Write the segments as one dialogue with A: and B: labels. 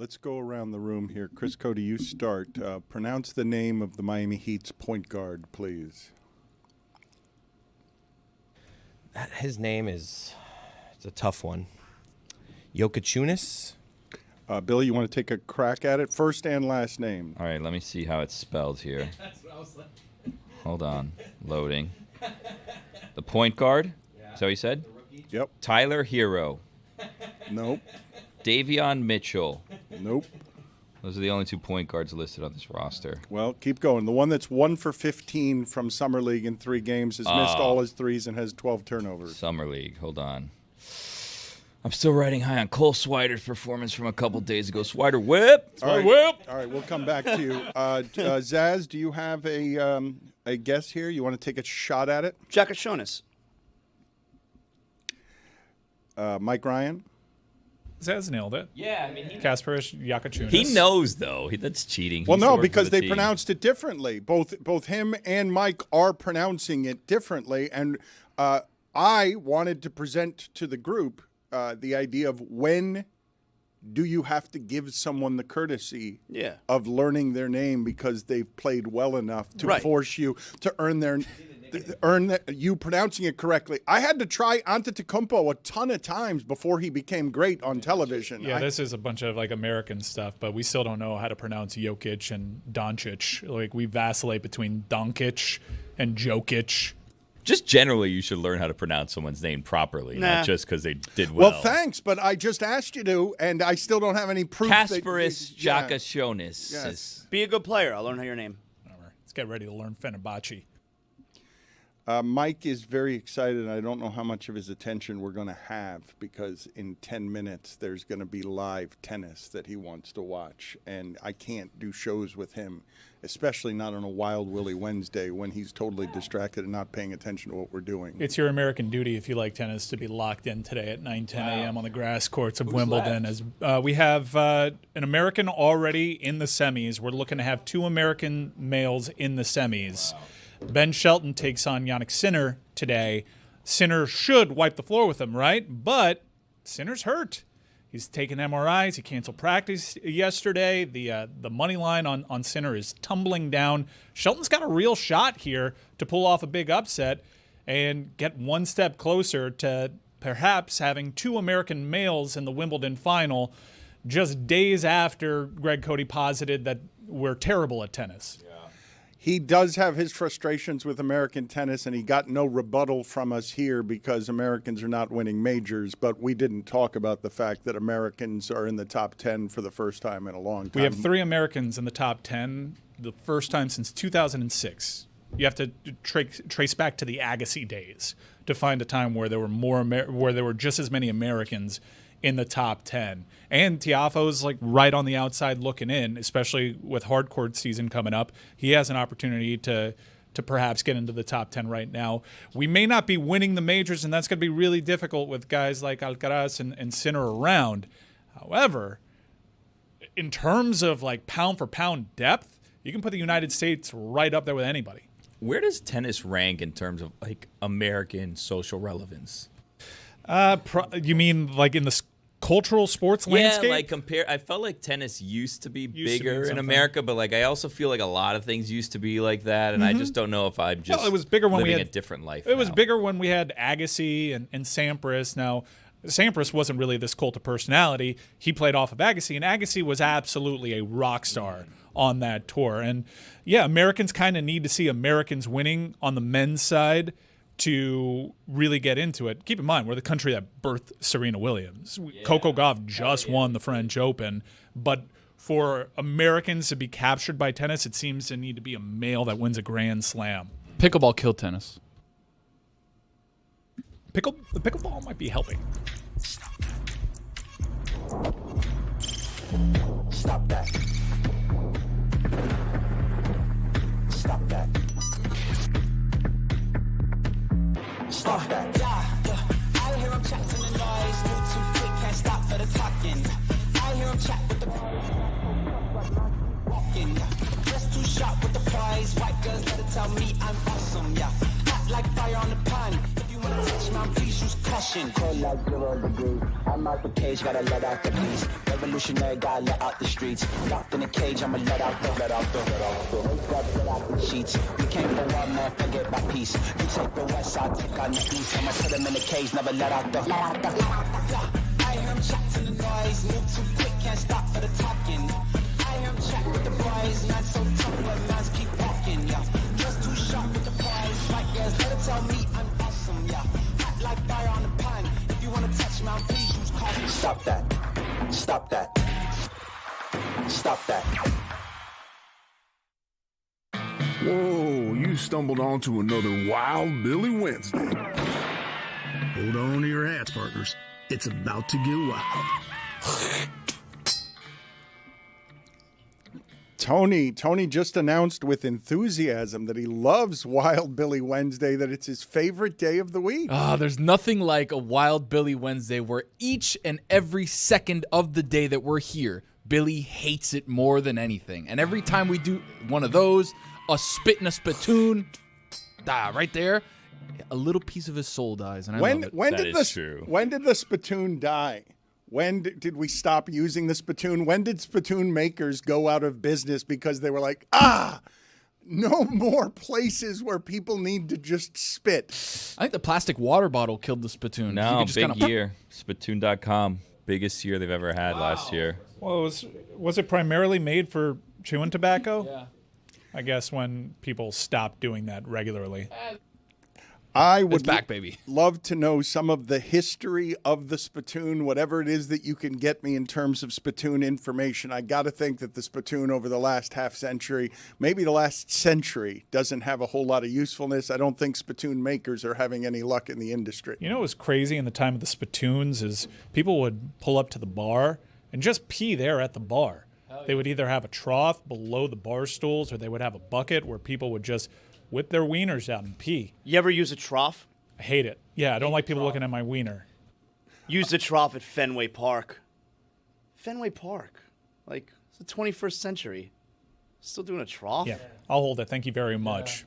A: Let's go around the room here. Chris Cody, you start. Pronounce the name of the Miami Heat's point guard, please.
B: His name is, it's a tough one. Jokichunas?
A: Billy, you want to take a crack at it? First and last name.
C: All right, let me see how it's spelled here.
D: That's what I was like.
C: Hold on. Loading. The point guard? Yeah. Is that what you said?
A: Yep.
C: Tyler Hero.
A: Nope.
C: Davion Mitchell.
A: Nope.
C: Those are the only 2 point guards listed on this roster.
A: Well, keep going. The one that's 1 for 15 from Summer League in 3 games has missed all his threes and has 12 turnovers.
C: Summer League. Hold on. I'm still riding high on Cole Swider's performance from a couple days ago. Swider whip.
A: All right. All right, we'll come back to you. Zaz, do you have a guess here? You want to take a shot at it?
E: Jokichunas.
A: Mike Ryan?
D: Zaz nailed it.
C: Yeah, I mean,
D: Kasperish Jokichunas.
C: he knows, though. That's cheating.
A: Well,
C: He's
A: no,
C: working
A: because
C: for the
A: they
C: team.
A: pronounced it differently. Both him and Mike are pronouncing it differently. And I wanted to present to the group the idea of when do you have to give someone the courtesy of learning their name because they've played well enough to force you to earn you pronouncing it correctly. I had to try Antetokounmpo a ton of times before he became great on television.
D: Yeah, this is a bunch of like American stuff, but we still don't know how to pronounce Jokic and Doncic. Like we vacillate between Doncic and Jokic.
C: Just generally, you should learn how to pronounce someone's name properly, not just because they did well.
A: Well, thanks, but I just asked you to, and I still don't have any proof.
C: Kasparis Jokichunas.
A: Yes.
E: Be a good player. I'll learn how your name.
D: Whatever. Let's get ready to learn Fenerbahce.
A: Mike is very excited. I don't know how much of his attention we're going to have because in 10 minutes there's going to be live tennis that he wants to watch. And I can't do shows with him, especially not on a Wild Willie Wednesday when he's totally distracted and not paying attention to what we're doing.
D: It's your American duty, if you like tennis, to be locked in today at 9:10 a.m. on the grass courts of Wimbledon. As we have an American already in the semis. We're looking to have 2 American males in the semis. Wow. Ben Shelton takes on Jannik Sinner today. Sinner should wipe the floor with him, right? But Sinner's hurt. He's taken MRIs. He canceled practice yesterday. The money line on Sinner is tumbling down. Shelton's got a real shot here to pull off a big upset and get one step closer to perhaps having 2 American males in the Wimbledon final just days after Greg Cody posited that we're terrible at tennis.
A: He does have his frustrations with American tennis, and he got no rebuttal from us here because Americans are not winning majors, but we didn't talk about the fact that Americans are in the top 10 for the first time in a long time.
D: We have 3 Americans in the top 10, the first time since 2006. You have to trace back to the Agassi days to find a time where there were where there were just as many Americans in the top 10. And Tiafoe's like right on the outside looking in, especially with hardcourt season coming up. He has an opportunity to perhaps get into the top 10 right now. We may not be winning the majors, and that's going to be really difficult with guys like Alcaraz and Sinner around. However, in terms of like pound for pound depth, you can put the United States right up there with anybody.
C: Where does tennis rank in terms of like American social relevance?
D: You mean like in the cultural sports landscape?
C: Yeah, like I felt like tennis used to be bigger in
D: something.
C: America, but like I also feel like a lot of things used to be like that, and I just don't know if I'm just
D: it was bigger when
C: living
D: we had
C: a different life.
D: It was bigger when we had Agassi and Sampras. Now, Sampras wasn't really this cult of personality. He played off of Agassi, and Agassi was absolutely a rock star on that tour. And yeah, Americans kind of need to see Americans winning on the men's side to really get into it. Keep in mind, we're the country that birthed Serena Williams. Coco Gauff just won the French Open, but for Americans to be captured by tennis, it seems to need to be a male that wins a Grand Slam.
F: Pickleball killed tennis.
D: The pickleball might be helping.
G: Stop that. Stop that. Stop that. Yeah. I hear him chat to the noise. Move too quick, can't stop for the talking. I hear him chat with the walking. Just too sharp with the prize. White girls gotta tell me I'm awesome. Yeah. Hot like fire on the pan. If you wanna touch mouth, please use caution. Cold like 0 degrees. I'm out the cage, gotta let out the beast. Revolutionary, gotta let out the streets. Locked in a cage, I'ma let out the Wake up, let out the sheets. You can't go out, man, forget my peace. You take the west side, take on the east. I'ma put him in the cage, never let out the I hear him chat to the noise. Move too quick, can't stop for the talking. I hear him chat with the boys. Not so tough, but mans keep walking, yeah. Just too sharp with the prize. Like girls, let her tell me I'm awesome, yeah. Hot like fire on the pan. If you wanna touch me, please use caution. Stop that. Stop that. Stop that.
F: Whoa, you stumbled onto another Wild Billy Wednesday.
H: Hold on to your hats, partners. It's about to get wild.
A: Tony just announced with enthusiasm that he loves Wild Billy Wednesday, that it's his favorite day of the week.
I: There's nothing like a Wild Billy Wednesday where each and every second of the day that we're here, Billy hates it more than anything. And every time we do one of those, a spit and a spittoon, right there, a little piece of his soul dies. And I love it.
A: When did the spittoon die? When did we stop using the spittoon? When did spittoon makers go out of business because they were like, no more places where people need to just spit?
I: I think the plastic water bottle killed the spittoon.
C: No, big year. Spittoon.com. Biggest year they've ever had last year.
D: Well, was it primarily made for chewing tobacco?
I: Yeah.
D: I guess when people stopped doing that regularly.
A: I would
I: back, baby.
A: love to know some of the history of the spittoon, whatever it is that you can get me in terms of spittoon information. I got to think that the spittoon over the last half century, maybe the last century, doesn't have a whole lot of usefulness. I don't think spittoon makers are having any luck in the industry.
D: You know what was crazy in the time of the spittoons is people would pull up to the bar and just pee there at the bar. They would either have a trough below the bar stools or they would have a bucket where people would just whip their wieners out and pee.
E: You ever use a trough?
D: I hate it. Yeah, I don't like people looking at my wiener.
E: Use the trough at Fenway Park. Fenway Park. Like, it's the 21st century. Still doing a trough?
D: Yeah, I'll hold it. Thank you very much.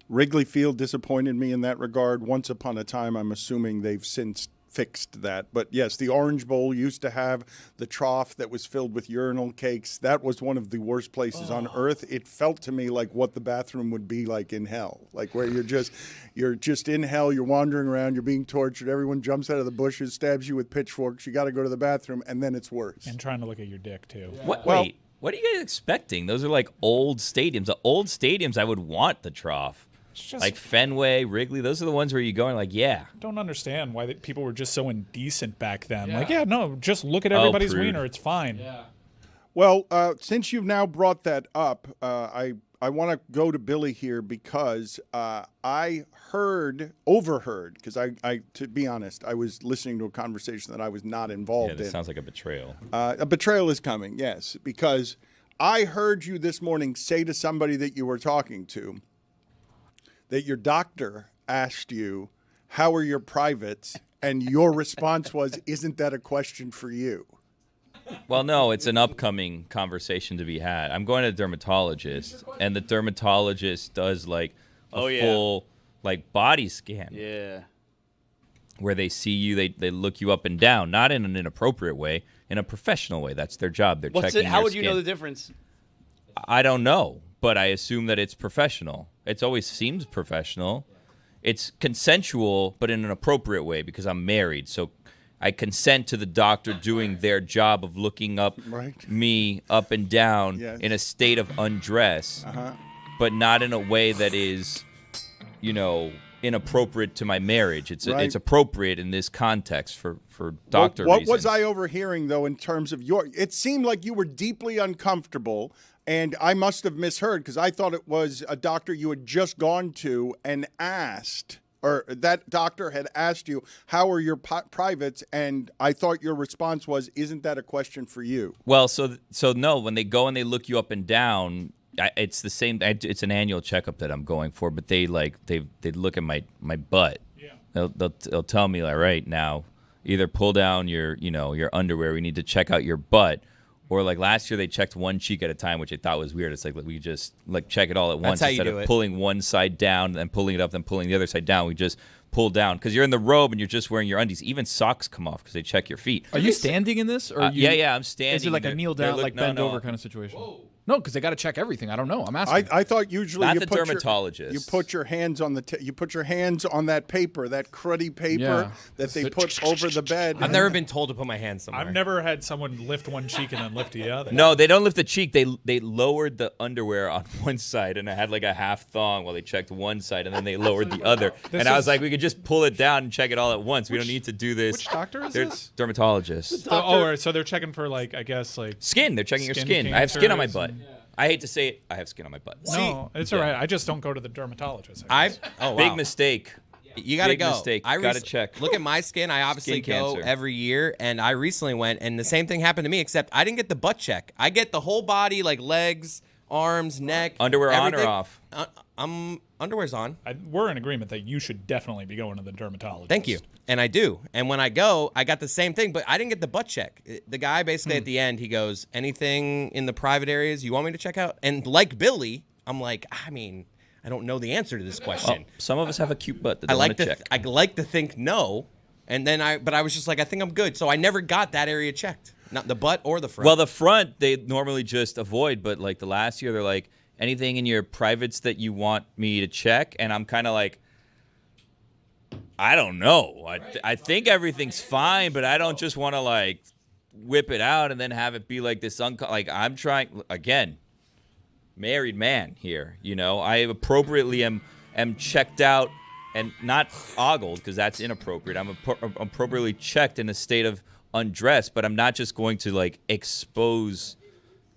A: Wrigley Field disappointed me in that regard. Once upon a time, I'm assuming they've since fixed that. But yes, the Orange Bowl used to have the trough that was filled with urinal cakes. That was one of the worst places on earth. It felt to me like what the bathroom would be like in hell, like where you're just in hell, you're wandering around, you're being tortured, everyone jumps out of the bushes, stabs you with pitchforks, you got to go to the bathroom, and then it's worse.
D: And trying to look at your dick, too.
C: Yeah. Wait, what are you guys expecting? Those are like old stadiums. The old stadiums, I would want the trough. Like Fenway, Wrigley, those are the ones where you go and like, yeah.
D: I don't understand why people were just so indecent back then. Yeah. Like, yeah, no, just look at everybody's wiener. It's fine. Yeah.
A: Well, since you've now brought that up, I want to go to Billy here because I overheard, because I, to be honest, I was listening to a conversation that I was not involved in.
C: Yeah, that sounds like a betrayal.
A: A betrayal is coming, yes, because I heard you this morning say to somebody that you were talking to that your doctor asked you, how are your privates? And your response was, isn't that a question for you?
C: Well, no, it's an upcoming conversation to be had. I'm going to a dermatologist, and the dermatologist does like a full like body scan.
E: Yeah.
C: Where they see you, they look you up and down, not in an inappropriate way, in a professional way. That's their job. They're checking
E: How
C: your
E: would you
C: skin.
E: know the difference?
C: I don't know, but I assume that it's professional. It always seems professional. It's consensual, but in an appropriate way because I'm married. So I consent to the doctor doing their job of looking up me up and down in a state of undress, but not in a way that is, inappropriate to my marriage. It's appropriate in this context for doctor reasons.
A: What was I overhearing, though, in terms of it seemed like you were deeply uncomfortable. And I must have misheard because I thought it was a doctor you had just gone to and asked, or that doctor had asked you, how are your privates? And I thought your response was, isn't that a question for you?
C: Well, so no, when they go and they look you up and down, it's the same. It's an annual checkup that I'm going for, but they look at my butt. Yeah. They'll tell me, like, right now, either pull down your underwear. We need to check out your butt. Or like last year, they checked one cheek at a time, which I thought was weird. It's like we just check it all at once instead of pulling one side down and pulling it up, then pulling the other side down. We just pull down because you're in the robe and you're just wearing your undies. Even socks come off because they check your feet.
I: Are you standing in this? Or
C: yeah, I'm standing.
I: Is it like a kneel down, like bend over kind of situation? No, because they got to check everything. I don't know. I'm asking.
A: I thought usually
C: Not
A: you
C: the
A: put
C: dermatologist.
A: You put your hands on you put your hands on that paper, that cruddy paper that they put over the bed.
B: I've never been told to put my hands somewhere.
D: I've never had someone lift one cheek and then lift the other.
C: No, they don't lift the cheek. They lowered the underwear on one side, and I had like a half thong while they checked one side, and then they lowered the other. And I was like, we could just pull it down and check it all at once. We don't need to do this.
D: Which doctor is
C: They're
D: this?
C: Dermatologists.
D: So they're checking for like I guess like
C: Skin. They're checking your
D: skin
C: skin. I have skin on my
D: cancers
C: butt.
D: and-
C: I hate to say it. I have skin on my butt.
D: No, it's all right. I just don't go to the dermatologist.
C: Big mistake.
B: You got to
C: Big
B: go.
C: mistake.
B: I
C: Gotta check.
B: Look at my skin. I obviously
C: Skin
B: go
C: cancer.
B: every year, and I recently went, and the same thing happened to me, except I didn't get the butt check. I get the whole body, like legs, arms, neck.
C: Underwear on or
B: everything.
C: off?
B: Underwear's on.
D: We're in agreement that you should definitely be going to the dermatologist.
B: Thank you. And I do. And when I go, I got the same thing, but I didn't get the butt check. The guy basically at the end, he goes, anything in the private areas you want me to check out? And like Billy, I'm like, I mean, I don't know the answer to this question.
C: Some of us have a cute butt that
B: I
C: they
B: like
C: want to check.
B: I like to think no. And then but I was just like, I think I'm good. So I never got that area checked. Not the butt or the front.
C: Well, the front they normally just avoid, but like the last year they're like, anything in your privates that you want me to check? And I'm kind of like, I don't know. I think everything's fine, but I don't just want to like whip it out and then have it be like this. Like I'm trying again, married man here. You know, I appropriately am checked out and not ogled because that's inappropriate. I'm appropriately checked in a state of undress, but I'm not just going to like expose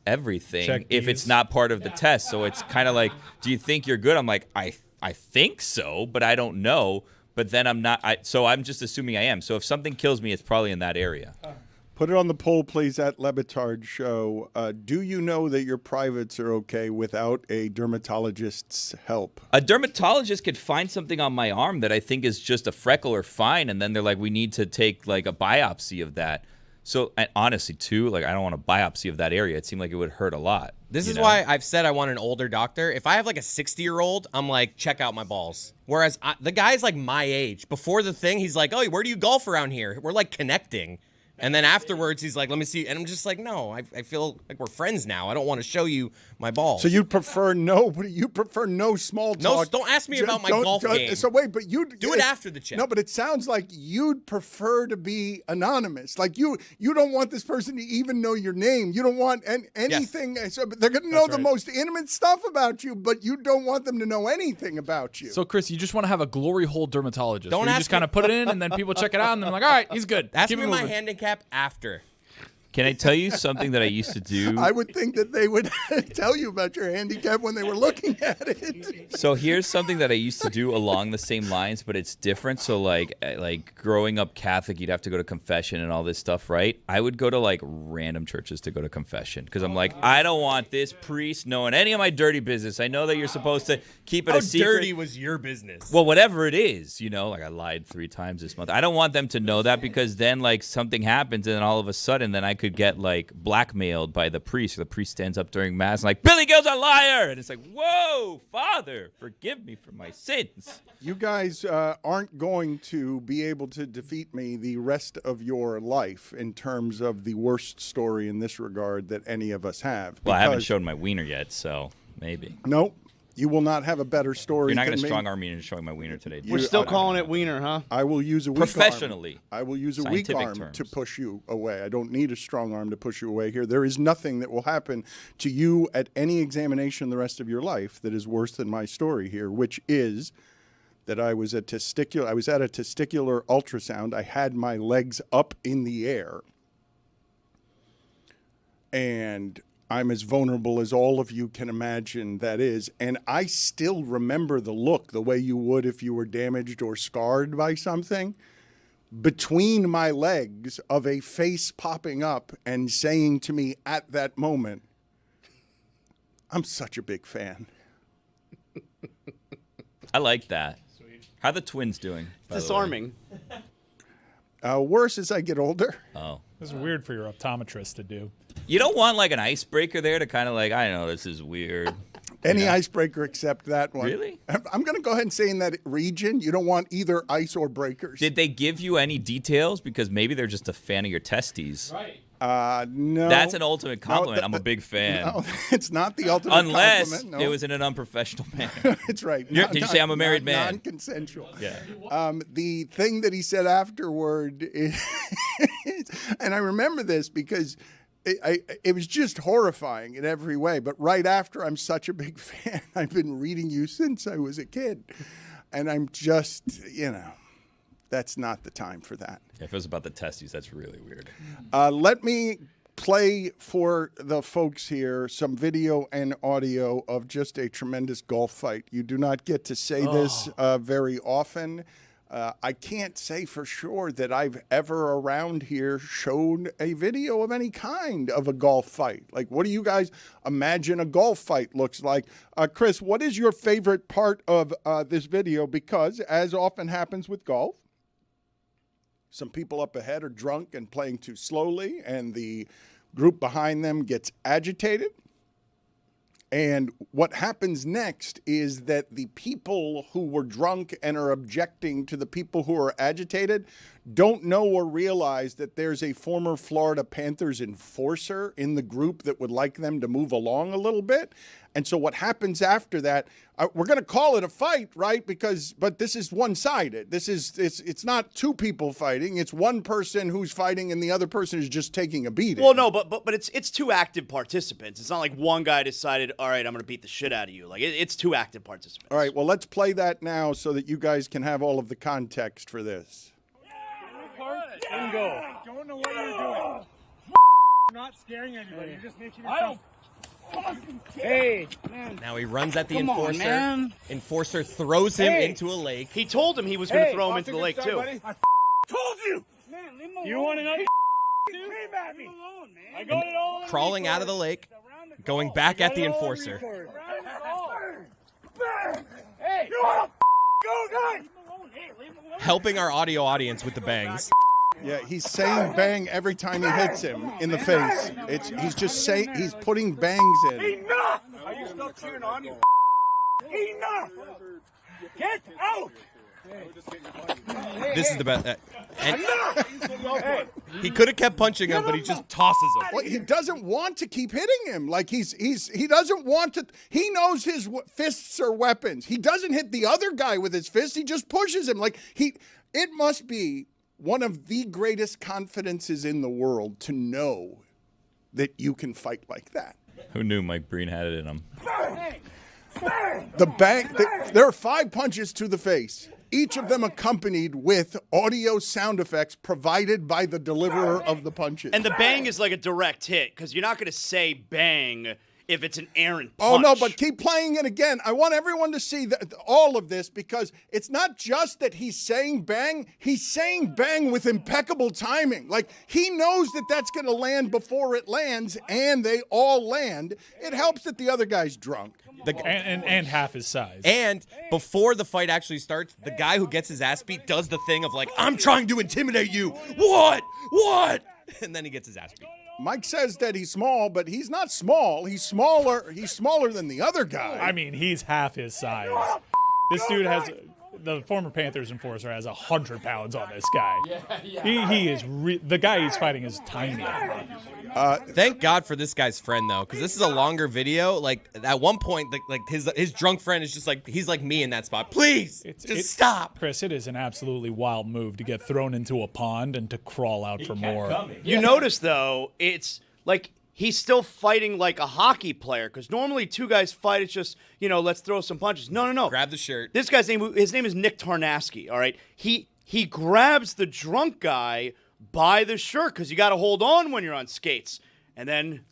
C: everything
D: Check
C: if
D: these.
C: it's not part of the test. So it's kind of like, do you think you're good? I'm like, I think so, but I don't know. But then I'm not. So I'm just assuming I am. So if something kills me, it's probably in that area.
A: Put it on the poll, please, at Le Batard Show. Do you know that your privates are okay without a dermatologist's help?
C: A dermatologist could find something on my arm that I think is just a freckle or fine, and then they're like, we need to take like a biopsy of that. So and honestly, too, like I don't want a biopsy of that area. It seemed like it would hurt a lot.
B: This is why I've said I want an older doctor. If I have like a 60-year-old, I'm like, check out my balls. Whereas the guy's like my age. Before the thing, he's like, oh, where do you golf around here? We're like connecting. And then afterwards, he's like, let me see. And I'm just like, no, I feel like we're friends now. I don't want to show you my balls.
A: So you prefer no small talk.
B: No, don't ask me about my golf game.
A: So wait, but you
B: Do it after the check.
A: No, but it sounds like you'd prefer to be anonymous. Like you don't want this person to even know your name. You don't want anything.
B: Yes.
A: So they're going to know the most intimate stuff about you, but you don't want them to know anything about you.
I: So, Chris, you just want to have a glory hole dermatologist.
B: Don't
I: where you
B: ask
I: just kind of put it in, and then people check it out, and they're like, all right, he's good.
B: Ask
I: Keep
B: me
I: it
B: my
I: moving.
B: handicap after.
C: Can I tell you something that I used to do?
A: I would think that they would tell you about your handicap when they were looking at it.
C: So here's something that I used to do along the same lines, but it's different. So like growing up Catholic, you'd have to go to confession and all this stuff, right? I would go to like random churches to go to confession because I'm like, I don't want this priest knowing any of my dirty business. I know that you're supposed to keep it a secret.
B: How dirty was your business?
C: Well, whatever it is, like I lied 3 times this month. I don't want them to know that because then like something happens and then all of a sudden then I could get like blackmailed by the priest. The priest stands up during mass and like, Billy Gill's a liar. And it's like, whoa, Father, forgive me for my sins.
A: You guys aren't going to be able to defeat me the rest of your life in terms of the worst story in this regard that any of us have.
C: Well, I haven't shown my wiener yet, so maybe.
A: Nope. You will not have a better story.
C: You're not going
A: than
C: to
A: me.
C: strong arm me into showing my wiener today.
E: We're still calling it wiener, huh?
A: I will use a weak
C: Professionally.
A: arm. I will use a weak
C: Scientific
A: arm
C: terms.
A: to push you away. I don't need a strong arm to push you away here. There is nothing that will happen to you at any examination the rest of your life that is worse than my story here, which is that I was at a testicular ultrasound. I had my legs up in the air. And I'm as vulnerable as all of you can imagine that is. And I still remember the look, the way you would if you were damaged or scarred by something, between my legs of a face popping up and saying to me at that moment, I'm such a big fan.
C: I like that. Sweet. How are the twins doing?
E: Disarming.
A: Worse as I get older.
C: Oh.
D: This is weird for your optometrist to do.
C: You don't want like an icebreaker there to kind of like, I know this is weird.
A: Any icebreaker except that one.
C: Really?
A: I'm going to go ahead and say in that region, you don't want either ice or breakers.
C: Did they give you any details? Because maybe they're just a fan of your testes.
D: Right.
A: No.
C: That's an ultimate compliment. I'm a big fan.
A: No, it's not the ultimate
C: Unless
A: compliment. No.
C: it was in an unprunprofessional manner.
A: It's right.
C: Did you say I'm a married man?
A: Non-consensual.
C: Yeah.
A: The thing that he said afterward is, and I remember this because it was just horrifying in every way. But right after, I'm such a big fan. I've been reading you since I was a kid. And I'm just, that's not the time for that.
C: If it was about the testes, that's really weird.
A: Let me play for the folks here some video and audio of just a tremendous golf fight. You do not get to say this very often. I can't say for sure that I've ever around here shown a video of any kind of a golf fight. Like, what do you guys imagine a golf fight looks like? Chris, what is your favorite part of this video? Because, as often happens with golf, some people up ahead are drunk and playing too slowly, and the group behind them gets agitated. And what happens next is that the people who were drunk and are objecting to the people who are agitated don't know or realize that there's a former Florida Panthers enforcer in the group that would like them to move along a little bit. And so what happens after that, we're going to call it a fight, right? But this is one-sided. It's not two people fighting. It's one person who's fighting and the other person is just taking a beating.
E: Well, no, but it's two active participants. It's not like one guy decided, all right, I'm going to beat the shit out of you. Like, it's two active participants.
A: All right, well, let's play that now so that you guys can have all of the context for this.
J: And go. Don't know what you're doing. You're not scaring anybody. You're just making yourself. Hey, man.
B: Now he runs at the
J: Come on,
B: enforcer.
J: man.
B: Enforcer throws him into a lake.
E: He told him he was going to throw him into the lake, too.
J: Buddy. I told you. Man, leave him alone. You want another? Came at me. Alone, man. I got it all.
B: Crawling out of the lake, going back at the enforcer.
J: Hey, you want to go, guys?
B: Helping our audio audience with the bangs.
A: Yeah, he's saying bang every time he hits him in the face. He's just saying, he's putting bangs in.
J: Enough! Are you still cheering on me? Enough! Get out!
B: This is the best. And he could have kept punching him, but he just tosses him.
A: Well, he doesn't want to keep hitting him. Like he doesn't want to. He knows his fists are weapons. He doesn't hit the other guy with his fists. He just pushes him. It must be one of the greatest confidences in the world to know that you can fight like that.
C: Who knew Mike Breen had it in him?
A: There are 5 punches to the face, each of them accompanied with audio sound effects provided by the deliverer of the punches.
E: And the bang is like a direct hit, because you're not going to say bang if it's an errant punch.
A: Oh, no, but keep playing it again. I want everyone to see all of this, because it's not just that he's saying bang with impeccable timing. Like, he knows that that's going to land before it lands, and they all land. It helps that the other guy's drunk.
D: And half his size.
B: And before the fight actually starts, the guy who gets his ass beat does the thing of like, I'm trying to intimidate you. What? And then he gets his ass beat.
A: Mike says that he's small, but he's not small. He's smaller. He's smaller than the other guy.
D: I mean, he's half his size. This dude has, the former Panthers enforcer has 100 pounds on this guy. He is, the guy he's fighting is tiny.
B: Thank God for this guy's friend, though, because this is a longer video. Like, at one point, like his drunk friend is just like, he's like me in that spot. Please, stop.
D: Chris, it is an absolutely wild move to get thrown into a pond and to crawl out for more.
E: You notice, though, it's like he's still fighting like a hockey player, because normally two guys fight, it's just, let's throw some punches. No.
B: Grab the shirt.
E: This guy's his name is Nick Tarnasky, all right? He grabs the drunk guy by the shirt, because you got to hold on when you're on skates. And then,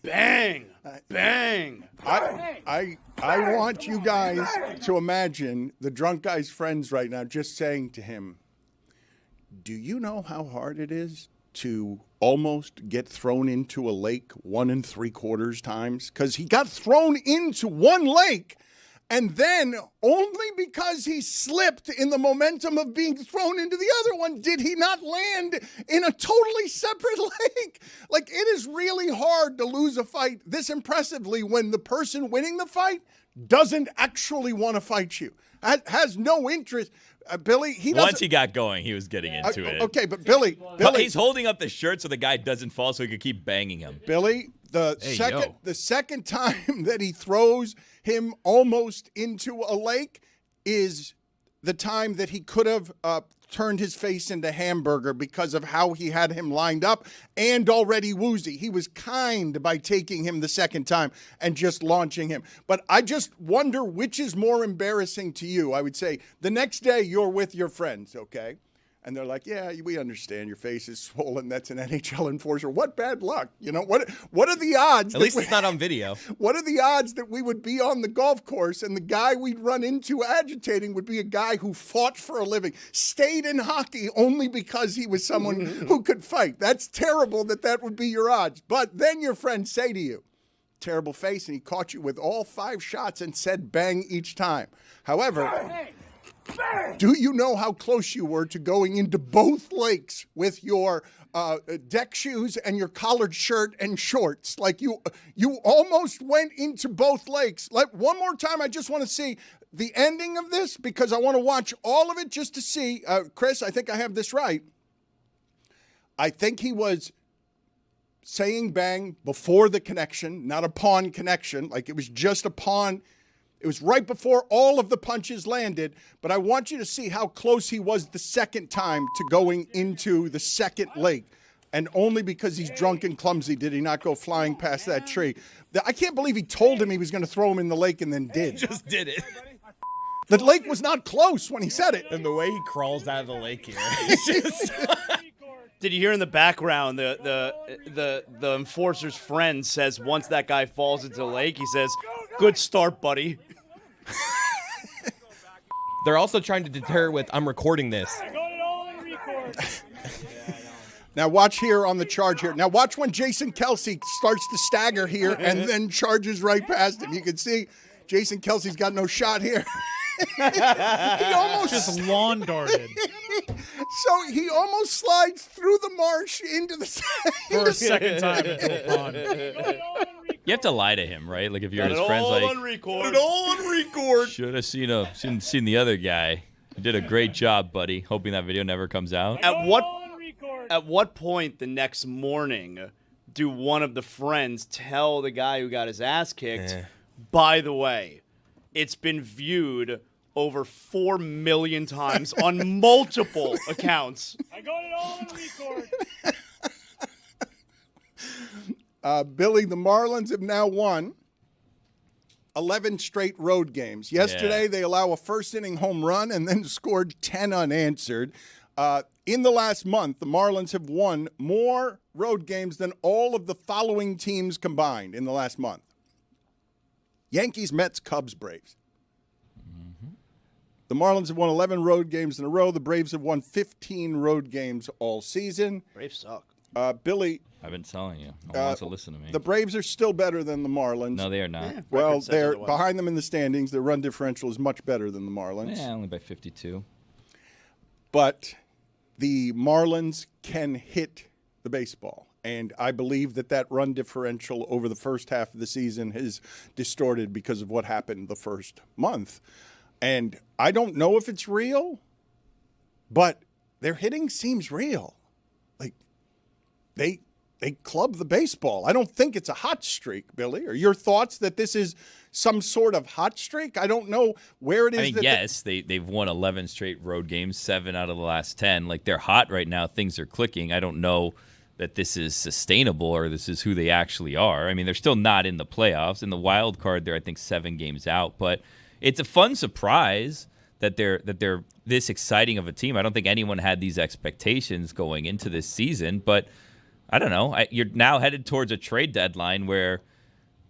E: bang, bang.
A: I want you guys to imagine the drunk guy's friends right now just saying to him, do you know how hard it is to almost get thrown into a lake 1 3/4 times? Because he got thrown into one lake, And then, only because he slipped in the momentum of being thrown into the other one, did he not land in a totally separate lake. Like, it is really hard to lose a fight this impressively when the person winning the fight doesn't actually want to fight you. Has no interest. Billy, he doesn't.
C: Once he got going, he was getting into it.
A: Okay, but Billy,
C: he's holding up the shirt so the guy doesn't fall so he could keep banging him.
A: Billy, the second time that he throws him almost into a lake is the time that he could have turned his face into hamburger because of how he had him lined up and already woozy. He was kind by taking him the second time and just launching him. But I just wonder which is more embarrassing to you. I would say the next day you're with your friends, okay? And they're like, yeah, we understand your face is swollen. That's an NHL enforcer. What bad luck. You know, what are the odds?
B: At least it's not on video.
A: What are the odds that we would be on the golf course and the guy we'd run into agitating would be a guy who fought for a living, stayed in hockey only because he was someone who could fight? That's terrible that would be your odds. But then your friends say to you, terrible face, and he caught you with all 5 shots and said bang each time. However, do you know how close you were to going into both lakes with your deck shoes and your collared shirt and shorts? Like you almost went into both lakes. Like, one more time, I just want to see the ending of this because I want to watch all of it just to see. Chris, I think I have this right. I think he was saying bang before the connection, not upon connection. Like, it was just upon. It was right before all of the punches landed, but I want you to see how close he was the second time to going into the second lake. And only because he's drunk and clumsy did he not go flying past that tree. I can't believe he told him he was going to throw him in the lake and then did.
B: Just did it.
A: The lake was not close when he said it.
B: And the way he crawls out of the lake here. It's just...
E: Did you hear in the background the enforcer's friend says once that guy falls into the lake, he says, "Good start, buddy."
B: They're also trying to deter with, I'm recording this.
J: I got it all on record.
A: Now watch here on the charge here. Now watch when Jason Kelce starts to stagger here and then charges right past him. You can see Jason Kelce's got no shot here. He almost
D: just lawn darted.
A: So he almost slides through the marsh into the
D: for a second time into a pond.
C: You have to lie to him, right? Like if you're
E: Got
C: his
E: it
C: friends,
E: all
C: like
E: on record.
A: all on record.
C: should have seen the other guy. You did a great job, buddy. Hoping that video never comes out.
E: At what point the next morning do one of the friends tell the guy who got his ass kicked, by the way, it's been viewed over 4 million times on multiple accounts.
J: I got it all on record.
A: Billy, the Marlins have now won 11 straight road games. Yesterday, they allow a first-inning home run and then scored 10 unanswered. In the last month, the Marlins have won more road games than all of the following teams combined in the last month. Yankees, Mets, Cubs, Braves. The Marlins have won 11 road games in a row. The Braves have won 15 road games all season.
E: Braves suck.
A: Billy,
C: I've been telling you. No one wants to listen to me.
A: the Braves are still better than the Marlins.
C: No, they are not.
A: Well,
E: Record says
A: they're
E: otherwise.
A: behind them in the standings. Their run differential is much better than the Marlins.
C: Yeah, only by 52.
A: But the Marlins can hit the baseball. And I believe that run differential over the first half of the season is distorted because of what happened the first month. And I don't know if it's real, but their hitting seems real. Like, they club the baseball. I don't think it's a hot streak, Billy. Are your thoughts that this is some sort of hot streak? I don't know where it is.
C: I mean, yes, they've won 11 straight road games, 7 out of the last 10. Like, they're hot right now. Things are clicking. I don't know that this is sustainable or this is who they actually are. I mean, they're still not in the playoffs. In the wild card, they're, I think, 7 games out. But it's a fun surprise that they're this exciting of a team. I don't think anyone had these expectations going into this season. But I don't know. You're now headed towards a trade deadline where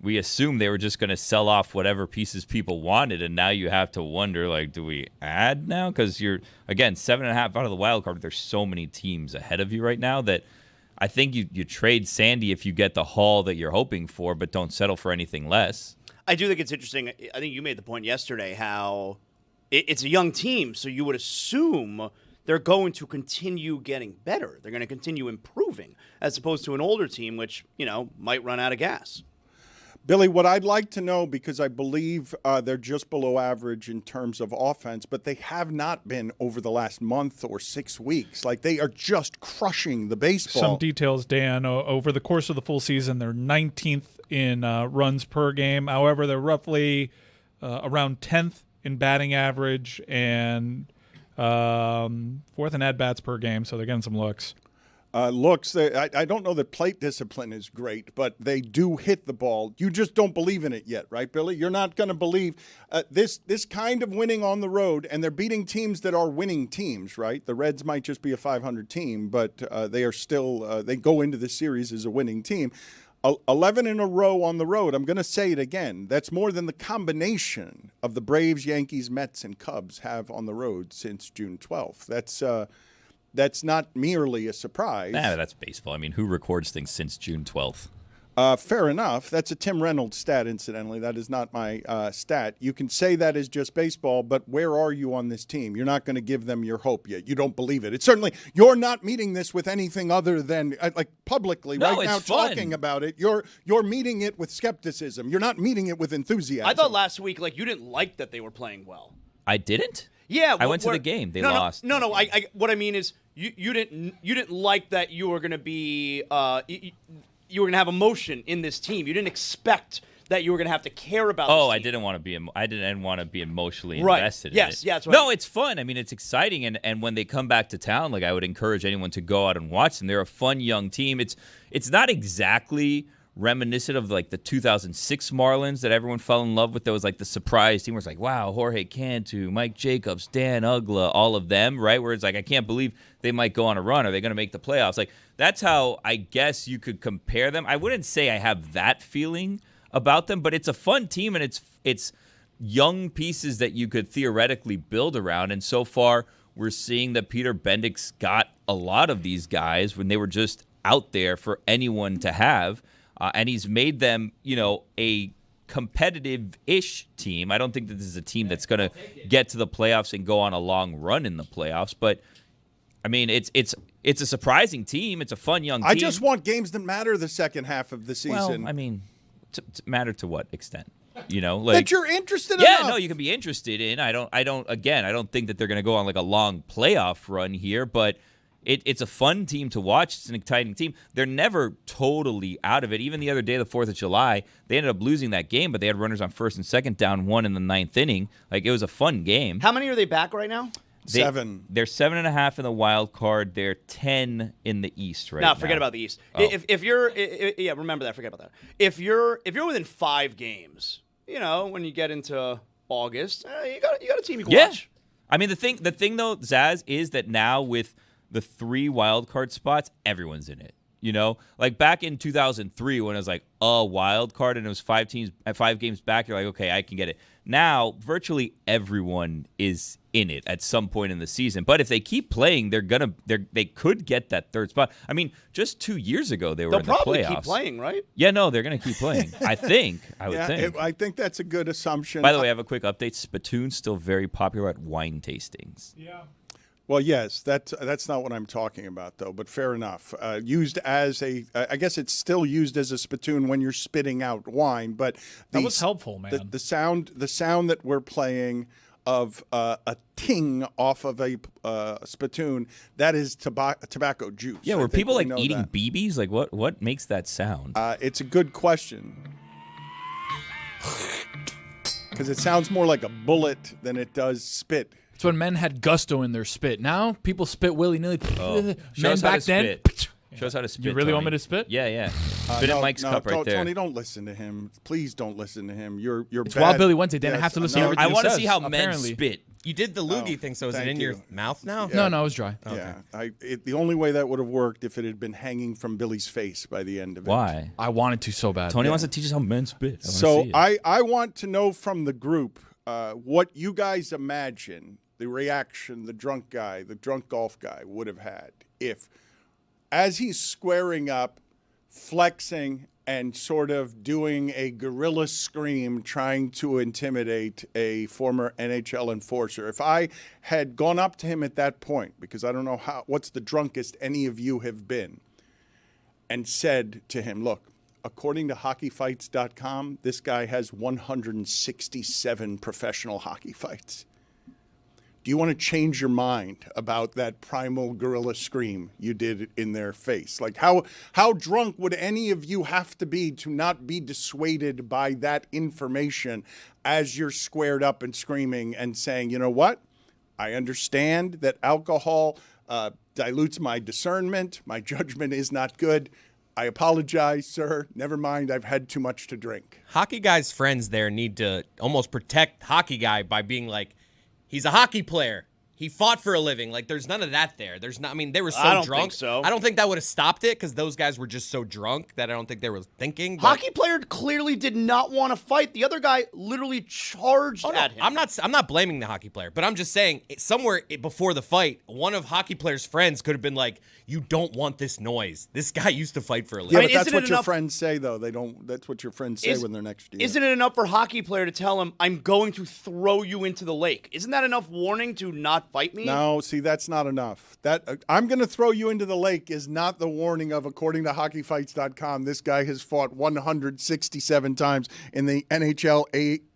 C: we assumed they were just going to sell off whatever pieces people wanted, and now you have to wonder, like, do we add now? Because you're, again, 7.5 out of the wild card. There's so many teams ahead of you right now that I think you trade Sandy if you get the haul that you're hoping for, but don't settle for anything less.
E: I do think it's interesting. I think you made the point yesterday how it's a young team, so you would assume they're going to continue getting better. They're going to continue improving, as opposed to an older team, which, might run out of gas.
A: Billy, what I'd like to know, because I believe they're just below average in terms of offense, but they have not been over the last month or 6 weeks. Like, they are just crushing the baseball.
D: Some details, Dan. Over the course of the full season, they're 19th in runs per game. However, they're roughly around 10th in batting average and 4th in at-bats per game, so they're getting some looks.
A: I don't know that plate discipline is great, but they do hit the ball. You just don't believe in it yet, right, Billy? You're not going to believe this kind of winning on the road, and they're beating teams that are winning teams, right? The Reds might just be a 500 team, but they are still they go into the series as a winning team. 11 in a row on the road. I'm going to say it again. That's more than the combination of the Braves, Yankees, Mets, and Cubs have on the road since June 12th. That's not merely a surprise.
C: Nah, that's baseball. I mean, who records things since June 12th?
A: Fair enough. That's a Tim Reynolds stat, incidentally. That is not my stat. You can say that is just baseball, but where are you on this team? You're not going to give them your hope yet. You don't believe it. It's certainly, you're not meeting this with anything other than, publicly
C: No,
A: right now
C: it's fun.
A: talking about it. You're meeting it with skepticism. You're not meeting it with enthusiasm.
E: I thought last week, you didn't like that they were playing well.
C: I didn't?
E: Yeah,
C: I went to the game. They lost.
E: No. I what I mean is you didn't like that you were going to be you were going to have emotion in this team. You didn't expect that you were going to have to care about.
C: Oh,
E: this
C: I
E: team.
C: didn't want to be. I didn't want to be emotionally
E: Right.
C: invested.
E: Yes,
C: in it.
E: yeah, that's what
C: No, it's fun. I mean, it's exciting, and when they come back to town, I would encourage anyone to go out and watch them. They're a fun young team. It's not exactly reminiscent of the 2006 Marlins that everyone fell in love with. That was the surprise team where it's wow, Jorge Cantu, Mike Jacobs, Dan Uggla, all of them, right? Where it's I can't believe they might go on a run. Are they going to make the playoffs? That's how I guess you could compare them. I wouldn't say I have that feeling about them, but it's a fun team, and it's young pieces that you could theoretically build around. And so far, we're seeing that Peter Bendik's got a lot of these guys when they were just out there for anyone to have. And he's made them, a competitive-ish team. I don't think that this is a team that's going to get to the playoffs and go on a long run in the playoffs. But, I mean, it's a surprising team. It's a fun young team.
A: I just want games that matter the second half of the season.
C: Well, I mean, to matter to what extent?
A: That you're interested in.
C: Yeah, no, you can be interested in. I don't think that they're going to go on a long playoff run here, but it's a fun team to watch. It's an exciting team. They're never totally out of it. Even the other day, the 4th of July, they ended up losing that game, but they had runners on first and second, down 1 in the 9th inning. It was a fun game.
E: How many are they back right now?
A: 7.
C: They're 7.5 in the wild card. They're 10 in the East right now.
E: No, forget about the East.
C: Oh.
E: If you're remember that. Forget about that. If you're within 5 games, when you get into August, you got a team you can watch.
C: I mean, the thing though, Zaz, is that now with the 3 wild card spots, everyone's in it. Back in 2003 when it was a wild card and it was 5 games back, you're okay, I can get it. Now, virtually everyone is in it at some point in the season. But if they keep playing, they could get that 3rd spot. I mean, just 2 years ago they were in the playoffs.
E: They'll probably keep playing, right?
C: Yeah, no, they're going to keep playing. I would think.
A: I think that's a good assumption.
C: By the way, I have a quick update. Spittoon's still very popular at wine tastings.
D: Yeah.
A: Well, yes, that's not what I'm talking about, though, but fair enough. Used as I guess it's still used as a spittoon when you're spitting out wine, but
D: that was helpful, man.
A: The sound that we're playing of a ting off of a spittoon, that is tobacco juice.
C: Yeah, were people eating
A: that.
C: BBs? What makes that sound?
A: It's a good question. Because it sounds more like a bullet than it does spit.
I: It's when men had gusto in their spit. Now people spit willy-nilly. Men back then.
C: Show us how to spit.
I: You really
C: Tony.
I: want me to spit?
C: Yeah. Spit in Mike's cup right there.
A: Tony, don't listen to him. Please don't listen to him. You're
I: It's
A: bad.
I: Wild Billy Wednesday. Then I
A: Yes,
I: have to listen
A: no,
I: to everything
C: I
I: he
C: want to
I: says,
C: see how
I: apparently.
C: men spit.
B: You did the loogie thing, so is it
A: thank
B: in your
A: you.
B: mouth now?
A: Yeah.
I: No, it was dry.
A: Yeah, the only way that would have worked if it had been hanging from Billy's face by the end of it.
C: Why?
I: I wanted to so bad.
C: Tony wants to teach us how men spit.
A: So I want to know from the group what you guys imagine the reaction the drunk golf guy would have had if, as he's squaring up, flexing, and sort of doing a guerrilla scream trying to intimidate a former NHL enforcer. If I had gone up to him at that point, because I don't know what's the drunkest any of you have been, and said to him, look, according to hockeyfights.com, this guy has 167 professional hockey fights. Do you want to change your mind about that primal guerrilla scream you did in their face? Like, how drunk would any of you have to be to not be dissuaded by that information as you're squared up and screaming and saying, you know what? I understand that alcohol dilutes my discernment. My judgment is not good. I apologize, sir. Never mind. I've had too much to drink.
B: Hockey guy's friends there need to almost protect hockey guy by being like, he's a hockey player. He fought for a living. Like, there's none of that there. There's not. I mean, they were so
E: I don't
B: drunk.
E: think so.
B: I don't think that would have stopped it because those guys were just so drunk that I don't think they were thinking. But
E: Hockey player clearly did not want to fight. The other guy literally charged at him.
B: I'm not blaming the hockey player, but I'm just saying somewhere before the fight, one of hockey player's friends could have been like, "You don't want this noise. This guy used to fight for a living."
A: Yeah,
E: I mean,
A: but that's
E: isn't
A: what
E: it
A: your
E: enough-
A: friends say, though. They don't. That's what your friends say when they're next to you.
E: Isn't it enough for hockey player to tell him, I'm going to throw you into the lake? Isn't that enough warning to not fight me?
A: No, see, that's not enough. That I'm going to throw you into the lake is not the warning of, according to hockeyfights.com, this guy has fought 167 times in the NHL,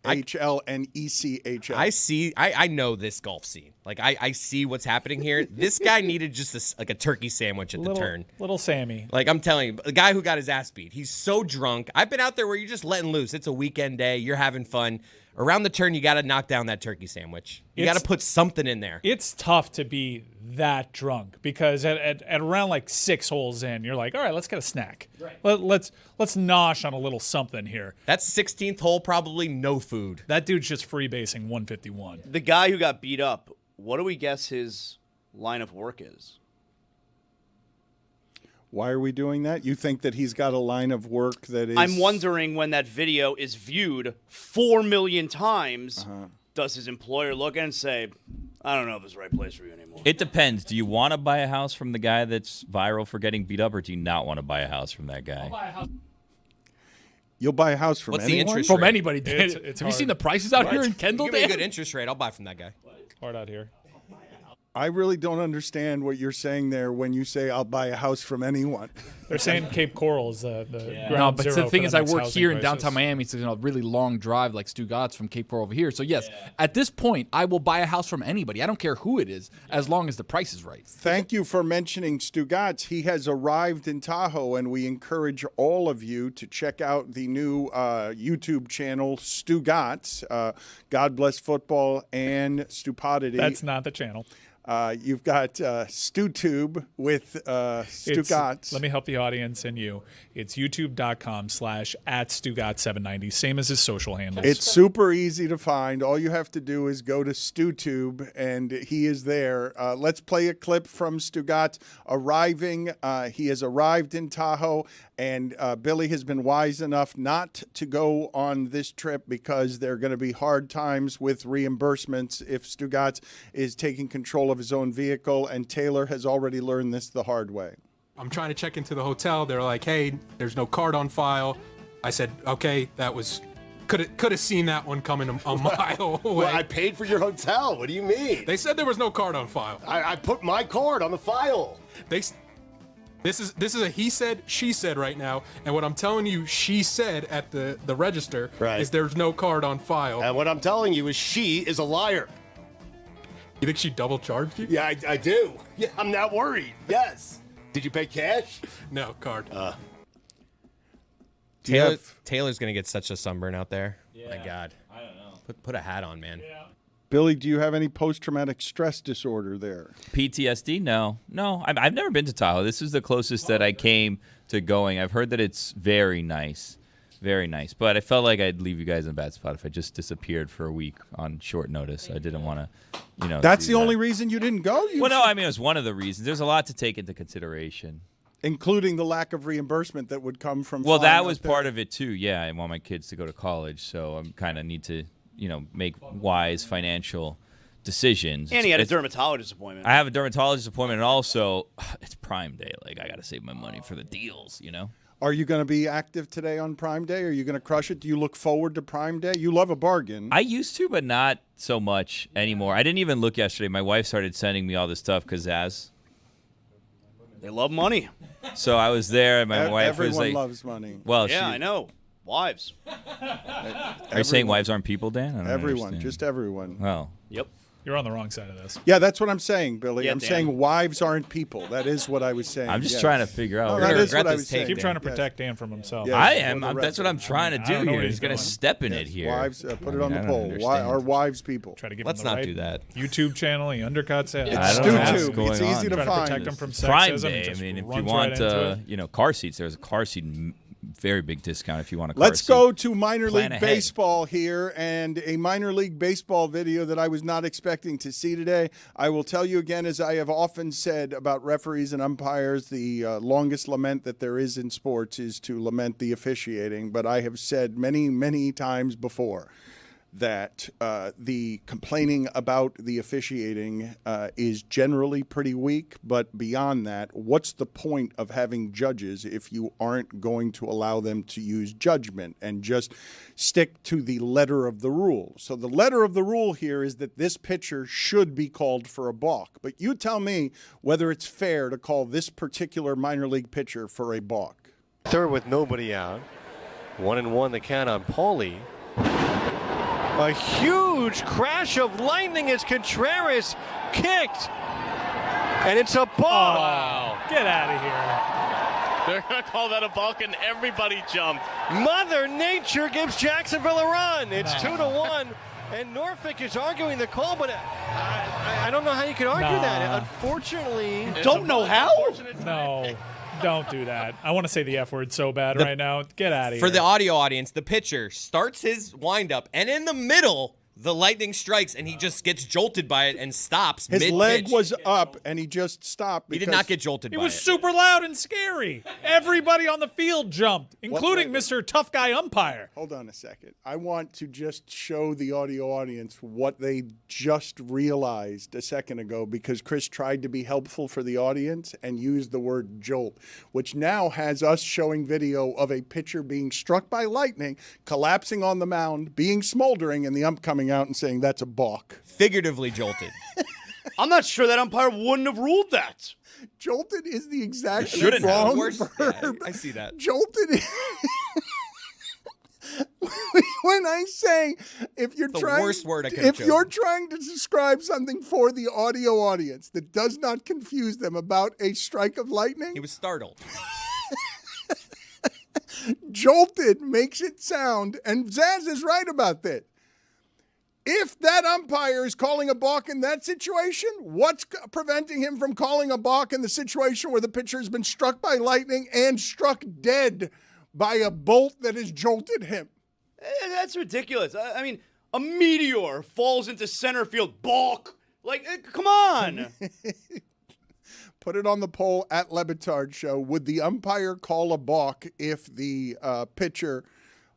A: AHL, and ECHL.
B: I know this golf scene. Like, I see what's happening here. This guy needed just a turkey sandwich at the turn.
D: Little Sammy.
B: Like, I'm telling you, the guy who got his ass beat, he's so drunk. I've been out there where you're just letting loose. It's a weekend day. You're having fun. Around the turn, you got to knock down that turkey sandwich. You got to put something in there.
D: It's tough to be that drunk because at around like 6 holes in, you're like, all right, let's get a snack. Right. Let's nosh on a little something here.
B: That 16th hole, probably no food.
D: That dude's just freebasing 151.
E: The guy who got beat up, what do we guess his line of work is?
A: Why are we doing that? You think that he's got a line of work that is...
E: I'm wondering when that video is viewed 4 million times, does his employer look and say, I don't know if it's the right place for you anymore?
C: It depends. Do you want to buy a house from the guy that's viral for getting beat up, or do you not want to buy a house from that guy?
A: You'll buy a house from
B: What's the
A: anyone?
B: interest
I: From
B: rate?
I: anybody.
D: It's
I: Have you
D: hard.
I: seen the prices out here in Kendall?
B: Give me a
I: Dan?
B: good interest rate. I'll buy from that guy.
D: Hard out here.
A: I really don't understand what you're saying there when you say I'll buy a house from anyone.
D: They're saying Cape Coral is the ground
I: No, but
D: zero
I: the thing
D: for
I: is, I
D: next
I: work
D: housing
I: here in
D: crisis.
I: downtown Miami. It's a really long drive, like Stugotz from Cape Coral over here. So yes, at this point, I will buy a house from anybody. I don't care who it is, as long as the price is right.
A: Thank you for mentioning Stugotz. He has arrived in Tahoe, and we encourage all of you to check out the new YouTube channel, Stugotz. God bless football and stupidity.
D: That's not the channel.
A: You've got StuTube with Stugotz.
D: Let me help the audience and you. It's youtube.com/@Stugotz790, same as his social handles.
A: It's super easy to find. All you have to do is go to StuTube, and he is there. Let's play a clip from Stugotz arriving. He has arrived in Tahoe, and Billy has been wise enough not to go on this trip because there are going to be hard times with reimbursements if Stugotz is taking control of his own vehicle, and Taylor has already learned this the hard way.
K: I'm trying to check into the hotel. They're like, hey, there's no card on file. I said, okay, that was, could have seen that one coming a mile away.
L: Well, I paid for your hotel. What do you mean?
K: They said there was no card on file.
L: I put my card on the file.
K: This is a he said, she said right now. And what I'm telling you, she said at the register is there's no card on file.
L: And what I'm telling you is she is a liar.
K: You think she double charged you?
L: Yeah, I do. Yeah, I'm not worried. Yes. Did you pay cash?
K: No, card.
B: Taylor's going to get such a sunburn out there.
C: Yeah.
B: My God.
C: I don't know.
B: Put a hat on, man.
D: Yeah.
A: Billy, do you have any post-traumatic stress disorder there?
C: PTSD? No. I've never been to Tahoe. This is the closest that I came to going. I've heard that it's very nice. Very nice. But I felt like I'd leave you guys in a bad spot if I just disappeared for a week on short notice. I didn't want to,
A: That's
C: do
A: the
C: that.
A: only reason you didn't go?
C: Well, no, I mean, it was one of the reasons. There's a lot to take into consideration.
A: Including the lack of reimbursement that would come from
C: Well,
A: flying
C: that
A: out
C: was
A: there.
C: part of it, too. Yeah, I want my kids to go to college, so I kind of need to, make wise financial decisions.
E: And he had a
C: It's-
E: dermatologist appointment.
C: I have a dermatologist appointment, and also, it's Prime Day. Like, I got to save my money for the deals,
A: Are you going to be active today on Prime Day? Are you going to crush it? Do you look forward to Prime Day? You love a bargain.
C: I used to, but not so much anymore. I didn't even look yesterday. My wife started sending me all this stuff because
E: they love money.
C: So I was there, and my wife was like,
A: everyone loves money.
C: Well,
E: yeah, I know. Wives.
C: Are you saying wives aren't people, Dan? I don't
A: Everyone,
C: understand.
A: just everyone.
C: Well,
E: yep.
D: You're on the wrong side of this.
A: Yeah, that's what I'm saying, Billy.
E: Yeah,
A: I'm
E: Dan.
A: saying wives aren't people. That is what I was saying.
C: I'm just
A: yes.
C: trying to figure out.
A: No,
C: We're
A: that
C: gonna
A: is what
B: regret
A: I
B: this
A: was
B: take,
A: saying.
D: Keep trying to
A: Yes.
D: protect Dan from himself.
A: Yes.
C: I
A: for
C: am.
A: the
C: That's what I'm trying to
D: I
C: do
D: don't know
C: here.
D: what
C: He's
D: he's
C: going to
D: doing.
C: step in it
A: Yes,
C: here.
A: Wives, put it on
C: I
A: the
C: don't
A: poll.
C: understand.
A: Are wives people?
D: Try to give
B: Let's
D: him the
B: not
D: right
B: do that.
D: YouTube channel. He undercuts it.
A: It's
C: I don't know what's
A: StuTube.
C: going
A: It's easy
C: on.
A: to
D: Try to
A: find.
D: protect him from
C: Prime
D: sexism.
C: Day.
D: He
C: I
D: just
C: mean, if you
D: runs
C: want,
D: right into it.
C: car seats, there's a car seat, very big discount if you want a car
A: Let's
C: seat.
A: go to minor
C: Plan
A: league
C: ahead.
A: baseball here, and a minor league baseball video that I was not expecting to see today. I will tell you again, as I have often said about referees and umpires, the longest lament that there is in sports is to lament the officiating. But I have said many, many times before that the complaining about the officiating is generally pretty weak. But beyond that, what's the point of having judges if you aren't going to allow them to use judgment and just stick to the letter of the rule? So the letter of the rule here is that this pitcher should be called for a balk. But you tell me whether it's fair to call this particular minor league pitcher for a balk.
M: Third with nobody out. 1-1 the count on Paulie. A huge crash of lightning as Contreras kicked. And it's a ball.
D: Oh, wow. Get out of here.
M: They're going to call that a balk, and everybody jumped. Mother Nature gives Jacksonville a run. It's 2-1. And Norfolk is arguing the call, but I don't know how you can argue that. Unfortunately.
E: Don't know how?
D: No. Don't do that. I want to say the F word so bad right now. Get out of here.
B: For the audio audience, the pitcher starts his windup, and in the middle, the lightning strikes, and he just gets jolted by it and stops
A: His
B: mid-pitch.
A: leg was up, and he just stopped.
B: He did not get jolted
D: It
B: by
D: was
B: it.
D: super loud and scary. Everybody on the field jumped, including
A: What-
D: Mr. Tough Guy Umpire.
A: Hold on a second. I want to just show the audio audience what they just realized a second ago, because Chris tried to be helpful for the audience and used the word jolt, which now has us showing video of a pitcher being struck by lightning, collapsing on the mound, being smoldering, and the ump coming out and saying that's a balk.
B: Figuratively jolted.
E: I'm not sure that umpire wouldn't have ruled that.
A: Jolted is the exact
B: Shouldn't have.
A: wrong
B: Worse-
A: verb.
B: yeah, I see that.
A: Jolted is... When I say if you're
B: The
A: trying,
B: worst word I could have
A: if you're
B: chosen.
A: trying to describe something for the audio audience that does not confuse them about a strike of lightning,
B: He was startled.
A: jolted makes it sound, and Zaz is right about that. If that umpire is calling a balk in that situation, what's preventing him from calling a balk in the situation where the pitcher has been struck by lightning and struck dead by a bolt that has jolted him?
E: That's ridiculous. I mean, a meteor falls into center field. Balk. Like, come on.
A: Put it on the poll at Le Batard Show. Would the umpire call a balk if the pitcher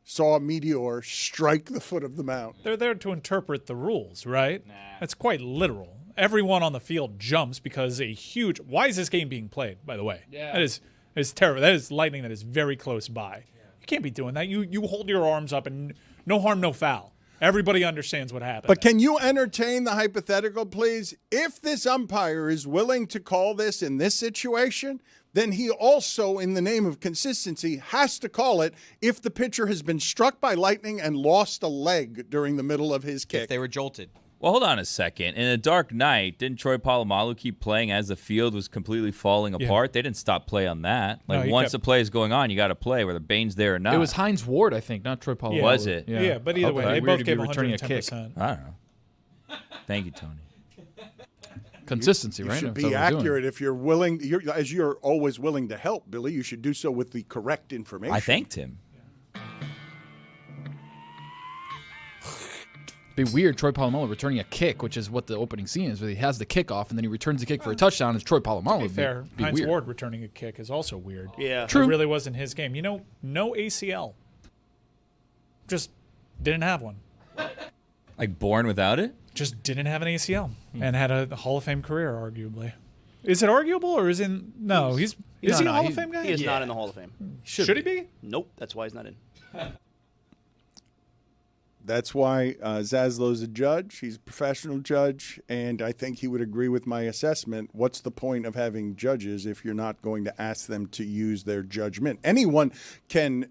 A: saw a meteor strike the foot of the mound?
D: They're there to interpret the rules, right? That's quite literal. Everyone on the field jumps because a huge... Why is this game being played, by the way?
I: Yeah.
D: That is terrible. That is lightning that is very close by. You can't be doing that. You hold your arms up and no harm, no foul. Everybody understands what happened.
A: But can you entertain the hypothetical, please? If this umpire is willing to call this in this situation, then he also, in the name of consistency, has to call it if the pitcher has been struck by lightning and lost a leg during the middle of his kick.
B: If they were jolted.
C: Well, hold on a second. In a dark night, didn't Troy Polamalu keep playing as the field was completely falling apart? They didn't stop play on that.
D: No,
C: Like,
D: he
C: once
D: kept-
C: the play is going on, you got to play, whether Bane's there or not.
I: It was Hines Ward, I think, not Troy Polamalu.
D: Yeah.
C: Was it?
D: Yeah, but either way,
C: Okay.
D: they
I: Weird
D: both
I: to
D: gave
I: be returning a kick.
D: 110%.
C: I don't know. Thank you, Tony.
I: Consistency,
A: You
I: right?
A: should
I: That's
A: be
I: what we're doing.
A: accurate if you're willing. As you're always willing to help, Billy, you should do so with the correct information.
C: I thanked him.
I: Be weird, Troy Polamalu returning a kick, which is what the opening scene is, where he has the kickoff and then he returns the kick for a touchdown. It's Troy Polamalu.
D: To be fair,
I: Be
D: Hines
I: weird.
D: Ward returning a kick is also weird.
E: Yeah.
D: It really wasn't his game. You know, no ACL. Just didn't have one.
C: Like, born without it?
D: Just didn't have an ACL and had a Hall of Fame career, arguably. Is it arguable or is it? No, he's Is he a
I: No,
D: Hall
I: he-
D: of Fame guy?
E: He is not in the Hall of Fame.
D: Should he be?
E: Nope, that's why he's not in.
A: That's why Zaslow's a judge. He's a professional judge, and I think he would agree with my assessment. What's the point of having judges if you're not going to ask them to use their judgment? Anyone can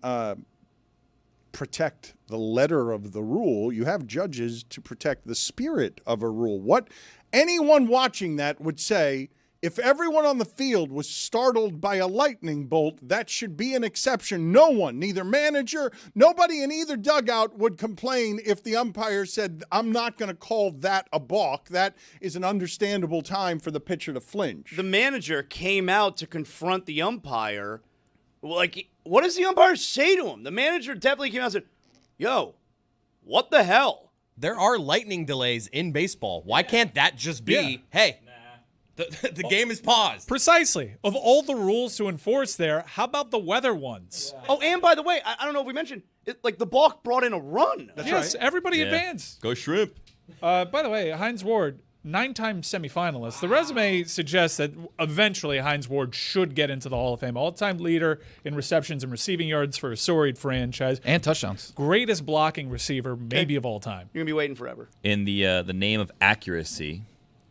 A: protect the letter of the rule. You have judges to protect the spirit of a rule. What anyone watching that would say, if everyone on the field was startled by a lightning bolt, that should be an exception. No one, neither manager, nobody in either dugout would complain if the umpire said, I'm not going to call that a balk. That is an understandable time for the pitcher to flinch.
E: The manager came out to confront the umpire. Like, what does the umpire say to him? The manager definitely came out and said, yo, what the hell?
B: There are lightning delays in baseball. Why can't that just be, hey, the game is paused?
D: Precisely. Of all the rules to enforce there, how about the weather ones?
E: Oh, and by the way, I don't know if we mentioned, the balk brought in a run.
D: Yes, everybody advanced.
C: Go Shrimp.
D: By the way, Hines Ward, 9-time semifinalist. The resume suggests that eventually Hines Ward should get into the Hall of Fame. All-time leader in receptions and receiving yards for a storied franchise.
I: And touchdowns.
D: Greatest blocking receiver maybe of all time.
E: You're going to be waiting forever.
C: In the name of accuracy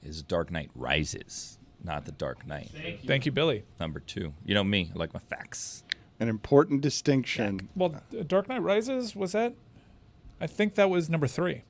C: is Dark Knight Rises, not The Dark Knight.
D: Thank you, Billy.
C: Number 2. You know me. I like my facts.
A: An important distinction.
D: Well, Dark Knight Rises, was that? I think that was number 3.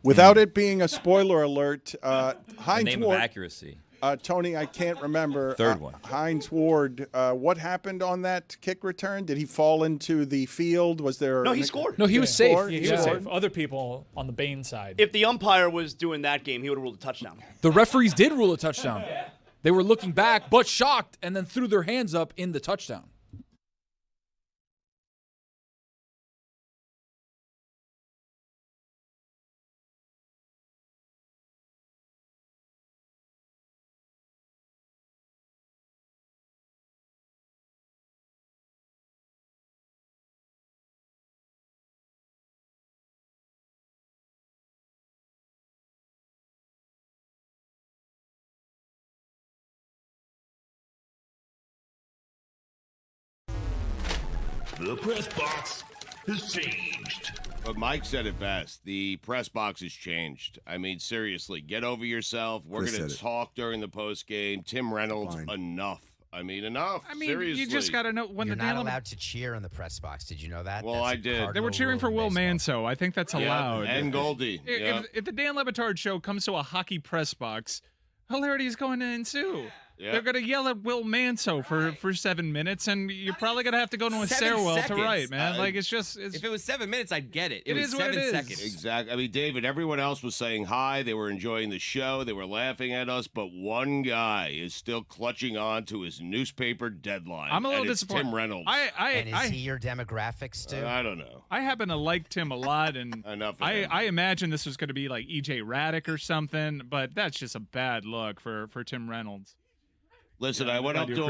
A: Without it being a spoiler alert,
C: The
A: Hines
C: name
A: Ward.
C: of accuracy.
A: Tony, I can't remember.
C: Third one.
A: Hines Ward, what happened on that kick return? Did he fall into the field? Was there?
E: No, he scored.
I: No, he was safe.
D: Yeah, he was safe. Other people on the Bane side.
E: If the umpire was doing that game, he would have ruled a touchdown.
I: The referees did rule a touchdown. They were looking back, but shocked, and then threw their hands up in the touchdown.
F: The press box has changed.
L: But Mike said it best. The press box has changed. I mean, seriously, get over yourself. We're going to talk during the post game. Tim Reynolds, enough. I mean, enough.
N: I mean,
L: seriously.
N: you just got to know when
O: You're
N: the
O: not
N: Dan
O: allowed to cheer in the press box. Did you know that?
L: Well, I did.
N: They were cheering for Will Manso. I think that's allowed.
L: And Goldie.
N: If the Dan Le Batard Show comes to a hockey press box, hilarity is going to ensue.
L: Yeah.
N: They're going to yell at Will Manso for 7 minutes, and you're probably going to have to go to a
B: 7
N: stairwell
B: seconds.
N: to write, man. It's just...
B: If it was 7 minutes, I'd get it.
N: It
B: was
N: is what
B: 7
N: it is.
B: seconds.
L: Exactly. I mean, David, everyone else was saying hi. They were enjoying the show. They were laughing at us. But one guy is still clutching on to his newspaper deadline.
N: I'm a little
L: and it's
N: disappointed.
L: Tim Reynolds.
O: And is he your demographics, too?
L: I don't know.
N: I happen to like Tim a lot, and
L: Enough of him.
N: I imagine this was going to be like E.J. Raddick or something, but that's just a bad look for Tim Reynolds.
L: Listen, I went up to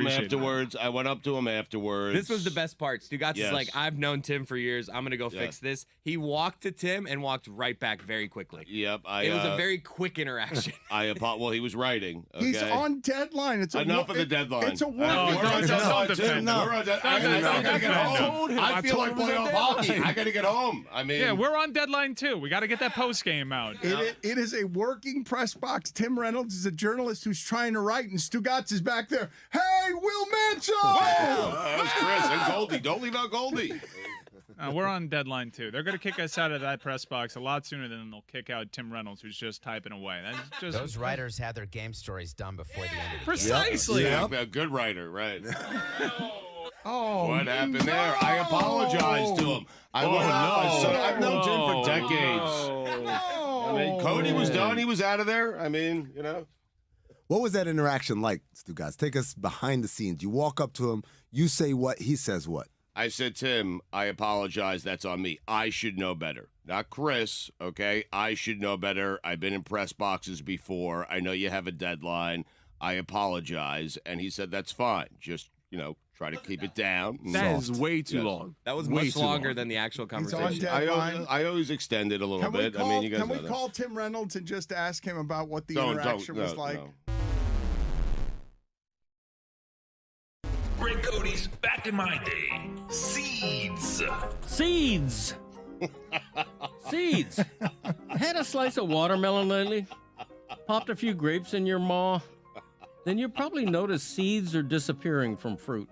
L: him afterwards.
B: This was the best part. Stugotz is like,
L: Yes.
B: I've known Tim for years. I'm going to go fix this. He walked to Tim and walked right back very quickly.
L: Yep.
B: It was a very quick interaction.
L: Well, he was writing. Okay?
A: He's on deadline. It's
L: Enough of the deadline.
A: It's a work.
L: We're on deadline, too. We're on deadline. I gotta get home. I feel like playoff hockey. I gotta get home. I mean,
N: Yeah, we're on deadline, too. We got to get that post game out.
A: It is a working press box. Tim Reynolds is a journalist who's trying to write, and Stugotz is back there. Hey, Will Manso!
L: that was Chris and Goldie. Don't leave out Goldie.
N: We're on deadline, too. They're going to kick us out of that press box a lot sooner than they'll kick out Tim Reynolds, who's just typing away. That's just
O: Those writers had their game stories done before the end of the
N: Precisely.
L: Yeah, a good writer, right?
A: Oh,
L: What happened there? I apologized to him. I've known Tim for decades. I mean, Cody was done. He was out of there. I mean, you know.
P: What was that interaction like, Stugotz? Take us behind the scenes. You walk up to him, you say what, he says what.
L: I said, Tim, I apologize. That's on me. I should know better. Not Chris, okay? I should know better. I've been in press boxes before. I know you have a deadline. I apologize. And he said, that's fine. Just, try to keep it down.
K: That is way too long.
B: That was
L: Way
B: much
L: too
B: longer
L: long.
B: than the actual
A: He's on
B: conversation.
A: deadline.
L: I always extend it a little bit. I mean, you guys
A: Can we
L: know that.
A: call Tim Reynolds and just ask him about what the
L: Don't,
A: interaction was
L: no,
A: like?
L: no.
Q: Back in my day, seeds.
R: Seeds. Seeds. Had a slice of watermelon lately? Popped a few grapes in your maw? Then you probably notice seeds are disappearing from fruit.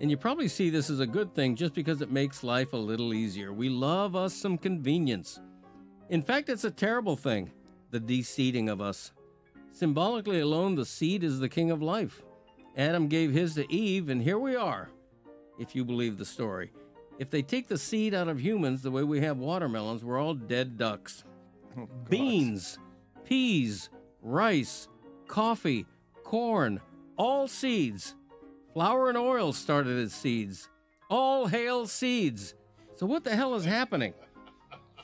R: And you probably see this as a good thing just because it makes life a little easier. We love us some convenience. In fact, it's a terrible thing, the de-seeding of us. Symbolically alone, the seed is the king of life. Adam gave his to Eve, and here we are, if you believe the story. If they take the seed out of humans the way we have watermelons, we're all dead ducks. Beans, peas, rice, coffee, corn, all seeds. Flour and oil started as seeds. All hail seeds. So what the hell is happening?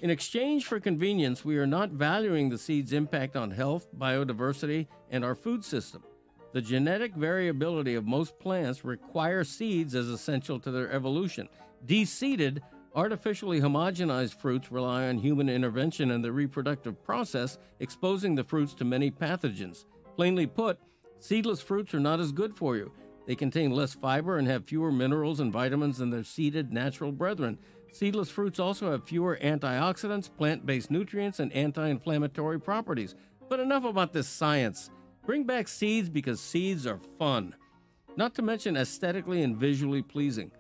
R: In exchange for convenience, we are not valuing the seed's impact on health, biodiversity, and our food system. The genetic variability of most plants require seeds as essential to their evolution. De-seeded, artificially homogenized fruits rely on human intervention in the reproductive process, exposing the fruits to many pathogens. Plainly put, seedless fruits are not as good for you. They contain less fiber and have fewer minerals and vitamins than their seeded natural brethren. Seedless fruits also have fewer antioxidants, plant-based nutrients, and anti-inflammatory properties. But enough about this science. Bring back seeds because seeds are fun. Not to mention aesthetically and visually pleasing.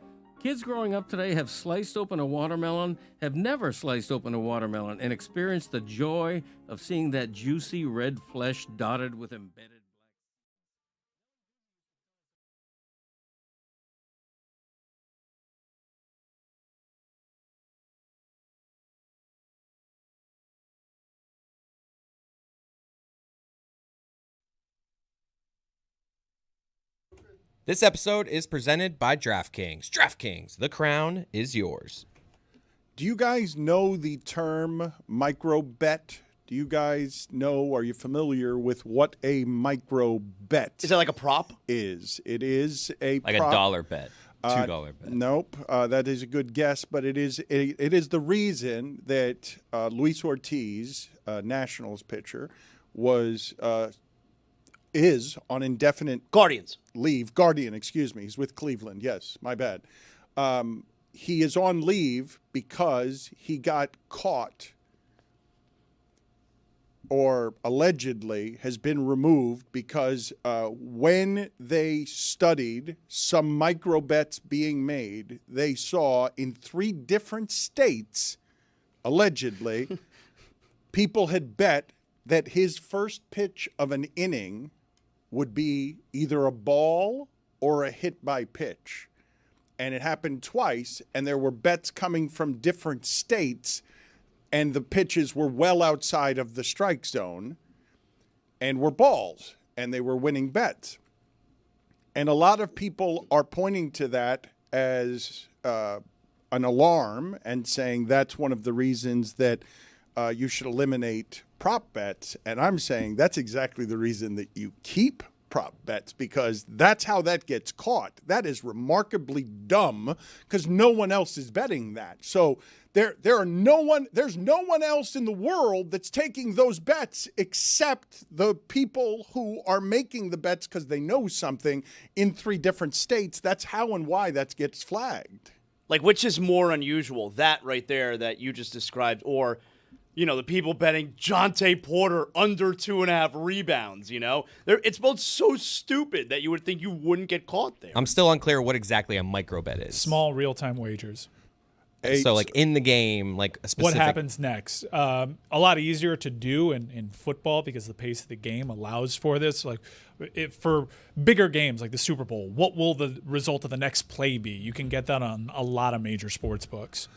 R: Kids growing up today have sliced open a watermelon, have never sliced open a watermelon, and experienced the joy of seeing that juicy red flesh dotted with embedded.
B: This episode is presented by DraftKings. DraftKings, the crown is yours.
A: Do you guys know the term micro bet? Do you guys know, are you familiar with what a micro bet
E: Is that like a prop?
A: is? It is a
C: Like
A: prop.
C: a dollar bet, $2 bet.
A: Nope, that is a good guess, but it is the reason that Luis Ortiz, Nationals pitcher, is on indefinite Guardian, excuse me. He's with Cleveland. Yes, my bad. He is on leave because he got caught or allegedly has been removed because when they studied some micro bets being made, they saw in 3 different states, allegedly, people had bet that his first pitch of an inning would be either a ball or a hit by pitch. And it happened twice, and there were bets coming from different states, and the pitches were well outside of the strike zone and were balls, and they were winning bets. And a lot of people are pointing to that as an alarm and saying that's one of the reasons that you should eliminate prop bets. And I'm saying that's exactly the reason that you keep prop bets, because that's how that gets caught. That is remarkably dumb because no one else is betting that. So there's no one else in the world that's taking those bets except the people who are making the bets because they know something in 3 different states. That's how and why that gets flagged.
E: Like, which is more unusual, that right there that you just described, or, you know, the people betting Jonte Porter under 2.5 rebounds, you know? It's both so stupid that you would think you wouldn't get caught there.
B: I'm still unclear what exactly a micro bet is.
D: Small real-time wagers.
B: So, like, in the game, like a specific...
D: What happens next? A lot easier to do in football because the pace of the game allows for this. Like, for bigger games like the Super Bowl, what will the result of the next play be? You can get that on a lot of major sports books.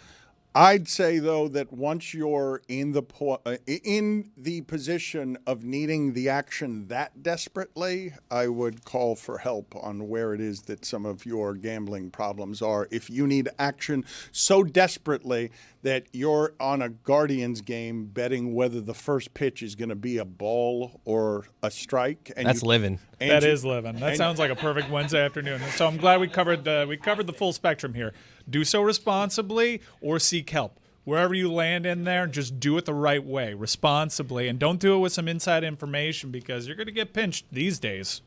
A: I'd say, though, that once you're in the position of needing the action that desperately, I would call for help on where it is that some of your gambling problems are. If you need action so desperately that you're on a Guardians game betting whether the first pitch is going to be a ball or a strike. And
B: That's living.
D: That is living. That sounds like a perfect Wednesday afternoon. So I'm glad we covered the full spectrum here. Do so responsibly or seek help. Wherever you land in there, just do it the right way, responsibly, and don't do it with some inside information because you're going to get pinched these days.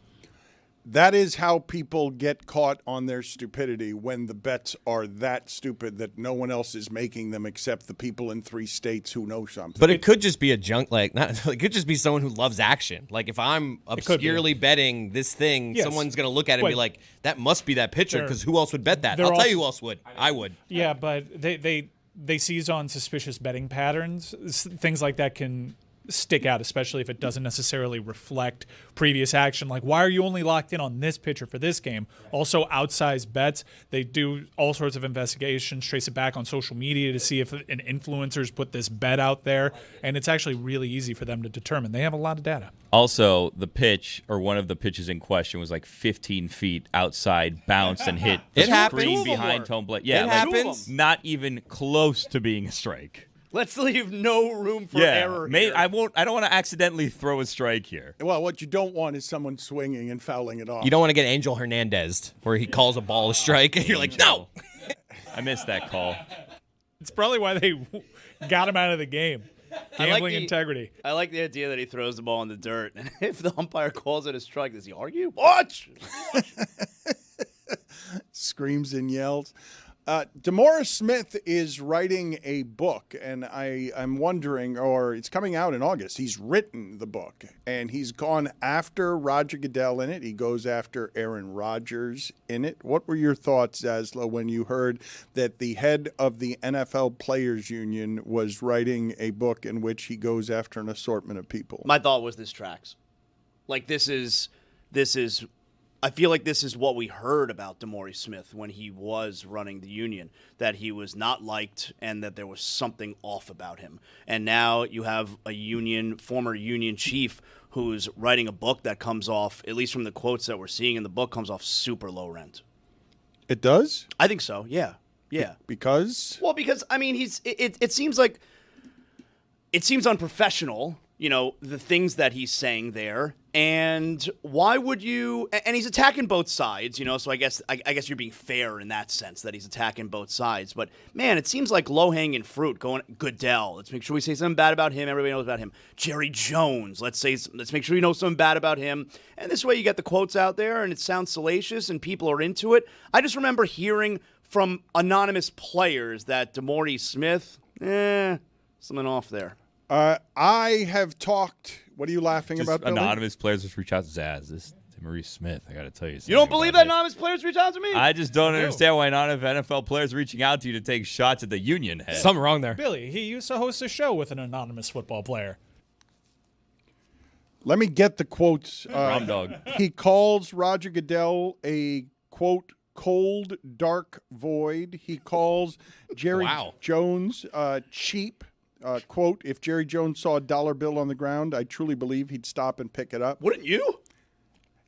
A: That is how people get caught on their stupidity when the bets are that stupid that no one else is making them except the people in 3 states who know something.
B: But it could just be a junk, it could just be someone who loves action. Like if I'm obscurely betting this thing, someone's going to look at it and be like, that must be that pitcher because who else would bet that? I'll tell you who else would. I would.
D: Yeah, but they seize on suspicious betting patterns. Things like that can stick out, especially if it doesn't necessarily reflect previous action. Like, why are you only locked in on this pitcher for this game? Also, outsized bets. They do all sorts of investigations, trace it back on social media to see if an influencer's put this bet out there, and it's actually really easy for them to determine. They have a lot of data.
C: Also, the pitch, or one of the pitches in question, was like 15 feet outside, bounced and hit the screen behind home plate. Yeah,
B: it happens.
C: Not even close to being a strike.
E: Let's leave no room for error here.
C: I don't want to accidentally throw a strike here.
A: Well, what you don't want is someone swinging and fouling it off.
B: You don't want to get Angel Hernandez, where he calls a ball a strike, and you're like, no.
C: I missed that call.
D: It's probably why they got him out of the game. Gambling integrity.
E: I like the idea that he throws the ball in the dirt, and if the umpire calls it a strike, does he argue? Watch!
A: Screams and yells. DeMaurice Smith is writing a book, and I'm wondering, or it's coming out in August. He's written the book, and he's gone after Roger Goodell in it. He goes after Aaron Rodgers in it. What were your thoughts, Zaslow, when you heard that the head of the NFL Players Union was writing a book in which he goes after an assortment of people?
E: My thought was this tracks. Like, this is I feel like this is what we heard about DeMaurice Smith when he was running the union, that he was not liked and that there was something off about him. And now you have a former union chief who's writing a book that comes off, at least from the quotes that we're seeing in the book, comes off super low rent.
A: It does?
E: I think so, yeah. Yeah.
A: Because?
E: Well, because, I mean, it seems like, it seems unprofessional, the things that he's saying there. And why would you? And he's attacking both sides, So I guess you're being fair in that sense that he's attacking both sides. But man, it seems like low hanging fruit. Going Goodell. Let's make sure we say something bad about him. Everybody knows about him. Jerry Jones. Let's make sure we know something bad about him. And this way, you get the quotes out there, and it sounds salacious, and people are into it. I just remember hearing from anonymous players that DeMaurice Smith, something off there.
A: I have talked. What are you laughing about, Billy?
C: Anonymous players just reach out to Zaz. This DeMaurice Smith, I got to tell you something.
E: You don't believe that anonymous players reach out to me?
C: I just don't understand why anonymous NFL players reaching out to you to take shots at the union head.
B: Something wrong there.
D: Billy, he used to host a show with an anonymous football player.
A: Let me get the quotes.
C: Rom dog.
A: He calls Roger Goodell a, quote, cold, dark void. He calls Jerry Jones cheap. Quote, if Jerry Jones saw a dollar bill on the ground, I truly believe he'd stop and pick it up.
E: Wouldn't you?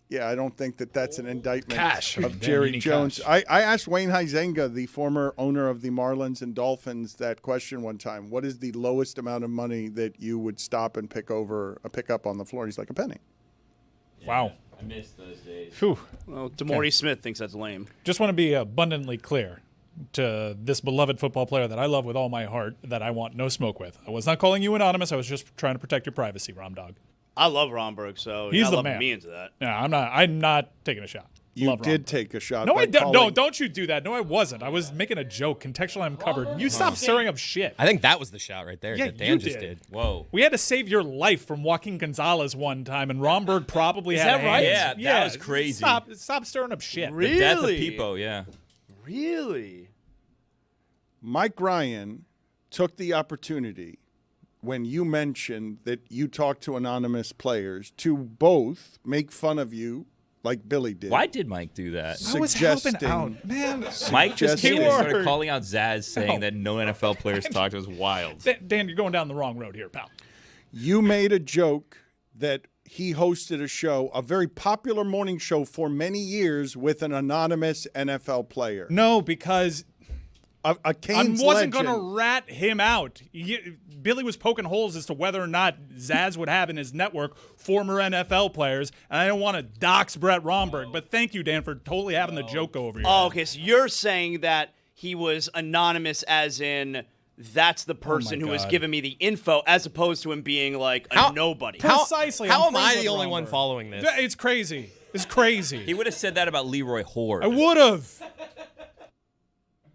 A: Yeah, I don't think that's an indictment of
D: Damn,
A: Jerry Jones. I asked Wayne Huizenga, the former owner of the Marlins and Dolphins, that question one time. What is the lowest amount of money that you would stop and pick up on the floor? He's like, a penny.
D: Wow.
C: I missed those days.
D: Whew.
E: Well, DeMaurice Smith thinks that's lame.
D: Just want to be abundantly clear to this beloved football player that I love with all my heart that I want no smoke with. I was not calling you anonymous. I was just trying to protect your privacy, Rom Dog.
E: I love Romberg, so
D: he's the
E: love
D: man.
E: Me into that.
D: No, I'm not taking a shot.
A: You did take a shot.
D: No, I don't. No, don't you do that. No, I wasn't. I was making a joke. Contextually, I'm covered. You stop stirring up shit.
B: I think that was the shot right there
D: Yeah,
B: that Dan
D: you
B: just
D: did.
C: Whoa.
D: We had to save your life from Joaquin Gonzalez one time, and Romberg probably had
E: that right?
D: hands.
C: Yeah, that was crazy.
D: Stop stirring up shit.
E: Really?
C: The death of Peepo, yeah.
E: Really?
A: Mike Ryan took the opportunity when you mentioned that you talked to anonymous players to both make fun of you like Billy did.
C: Why did Mike do that?
D: I was helping out. Man,
C: Mike just came and
D: Keyword.
C: started calling out Zaz saying that no NFL players talked. It was wild.
D: Dan, you're going down the wrong road here, pal.
A: You made a joke that he hosted a show, a very popular morning show for many years with an anonymous NFL player.
D: No, because
A: a Canes
D: I wasn't
A: legend.
D: going to rat him out. Billy was poking holes as to whether or not Zaz would have in his network former NFL players, and I don't want to dox Brett Romberg, but thank you, Dan, for totally having the joke go over your head.
E: Okay, so you're saying that he was anonymous as in that's the person who was
D: God.
E: giving me the info as opposed to him being like a nobody.
D: Precisely.
B: How
D: I'm
B: am I
D: friends
B: the
D: with
B: only one
D: Romberg.
B: following this?
D: It's crazy. It's crazy.
C: He would have said that about Leroy Horde.
D: I would have.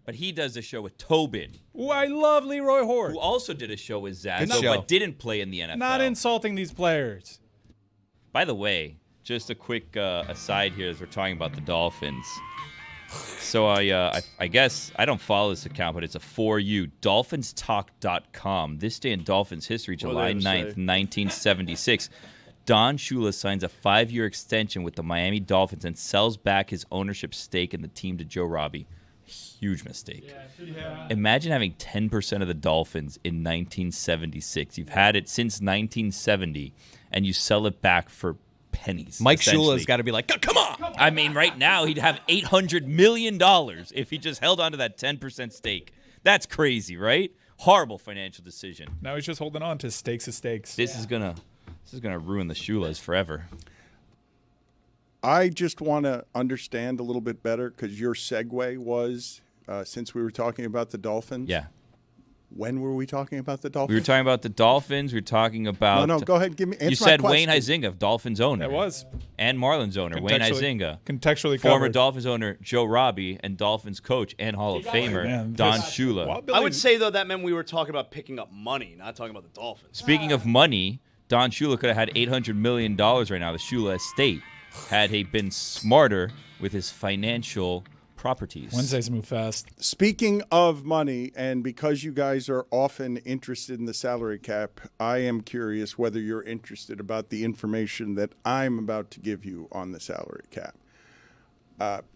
C: But he does a show with Tobin.
D: Ooh, I love Leroy Horde.
C: Who also did a show with Zach,
B: Good show.
C: but didn't play in the NFL.
D: Not insulting these players.
C: By the way, just a quick aside here as we're talking about the Dolphins. So I guess I don't follow this account, but it's a for you, dolphinstalk.com. This day in Dolphins history, July 9th, 1976. Don Shula signs a 5-year extension with the Miami Dolphins and sells back his ownership stake in the team to Joe Robbie. Huge mistake. Imagine having 10% of the Dolphins in 1976. You've had it since 1970, and you sell it back for pennies.
B: Mike Shula's got to be like, come on.
C: I mean, right now, he'd have $800 million if he just held on to that 10% stake. That's crazy, right? Horrible financial decision.
D: Now he's just holding on to stakes of stakes.
C: This is gonna ruin the Shulas forever.
A: I just want to understand a little bit better because your segue was, since we were talking about the Dolphins.
C: Yeah.
A: When were we talking about the Dolphins?
C: We were talking about the Dolphins. We were talking about.
A: No, go ahead. Answer
C: you
A: my
C: said
A: question.
C: Wayne Huizenga, Dolphins owner.
D: It was.
C: And Marlins owner, Wayne Huizenga.
D: Contextually
C: Former
D: covered.
C: Dolphins owner, Joe Robbie, and Dolphins coach and Hall of Famer,
D: Man,
C: Don Shula.
E: I would say, though, that meant we were talking about picking up money, not talking about the Dolphins.
C: Speaking of money, Don Shula could have had $800 million right now, the Shula estate, had he been smarter with his financial properties.
D: Wednesdays move fast.
A: Speaking of money, and because you guys are often interested in the salary cap, I am curious whether you're interested about the information that I'm about to give you on the salary cap.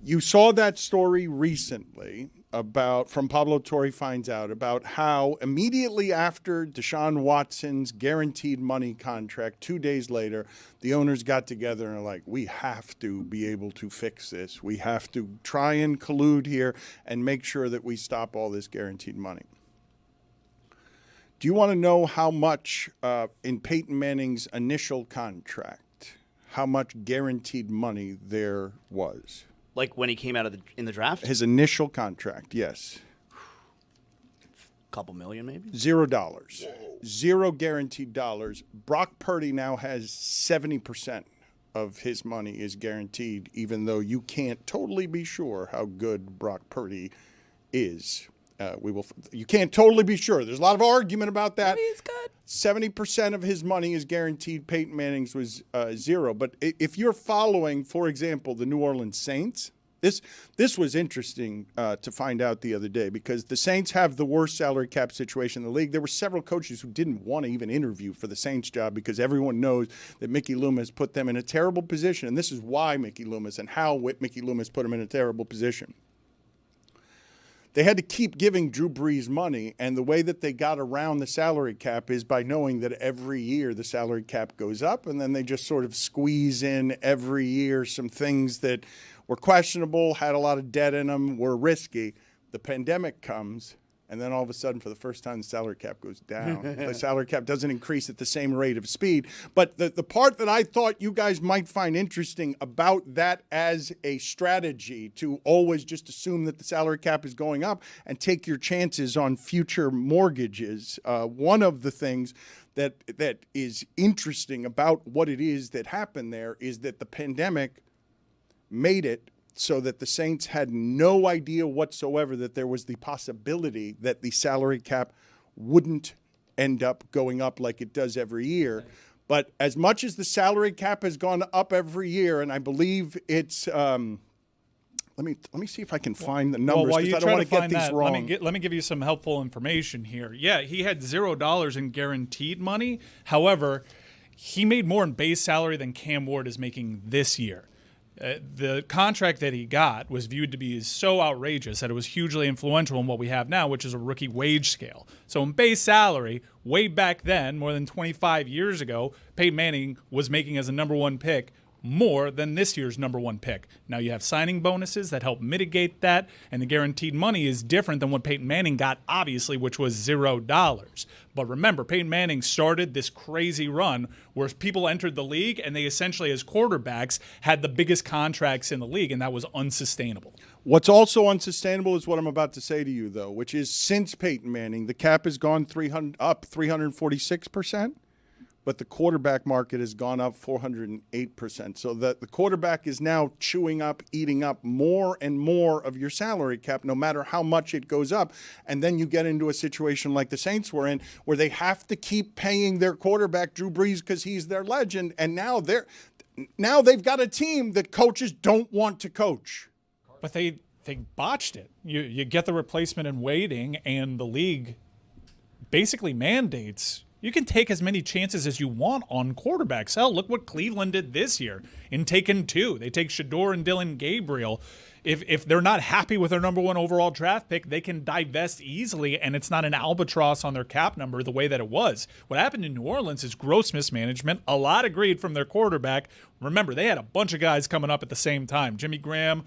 A: You saw that story recently from Pablo Torre Finds Out about how immediately after Deshaun Watson's guaranteed money contract, 2 days later, the owners got together and are like, we have to be able to fix this. We have to try and collude here and make sure that we stop all this guaranteed money. Do you want to know how much in Peyton Manning's initial contract, how much guaranteed money there was?
E: Like when he came out in the draft?
A: His initial contract, yes.
E: Couple million, maybe?
A: $0. Zero guaranteed dollars. Brock Purdy now has 70% of his money is guaranteed, even though you can't totally be sure how good Brock Purdy is. You can't totally be sure. There's a lot of argument about that.
I: He's good.
A: 70% of his money is guaranteed. Peyton Manning's was zero. But if you're following, for example, the New Orleans Saints, this was interesting to find out the other day because the Saints have the worst salary cap situation in the league. There were several coaches who didn't want to even interview for the Saints job because everyone knows that Mickey Loomis put them in a terrible position. And this is why Mickey Loomis and how Mickey Loomis put them in a terrible position. They had to keep giving Drew Brees money, and the way that they got around the salary cap is by knowing that every year the salary cap goes up, and then they just sort of squeeze in every year some things that were questionable, had a lot of debt in them, were risky. The pandemic comes, and then all of a sudden, for the first time, the salary cap goes down. The salary cap doesn't increase at the same rate of speed. But the part that I thought you guys might find interesting about that as a strategy to always just assume that the salary cap is going up and take your chances on future mortgages, one of the things that is interesting about what it is that happened there is that the pandemic made it so that the Saints had no idea whatsoever that there was the possibility that the salary cap wouldn't end up going up like it does every year. But as much as the salary cap has gone up every year, and I believe it's let me see if I can find the numbers because I don't want to get these wrong.
D: Let me give you some helpful information here. Yeah, he had $0 in guaranteed money. However, he made more in base salary than Cam Ward is making this year. The contract that he got was viewed to be so outrageous that it was hugely influential in what we have now, which is a rookie wage scale. So in base salary, way back then, more than 25 years ago, Peyton Manning was making as a number one pick more than this year's number one pick. Now you have signing bonuses that help mitigate that, and the guaranteed money is different than what Peyton Manning got, obviously, which was $0. But remember, Peyton Manning started this crazy run where people entered the league and they essentially, as quarterbacks, had the biggest contracts in the league, and that was unsustainable.
A: What's also unsustainable is what I'm about to say to you, though, which is since Peyton Manning, the cap has gone up 346%. but the quarterback market has gone up 408%. So that the quarterback is now chewing up, eating up more and more of your salary cap, no matter how much it goes up. And then you get into a situation like the Saints were in, where they have to keep paying their quarterback, Drew Brees, because he's their legend. And now they've got a team that coaches don't want to coach.
D: But they botched it. You get the replacement in waiting, and the league basically mandates you can take as many chances as you want on quarterbacks. Hell, look what Cleveland did this year in taking 2. They take Shador and Dylan Gabriel. If they're not happy with their number 1 overall draft pick, they can divest easily, and it's not an albatross on their cap number the way that it was. What happened in New Orleans is gross mismanagement. A lot of greed from their quarterback. Remember, they had a bunch of guys coming up at the same time. Jimmy Graham,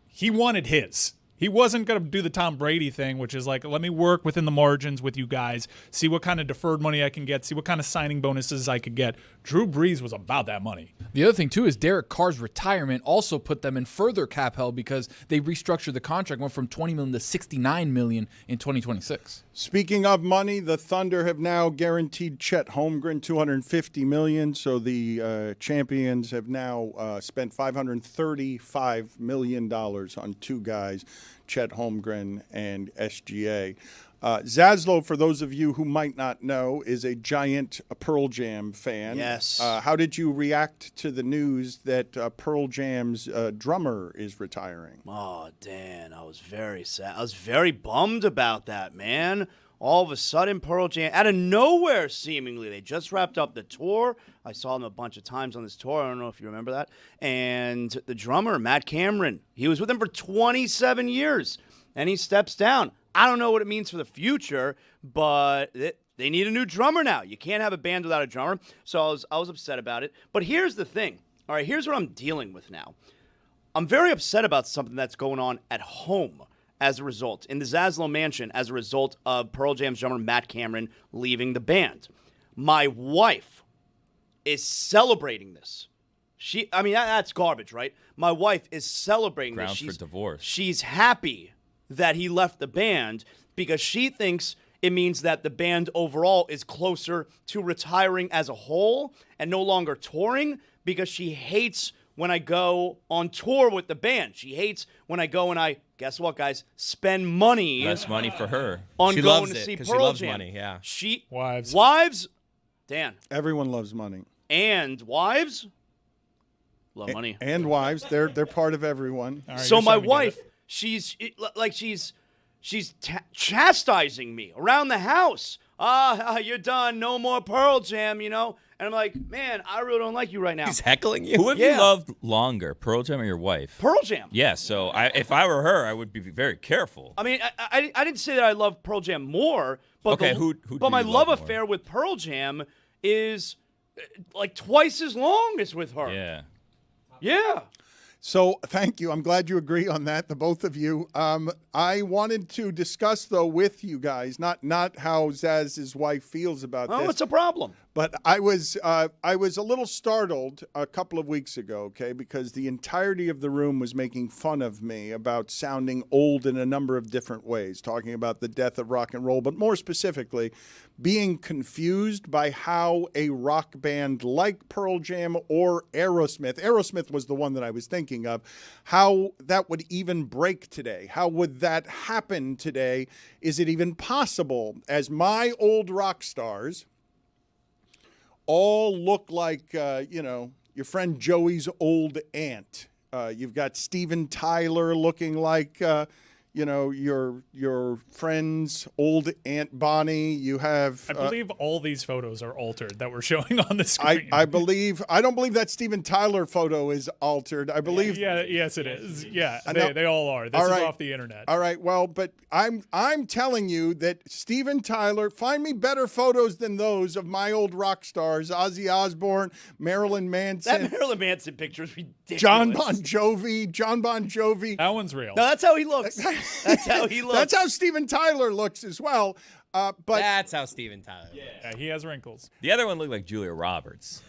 D: he wanted his. He wasn't going to do the Tom Brady thing, which is like, let me work within the margins with you guys, see what kind of deferred money I can get, see what kind of signing bonuses I could get. Drew Brees was about that money.
I: The other thing, too, is Derek Carr's retirement also put them in further cap hell because they restructured the contract, went from $20 million to $69 million in 2026.
A: Speaking of money, the Thunder have now guaranteed Chet Holmgren $250 million. So the champions have now spent $535 million on 2 guys, Chet Holmgren and SGA. Zaslow, for those of you who might not know, is a giant Pearl Jam fan.
E: Yes.
A: How did you react to the news that Pearl Jam's drummer is retiring?
E: Oh, Dan, I was very sad. I was very bummed about that, man. All of a sudden, Pearl Jam, out of nowhere, seemingly. They just wrapped up the tour. I saw them a bunch of times on this tour. I don't know if you remember that. And the drummer, Matt Cameron, he was with them for 27 years, and he steps down. I don't know what it means for the future, but they need a new drummer now. You can't have a band without a drummer. So I was upset about it. But here's the thing. All right, here's what I'm dealing with now. I'm very upset about something that's going on at home as a result, in the Zaslow mansion, as a result of Pearl Jam's drummer Matt Cameron leaving the band. My wife is celebrating this. That's garbage, right? My wife is celebrating this.
C: Grounds for divorce.
E: She's happy that he left the band because she thinks it means that the band overall is closer to retiring as a whole and no longer touring, because she hates when I go on tour with the band. She hates when I go and I, guess what, guys, spend money.
C: Less money for her.
E: On
B: she
E: going
B: loves
E: to
B: it,
E: see
B: 'cause
E: Pearl
B: she loves
E: Jam.
B: money, yeah.
E: Wives, Dan.
A: Everyone loves money.
E: And wives love money.
A: And wives, they're part of everyone.
E: Right, so my wife, she's chastising me around the house. You're done. No more Pearl Jam, And I'm like, man, I really don't like you right now.
B: He's heckling you?
C: Who have you loved longer, Pearl Jam or your wife?
E: Pearl Jam.
C: Yeah, so if I were her, I would be very careful.
E: I mean, I didn't say that I love Pearl Jam more, but
C: okay,
E: but my love affair with Pearl Jam is like twice as long as with her.
C: Yeah.
E: Yeah.
A: So thank you. I'm glad you agree on that, the both of you. I wanted to discuss, though, with you guys, not how Zaz's wife feels about this.
E: Oh, it's a problem.
A: But I was a little startled a couple of weeks ago, okay, because the entirety of the room was making fun of me about sounding old in a number of different ways, talking about the death of rock and roll, but more specifically, being confused by how a rock band like Pearl Jam or Aerosmith was the one that I was thinking of, how that would even break today. How would that happen today? Is it even possible? As my old rock stars all look like, your friend Joey's old aunt. You've got Steven Tyler looking like, your friend's old Aunt Bonnie. You have...
D: I believe all these photos are altered that we're showing on the screen.
A: I don't believe that Steven Tyler photo is altered. I believe...
D: Yeah, yes, it is. Yeah, they all are. This is off the internet.
A: All right, well, but I'm telling you that Steven Tyler, find me better photos than those of my old rock stars, Ozzy Osbourne, Marilyn Manson.
E: That Marilyn Manson picture is ridiculous.
A: John Bon Jovi.
D: That one's real.
E: No, that's how he looks. That's how he looks.
A: That's how Steven Tyler looks as well. But
B: that's how Steven Tyler looks.
D: Yeah, he has wrinkles.
C: The other one looked like Julia Roberts.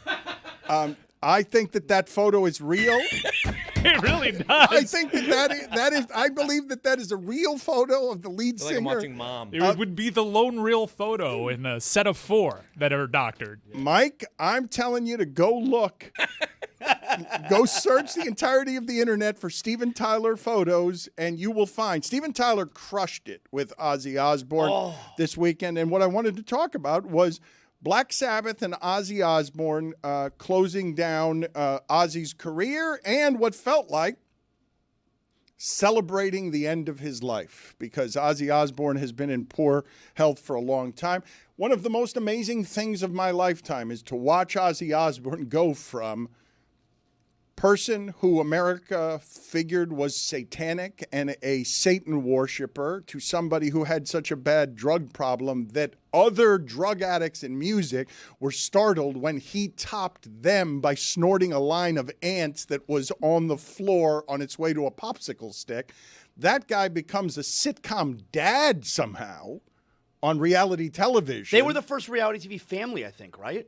A: I think that photo is real.
D: It really does.
A: I think that is. I believe that is a real photo of the lead
B: I feel like I'm
A: singer.
B: watching Mom.
D: It would be the lone real photo in a set of 4 that are doctored.
A: Mike, I'm telling you to go look. Go search the entirety of the internet for Steven Tyler photos, and you will find Steven Tyler crushed it with Ozzy Osbourne this weekend. And what I wanted to talk about was Black Sabbath and Ozzy Osbourne closing down Ozzy's career and what felt like celebrating the end of his life, because Ozzy Osbourne has been in poor health for a long time. One of the most amazing things of my lifetime is to watch Ozzy Osbourne go from person who America figured was satanic and a Satan worshiper to somebody who had such a bad drug problem that other drug addicts in music were startled when he topped them by snorting a line of ants that was on the floor on its way to a popsicle stick. That guy becomes a sitcom dad somehow on reality television.
E: They were the first reality TV family, I think, right?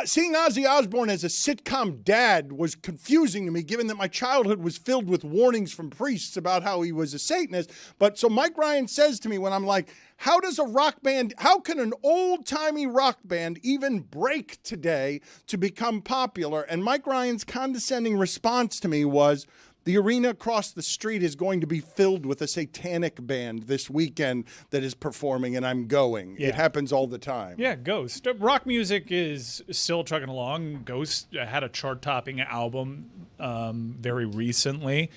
A: Seeing Ozzy Osbourne as a sitcom dad was confusing to me, given that my childhood was filled with warnings from priests about how he was a Satanist. But so Mike Ryan says to me when I'm like, how can an old-timey rock band even break today to become popular? And Mike Ryan's condescending response to me was, the arena across the street is going to be filled with a satanic band this weekend that is performing, and I'm going.
D: Yeah.
A: It happens all the time.
D: Yeah, Ghost. Rock music is still trucking along. Ghost had a chart-topping album very recently.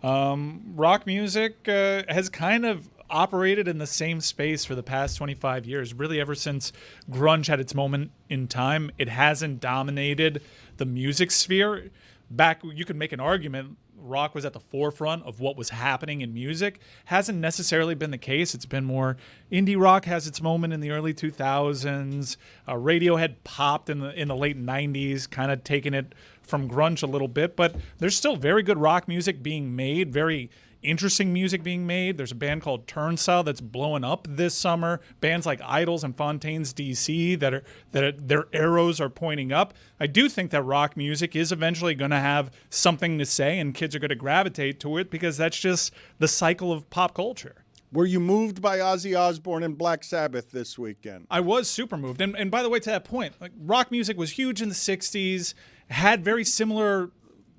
D: Rock music has kind of operated in the same space for the past 25 years. Really, ever since grunge had its moment in time, it hasn't dominated the music sphere. Back, you could make an argument rock was at the forefront of what was happening in music. Hasn't necessarily been the case. It's been more indie rock has its moment in the early 2000s. Radiohead popped in the late 90s, kind of taking it from grunge a little bit. But there's still very good rock music being made, very interesting music being made. There's a band called Turnstile that's blowing up this summer. Bands like Idols and Fontaines DC that their arrows are pointing up. I do think that rock music is eventually going to have something to say, and kids are going to gravitate to it because that's just the cycle of pop culture.
A: Were you moved by Ozzy Osbourne and Black Sabbath this weekend?
D: I was super moved. And by the way, to that point, like rock music was huge in the 60s, had very similar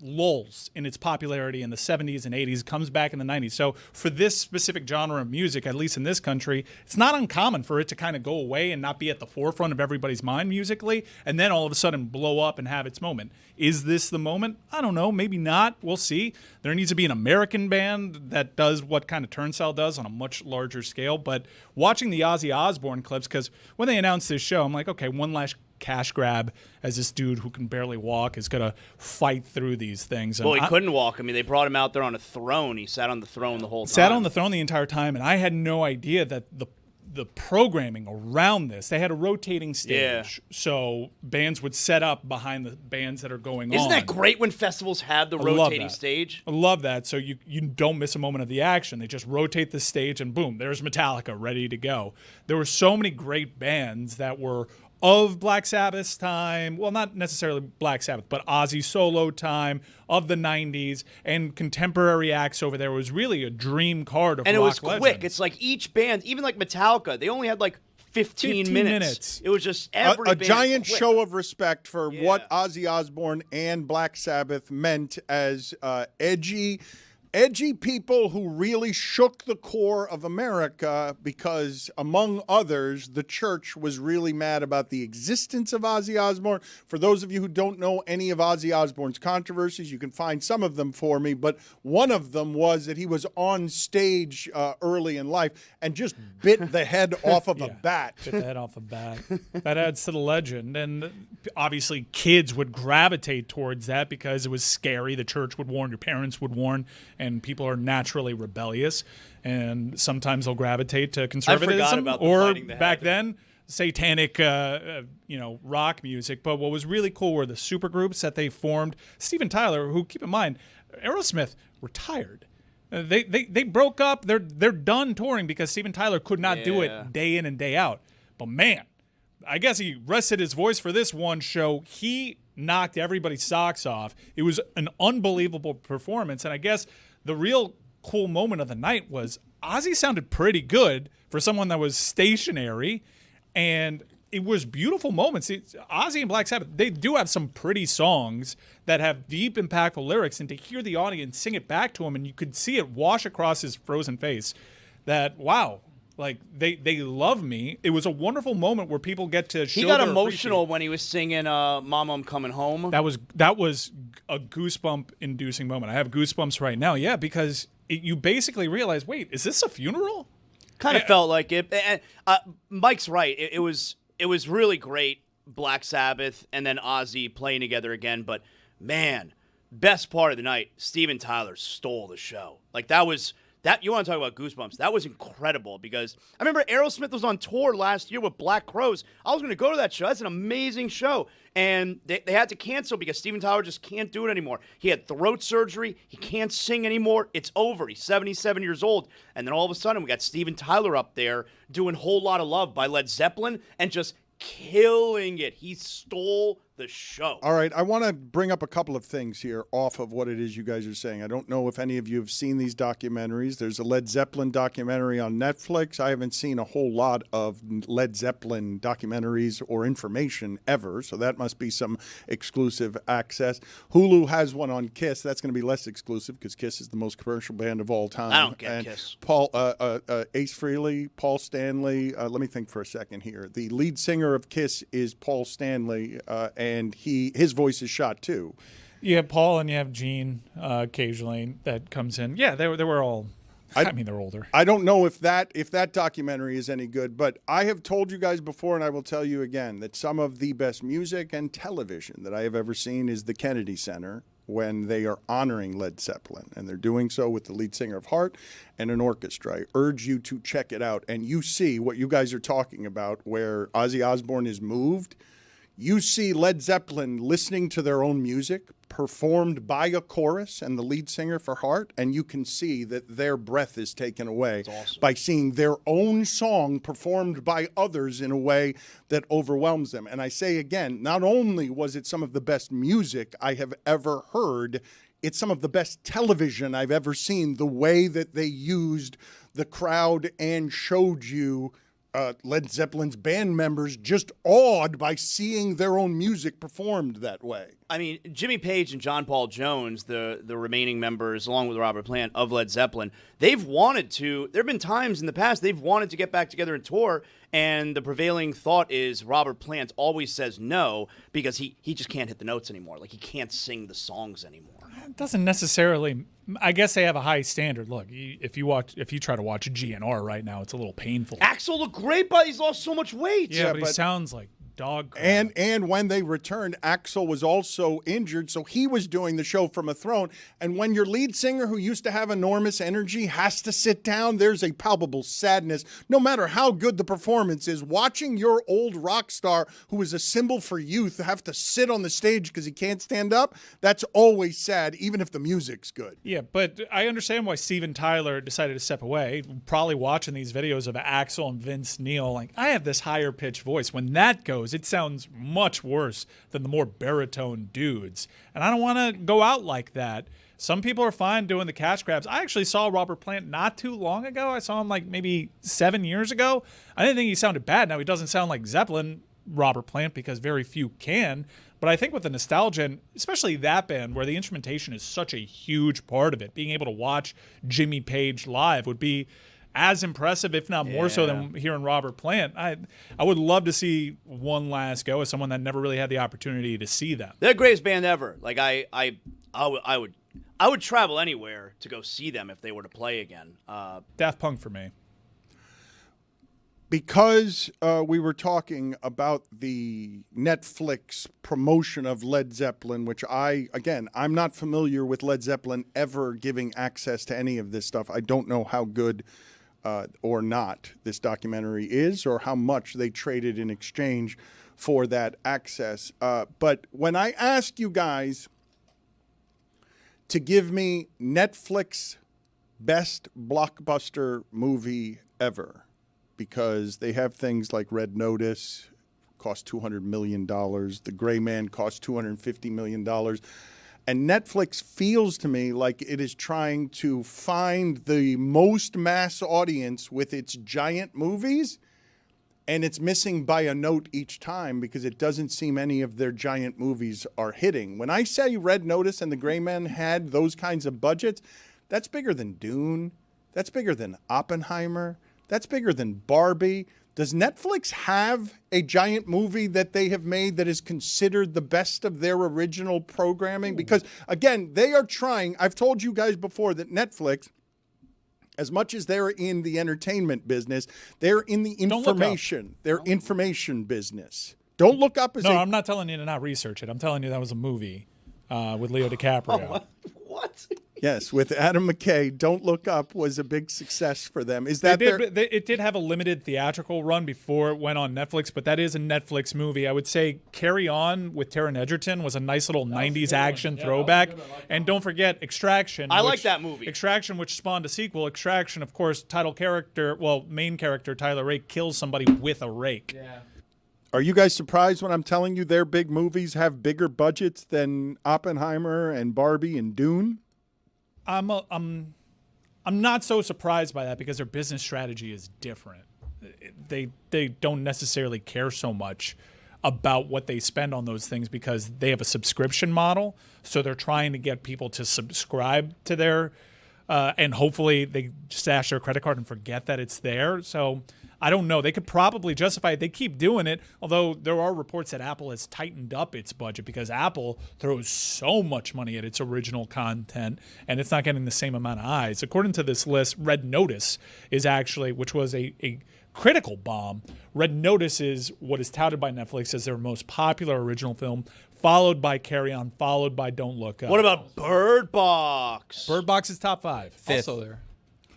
D: lulls in its popularity in the 70s and 80s, comes back in the 90s. So for this specific genre of music, at least in this country, it's not uncommon for it to kind of go away and not be at the forefront of everybody's mind musically, and then all of a sudden blow up and have its moment. Is this the moment? I don't know. Maybe not. We'll see. There needs to be an American band that does what kind of Turnstile does on a much larger scale. But watching the Ozzy Osbourne clips, because when they announced this show, I'm like, okay, one last cash grab as this dude who can barely walk is going to fight through these things. And
E: well, he couldn't walk. I mean, they brought him out there on a throne. He sat on the throne the whole time.
D: Sat on the throne the entire time, and I had no idea that the programming around this, they had a rotating stage. So bands would set up behind the bands that are going on.
E: Isn't that great when festivals have the rotating stage?
D: I love that. So you don't miss a moment of the action. They just rotate the stage and boom, there's Metallica ready to go. There were so many great bands that were of Black Sabbath's time, well, not necessarily Black Sabbath, but Ozzy solo time of the 90s, and contemporary acts over there. Was really a dream card of rock
E: and it was
D: legends.
E: quick. It's like each band, even like Metallica, they only had like 15 minutes. It was just every
A: a
E: band
A: giant
E: quick.
A: show of respect for what Ozzy Osbourne and Black Sabbath meant as edgy people who really shook the core of America because, among others, the church was really mad about the existence of Ozzy Osbourne. For those of you who don't know any of Ozzy Osbourne's controversies, you can find some of them for me, but one of them was that he was on stage early in life and just bit the head off of a bat.
D: Bit the head off a bat. That adds to the legend. And obviously kids would gravitate towards that because it was scary. The church would warn, your parents would warn, and people are naturally rebellious, and sometimes they'll gravitate to conservatism or back then satanic rock music. But what was really cool were the supergroups that they formed. Steven Tyler, who, keep in mind, Aerosmith retired. They broke up. They're done touring because Steven Tyler could not do it day in and day out. But man, I guess he rested his voice for this one show. He knocked everybody's socks off. It was an unbelievable performance. And I guess the real cool moment of the night was Ozzy sounded pretty good for someone that was stationary, and it was beautiful moments. Ozzy and Black Sabbath, they do have some pretty songs that have deep, impactful lyrics, and to hear the audience sing it back to him, and you could see it wash across his frozen face, that, wow, like, they love me. It was a wonderful moment where people get to show
E: He got
D: their
E: emotional when he was singing Mama, I'm Coming Home.
D: That was a goosebump-inducing moment. I have goosebumps right now, yeah, because you basically realize, wait, is this a funeral?
E: Kind of felt like it. And, Mike's right. It was really great, Black Sabbath and then Ozzy playing together again. But, man, best part of the night, Steven Tyler stole the show. Like, that was... That, you want to talk about goosebumps. That was incredible because I remember Aerosmith was on tour last year with Black Crowes. I was going to go to that show. That's an amazing show. And they had to cancel because Steven Tyler just can't do it anymore. He had throat surgery. He can't sing anymore. It's over. He's 77 years old. And then all of a sudden we got Steven Tyler up there doing Whole Lotta Love by Led Zeppelin and just killing it. He stole the show.
A: All right, I want to bring up a couple of things here off of what it is you guys are saying. I don't know if any of you have seen these documentaries. There's a Led Zeppelin documentary on Netflix. I haven't seen a whole lot of Led Zeppelin documentaries or information ever, so that must be some exclusive access. Hulu has one on Kiss. That's going to be less exclusive because Kiss is the most commercial band of all time.
E: I don't get
A: and
E: Kiss.
A: Paul, Ace Frehley, Paul Stanley. Let me think for a second here. The lead singer of Kiss is Paul Stanley, and his voice is shot too.
D: You have Paul and you have Gene occasionally that comes in. Yeah, they were all. I mean, they're older.
A: I don't know if that documentary is any good, but I have told you guys before, and I will tell you again, that some of the best music and television that I have ever seen is the Kennedy Center when they are honoring Led Zeppelin, and they're doing so with the lead singer of Heart and an orchestra. I urge you to check it out, and you see what you guys are talking about, where Ozzy Osbourne is moved. You see Led Zeppelin listening to their own music performed by a chorus and the lead singer for Heart, and you can see that their breath is taken away by seeing their own song performed by others in a way that overwhelms them. And I say again, not only was it some of the best music I have ever heard, it's some of the best television I've ever seen, the way that they used the crowd and showed you Led Zeppelin's band members just awed by seeing their own music performed that way.
E: I mean, Jimmy Page and John Paul Jones, the remaining members, along with Robert Plant of Led Zeppelin, they've wanted to. There have been times in the past they've wanted to get back together and tour, and the prevailing thought is Robert Plant always says no because he just can't hit the notes anymore. Like, he can't sing the songs anymore.
D: It doesn't necessarily. I guess they have a high standard. Look, if you try to watch a GNR right now, it's a little painful.
E: Axl looked great, but he's lost so much weight.
D: Yeah, but he sounds like dog crap.
A: And when they returned, Axl was also injured, so he was doing the show from a throne. And when your lead singer, who used to have enormous energy, has to sit down, there's a palpable sadness. No matter how good the performance is, watching your old rock star, who is a symbol for youth, have to sit on the stage because he can't stand up, that's always sad, even if the music's good.
D: Yeah, but I understand why Steven Tyler decided to step away. Probably watching these videos of Axl and Vince Neil, like, I have this higher pitched voice. When that goes, it sounds much worse than the more baritone dudes. And I don't want to go out like that. Some people are fine doing the cash grabs. I actually saw Robert Plant not too long ago. I saw him like maybe 7 years ago. I didn't think he sounded bad. Now, he doesn't sound like Zeppelin, Robert Plant, because very few can. But I think with the nostalgia, and especially that band where the instrumentation is such a huge part of it, being able to watch Jimmy Page live would be as impressive, if not more so, than hearing Robert Plant. I would love to see one last go as someone that never really had the opportunity to see them.
E: They're the greatest band ever. Like, I would travel anywhere to go see them if they were to play again.
D: Daft Punk for me.
A: Because we were talking about the Netflix promotion of Led Zeppelin, which I'm not familiar with Led Zeppelin ever giving access to any of this stuff. I don't know how good or not this documentary is, or how much they traded in exchange for that access. But when I asked you guys to give me Netflix best blockbuster movie ever, because they have things like Red Notice, cost $200 million. The Gray Man cost $250 million. And Netflix feels to me like it is trying to find the most mass audience with its giant movies, and it's missing by a note each time because it doesn't seem any of their giant movies are hitting. When I say Red Notice and The Gray Man had those kinds of budgets, that's bigger than Dune. That's bigger than Oppenheimer. That's bigger than Barbie. Does Netflix have a giant movie that they have made that is considered the best of their original programming? Because, again, they are trying. I've told you guys before that Netflix, as much as they're in the entertainment business, they're in the information. They're information business. Don't Look Up.
D: No, I'm not telling you to not research it. I'm telling you that was a movie with Leo DiCaprio.
E: What?
A: Yes, with Adam McKay, Don't Look Up was a big success for them. Is that
D: it did have a limited theatrical run before it went on Netflix, but that is a Netflix movie. I would say Carry On with Taron Egerton was a nice little 90s action throwback. And don't forget Extraction.
E: I like that movie.
D: Extraction, which spawned a sequel. Extraction, of course, main character Tyler Rake kills somebody with a rake.
A: Yeah. Are you guys surprised when I'm telling you their big movies have bigger budgets than Oppenheimer and Barbie and Dune?
D: I'm not so surprised by that because their business strategy is different. They don't necessarily care so much about what they spend on those things because they have a subscription model. So they're trying to get people to subscribe to their and hopefully they stash their credit card and forget that it's there. So I don't know. They could probably justify it. They keep doing it, although there are reports that Apple has tightened up its budget because Apple throws so much money at its original content, and it's not getting the same amount of eyes. According to this list, Red Notice is actually, which was a critical bomb. Red Notice is what is touted by Netflix as their most popular original film, followed by Carry On, followed by Don't Look Up.
E: What about Bird Box?
D: Bird Box is top 5.
B: Fifth.
D: Also there.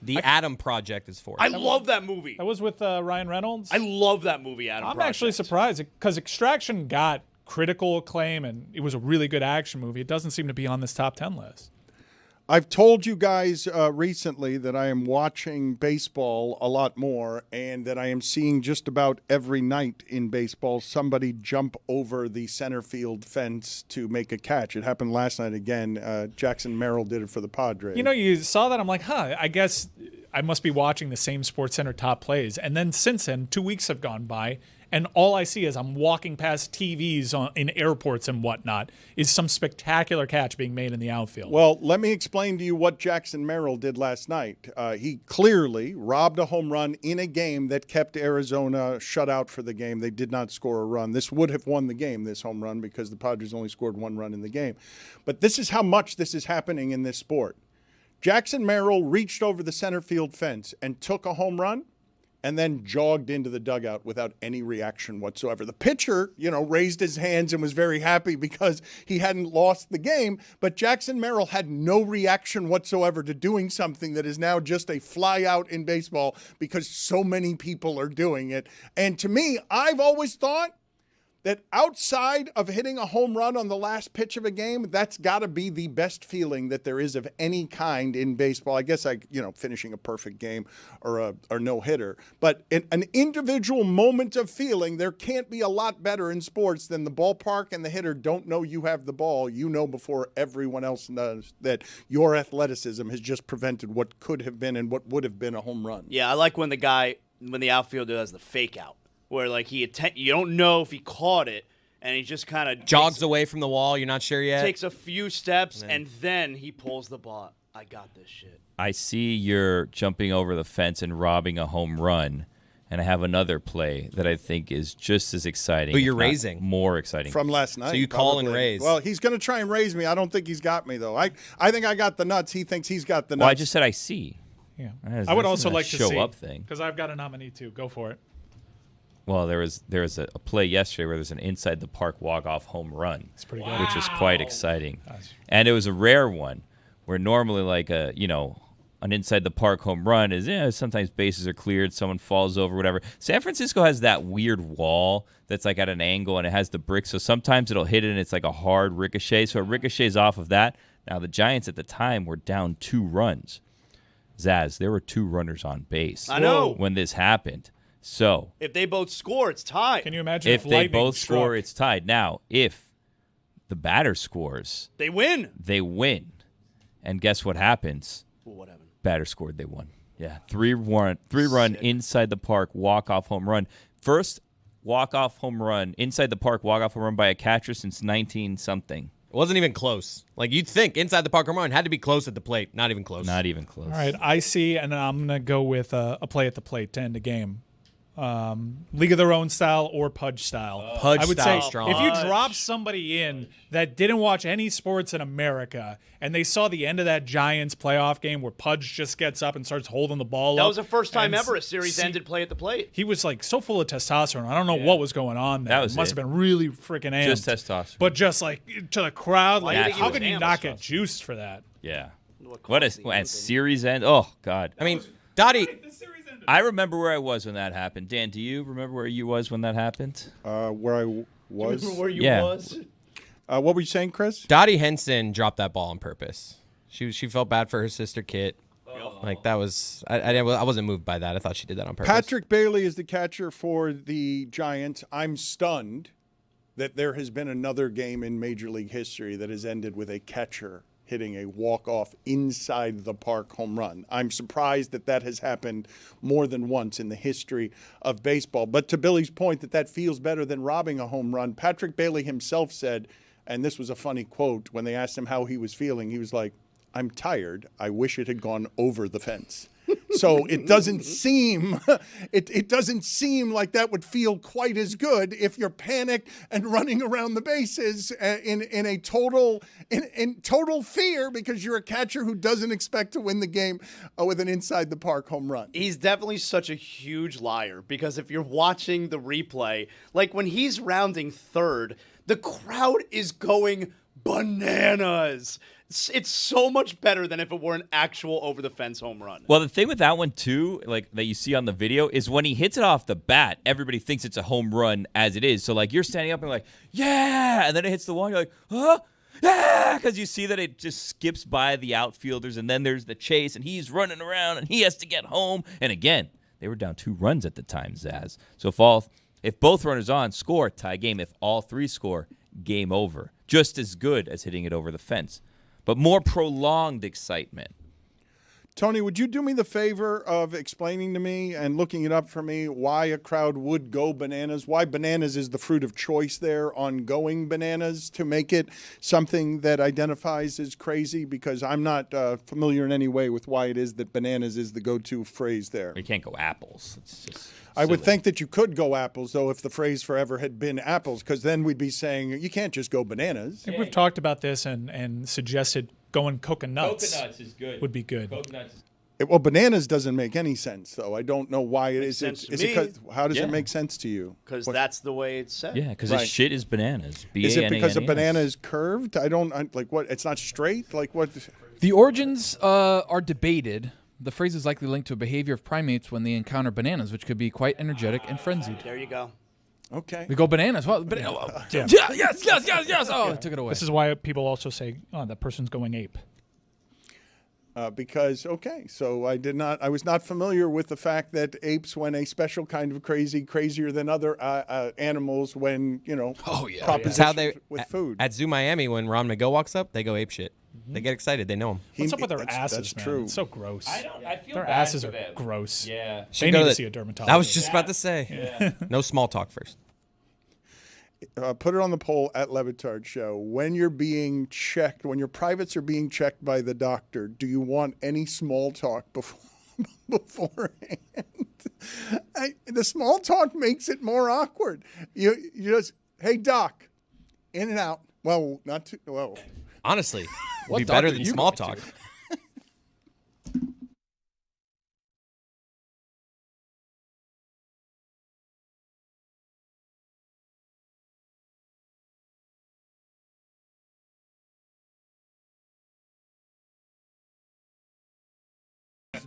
B: The Adam Project is 4th.
E: I love that movie.
D: That was with Ryan Reynolds.
E: I love that movie, Adam
D: I'm actually surprised because Extraction got critical acclaim and it was a really good action movie. It doesn't seem to be on this top 10 list.
A: I've told you guys recently that I am watching baseball a lot more and that I am seeing just about every night in baseball somebody jump over the center field fence to make a catch. It happened last night again. Jackson Merrill did it for the Padres.
D: You know, you saw that. I'm like, I guess I must be watching the same SportsCenter top plays. And then since then, 2 weeks have gone by. And all I see as I'm walking past TVs in airports and whatnot is some spectacular catch being made in the outfield.
A: Well, let me explain to you what Jackson Merrill did last night. He clearly robbed a home run in a game that kept Arizona shut out for the game. They did not score a run. This would have won the game, this home run, because the Padres only scored 1 run in the game. But this is how much this is happening in this sport. Jackson Merrill reached over the center field fence and took a home run, and then jogged into the dugout without any reaction whatsoever. The pitcher, raised his hands and was very happy because he hadn't lost the game, but Jackson Merrill had no reaction whatsoever to doing something that is now just a fly out in baseball because so many people are doing it. And to me, I've always thought that outside of hitting a home run on the last pitch of a game, that's got to be the best feeling that there is of any kind in baseball. I guess finishing a perfect game or no hitter. But an individual moment of feeling, there can't be a lot better in sports than the ballpark and the hitter don't know you have the ball. You know before everyone else knows that your athleticism has just prevented what could have been and what would have been a home run.
E: Yeah, I like when the outfielder does the fake out. Where you don't know if he caught it, and he just kind of
B: jogs away from the wall. You're not sure yet.
E: Takes a few steps, and then he pulls the ball. I got this shit.
C: I see you're jumping over the fence and robbing a home run, and I have another play that I think is just as exciting.
B: Who you're raising?
C: More exciting.
A: From last night.
B: So you call and raise.
A: Well, he's going to try and raise me. I don't think he's got me, though. I think I got the nuts. He thinks he's got the nuts.
C: Well, I just said I see.
D: Yeah.
C: That's
D: I would also like to
C: show
D: see.
C: up thing.
D: Because I've got a nominee, too. Go for it.
C: Well, there was a play yesterday where there's an inside the park walk-off home run.
D: It's pretty good.
C: Which is quite exciting. And it was a rare one where normally an inside the park home run is sometimes bases are cleared, someone falls over, whatever. San Francisco has that weird wall that's like at an angle and it has the brick, so sometimes it'll hit it and it's like a hard ricochet, so it ricochets off of that. Now the Giants at the time were down 2 runs. Zaz, there were 2 runners on base.
E: I know.
C: When this happened. So
E: If they both score, it's tied.
D: Can you imagine
C: if they
D: lightning
C: both
D: struck?
C: score, it's tied. Now, if the batter scores,
E: They win.
C: they win. And guess what happens?
E: Well, what happened?
C: Batter scored, they won. Yeah, 3-run inside the park, walk-off home run. First walk-off home run, inside the park, walk-off home run by a catcher since 19-something.
B: It wasn't even close. Like, you'd think inside the park home run had to be close at the plate. Not even close.
C: Not even close.
D: All right, I see, and I'm going to go with a play at the plate to end the game. League of Their Own style or Pudge style.
B: Pudge
D: I would
B: style
D: say
B: strong.
D: if you drop somebody in that didn't watch any sports in America and they saw the end of that Giants playoff game where Pudge just gets up and starts holding the ball
E: That
D: up.
E: was the first time
D: and
E: ever a series ended play at the plate.
D: He was like so full of testosterone. I don't know what was going on there.
C: That was
D: it must
C: it.
D: have been really freaking amped.
C: Just testosterone.
D: But just like to the crowd, like
E: Naturally.
D: how can you not
E: Amped
D: get juiced for that?
C: Yeah. What a series end. Oh, God.
B: I mean, Dottie.
C: I remember where I was when that happened. Dan, do you remember where you was when that happened?
A: Where I was.
E: Remember where you
C: Yeah.
E: was?
A: What were you saying, Chris?
B: Dottie Henson dropped that ball on purpose. She felt bad for her sister Kit. Like, that was I wasn't moved by that. I thought she did that on purpose.
A: Patrick Bailey is the catcher for the Giants. I'm stunned that there has been another game in Major League history that has ended with a catcher hitting a walk-off inside the park home run. I'm surprised that has happened more than once in the history of baseball. But to Billy's point that feels better than robbing a home run, Patrick Bailey himself said, and this was a funny quote, when they asked him how he was feeling, he was like, "I'm tired. I wish it had gone over the fence." So it doesn't seem it doesn't seem like that would feel quite as good if you're panicked and running around the bases in total fear because you're a catcher who doesn't expect to win the game with an inside the park home run.
E: He's definitely such a huge liar because if you're watching the replay, like when he's rounding third, the crowd is going bananas. It's so much better than if it were an actual over-the-fence home run.
C: Well, the thing with that one, too, like that you see on the video, is when he hits it off the bat, everybody thinks it's a home run as it is. So, like, you're standing up and like, yeah! And then it hits the wall, you're like, huh? Yeah! Because you see that it just skips by the outfielders, and then there's the chase, and he's running around, and he has to get home. And again, they were down 2 runs at the time, Zaz. So if both runners on score, tie game. If all 3 score, game over. Just as good as hitting it over the fence. But more prolonged excitement.
A: Tony, would you do me the favor of explaining to me and looking it up for me why a crowd would go bananas, why bananas is the fruit of choice there on going bananas to make it something that identifies as crazy? Because I'm not familiar in any way with why it is that bananas is the go-to phrase there.
C: You can't go apples. It's just
A: I would
C: silly.
A: think that you could go apples, though, if the phrase forever had been apples, because then we'd be saying you can't just go bananas.
D: I think we've talked about this and suggested going coconuts.
C: Coconuts is good.
D: Would be good.
C: Coconuts.
A: Well, bananas doesn't make any sense, though. I don't know why it is.
E: sense to
A: Is it
E: me.
A: 'cause- how does
C: Yeah.
A: it make sense to you?
E: Because that's the way it's said.
C: Yeah, because
A: Right.
C: his shit is bananas.
A: Is it because a
C: B-A-N-A-N-A-S.
A: banana is curved? Like what? It's not straight? Like what?
I: The origins are debated. The phrase is likely linked to a behavior of primates when they encounter bananas, which could be quite energetic and frenzied.
E: There you go.
A: Okay.
I: We go bananas. Well,
D: Yeah.
I: yes. Oh, I took it away.
D: This is why people also say, "Oh, that person's going ape."
A: Because so I was not familiar with the fact that apes went a special kind of crazier than other animals when propositioned
B: That's how they
A: with food.
B: At Zoo Miami, when Ron McGill walks up, they go ape shit. They get excited. They know him.
D: What's up with their
A: That's
D: asses, man?
A: true.
D: It's so gross.
C: I feel
D: Their
C: bad
D: asses
C: for
D: are
C: them.
D: gross.
C: Yeah.
D: They
B: Should
D: need
B: go
D: to
B: to-
D: see a dermatologist.
B: I was just about to say. No small talk first.
A: Put it on the poll at Le Batard Show. When you're being checked, when your privates are being checked by the doctor, do you want any small talk beforehand? The small talk makes it more awkward. You just, hey doc, in and out. Well, not too well.
B: Honestly,
I: What
B: it'd be better
I: doctor
B: than
I: you
B: small
I: going to?
B: talk.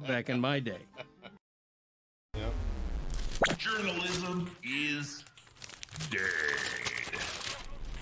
R: Back in my day.
Q: Journalism is dead.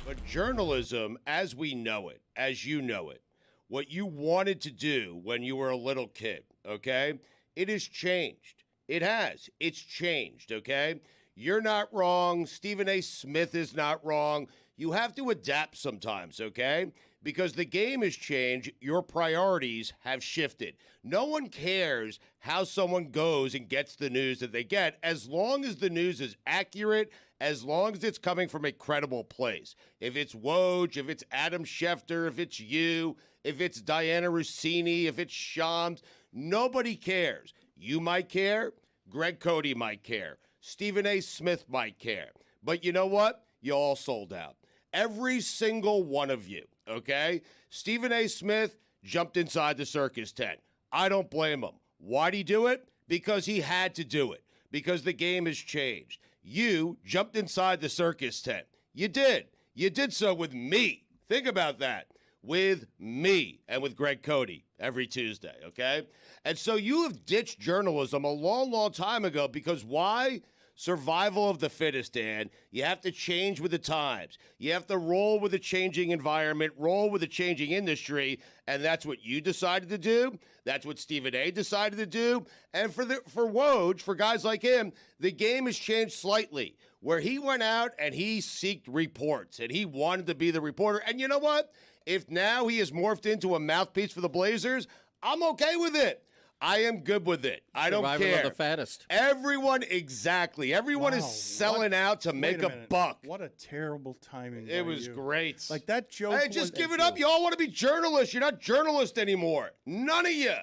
L: But journalism, as we know it, as you know it, what you wanted to do when you were a little kid, okay, it has changed. It has. It's changed, okay? You're not wrong. Stephen A. Smith is not wrong. You have to adapt sometimes, okay? Because the game has changed. Your priorities have shifted. No one cares how someone goes and gets the news that they get as long as the news is accurate, as long as it's coming from a credible place. If it's Woj, if it's Adam Schefter, if it's you, if it's Diana Rossini, if it's Shams, nobody cares. You might care. Greg Cody might care. Stephen A. Smith might care. But you know what? You all sold out. Every single one of you, okay? Stephen A. Smith jumped inside the circus tent. I don't blame him. Why'd he do it? Because he had to do it. Because the game has changed. You jumped inside the circus tent. You did. You did so with me. Think about that. With me and with Greg Cody every Tuesday, okay? And so you have ditched journalism a long, long time ago because why? Survival of the fittest, Dan. You have to change with the times. You have to roll with the changing environment, roll with the changing industry, and that's what you decided to do. That's what Stephen A. decided to do. And for Woj, for guys like him, the game has changed slightly, where he went out and he sought reports, and he wanted to be the reporter. And you know what? If now he has morphed into a mouthpiece for the Blazers, I'm okay with it. I am good with it. I don't care.
R: Survival of the fattest.
L: Everyone, exactly. Everyone is selling out to make a buck.
A: What a terrible timing.
L: It was great.
A: Like that joke.
L: Hey, just give it up. You all want to be journalists. You're not journalists anymore. None of you.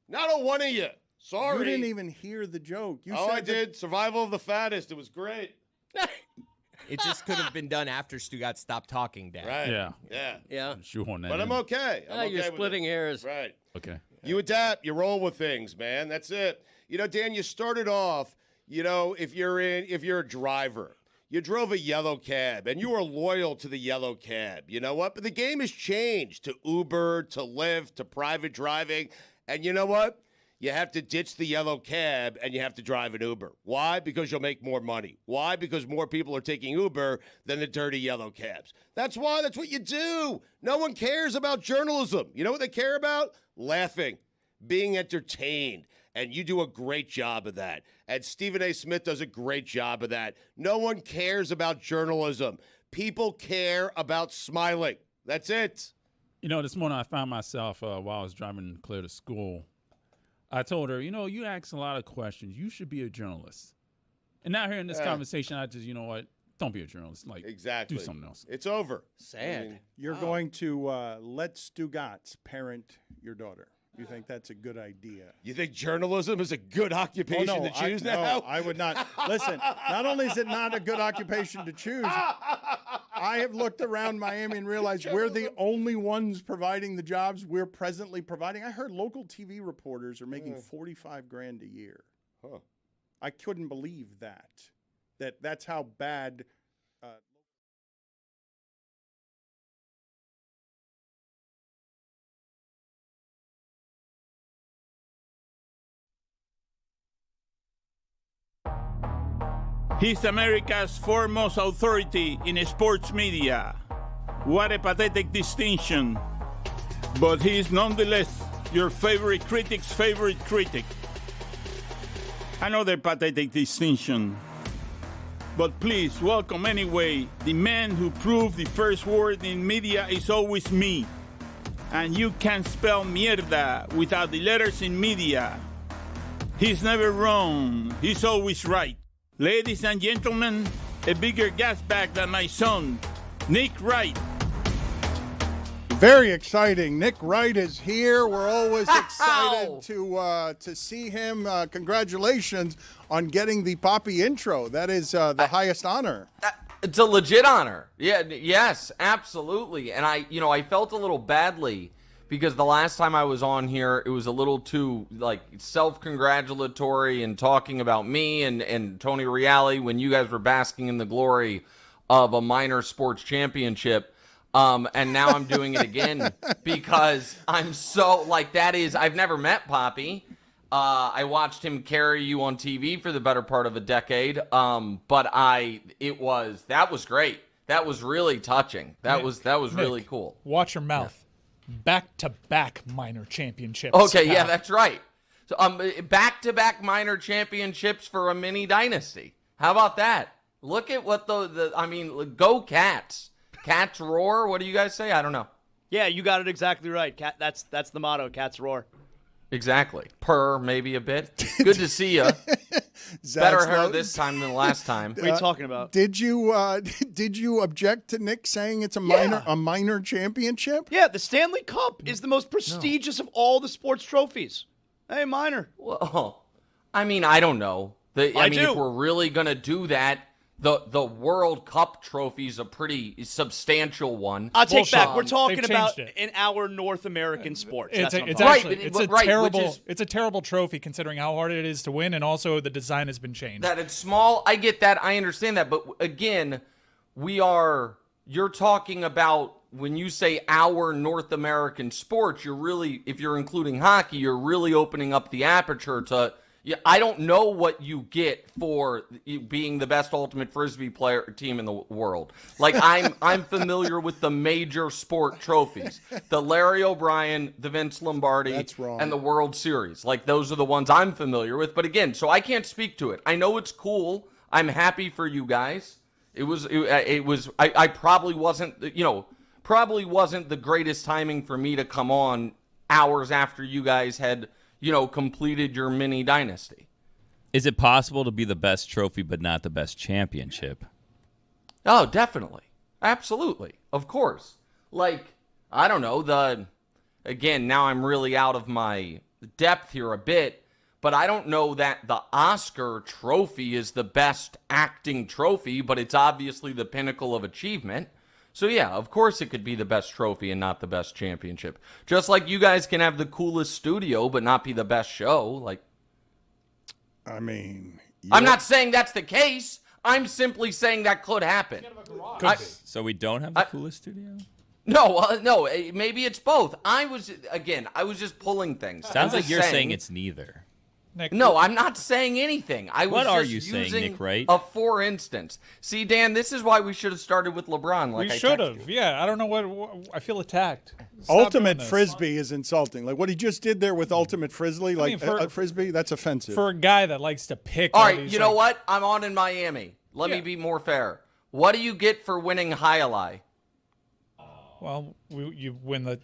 L: Not a one of you. Sorry.
A: You didn't even hear the joke. You said
L: I did. Survival of the fattest. It was great.
B: It just could have been done after Stugotz stopped talking, Dad.
L: Right.
I: Yeah.
L: Yeah.
I: Shoehorn that
L: But I'm
I: in.
L: okay. I'm okay
R: You're
L: with
R: splitting
L: it.
R: hairs.
L: Right.
I: Okay.
L: You adapt, you roll with things, man. That's it. You know, Dan, you started off, you know, if you're a driver, you drove a yellow cab and you were loyal to the yellow cab. You know what? But the game has changed to Uber, to Lyft, to private driving. And you know what? You have to ditch the yellow cab and you have to drive an Uber. Why? Because you'll make more money. Why? Because more people are taking Uber than the dirty yellow cabs. That's why. That's what you do. No one cares about journalism. You know what they care about? Laughing, being entertained. And you do a great job of that. And Stephen A. Smith does a great job of that. No one cares about journalism. People care about smiling. That's it.
S: You know, this morning I found myself while I was driving Claire to school. I told her, you know, you ask a lot of questions. You should be a journalist. And now here in this conversation, I just, you know what? Don't be a journalist. Like,
L: exactly.
S: Do something else.
L: It's over.
B: Sad.
A: You're going to let Stugotz parent your daughter. You think that's a good idea?
L: You think journalism is a good occupation to choose now?
A: No, I would not. Listen, not only is it not a good occupation to choose, I have looked around Miami and realized we're the only ones providing the jobs we're presently providing. I heard local TV reporters are making $45,000 a year.
L: Huh.
A: I couldn't believe that's how bad.
T: He's America's foremost authority in sports media. What a pathetic distinction. But he is nonetheless your favorite critic's favorite critic. Another pathetic distinction. But please welcome anyway the man who proved the first word in media is always me. And you can't spell mierda without the letters in media. He's never wrong. He's always right. Ladies and gentlemen, a bigger gas bag than my son, Nick Wright.
A: Very exciting. Nick Wright is here. We're always excited to see him. Congratulations on getting the Poppy intro. That is the highest honor.
U: It's a legit honor. Yeah, yes, absolutely. And I felt a little badly because the last time I was on here, it was a little too self-congratulatory and talking about me and Tony Reale when you guys were basking in the glory of a minor sports championship. And now I'm doing it again because I'm so I've never met Poppy. I watched him carry you on TV for the better part of a decade. But that was great. That was really touching. That was really cool.
D: Watch your mouth. Back-to-back minor championships.
U: Okay, yeah, that's right. Back-to-back minor championships for a mini dynasty. How about that? Look at what go Cats. Cats roar. What do you guys say? I don't know.
E: Yeah, you got it exactly right. That's the motto. Cats roar.
U: Exactly. Purr, maybe a bit. Good to see you. Better hair this time than last time.
E: What are you talking about?
A: Did you object to Nick saying it's a minor championship?
E: Yeah, the Stanley Cup is the most prestigious of all the sports trophies. Hey, minor.
U: Well, I mean, I don't know. If we're really gonna do that, the World Cup trophy is a pretty substantial one.
E: I'll take back. We're talking about in our North American sports.
D: It's a terrible trophy considering how hard it is to win, and also the design has been changed.
U: That it's small. I get that. I understand that. But again, you're talking about when you say our North American sports, if you're including hockey, you're really opening up the aperture to. Yeah, I don't know what you get for being the best ultimate frisbee team in the world. Like I'm familiar with the major sport trophies, the Larry O'Brien, the Vince Lombardi, and the World Series. Like those are the ones I'm familiar with. But again, so I can't speak to it. I know it's cool. I'm happy for you guys. I probably wasn't the greatest timing for me to come on hours after you guys had. Completed your mini dynasty.
C: Is it possible to be the best trophy but not the best championship?
U: Oh, definitely. Absolutely. Of course. Like, I don't know, again, now I'm really out of my depth here a bit, but I don't know that the Oscar trophy is the best acting trophy, but it's obviously the pinnacle of achievement. So, yeah, of course it could be the best trophy and not the best championship. Just like you guys can have the coolest studio but not be the best show. Like,
A: I'm
U: not saying that's the case. I'm simply saying that could happen.
C: So we don't have the coolest studio?
U: No, maybe it's both. I was just pulling things.
C: Sounds like you're saying it's neither.
D: Nick,
U: no, I'm not saying anything.
C: What are you saying, Nick Wright?
U: A for instance. See, Dan, this is why we should have started with LeBron.
D: We should have. Yeah, I don't know what I feel attacked.
A: Ultimate frisbee is insulting. Like what he just did there with ultimate frisbee, frisbee, that's offensive.
D: For a guy that likes to pick.
U: All right, you know what? I'm on in Miami. Let me be more fair. What do you get for winning Hialeah?
D: Well, you win the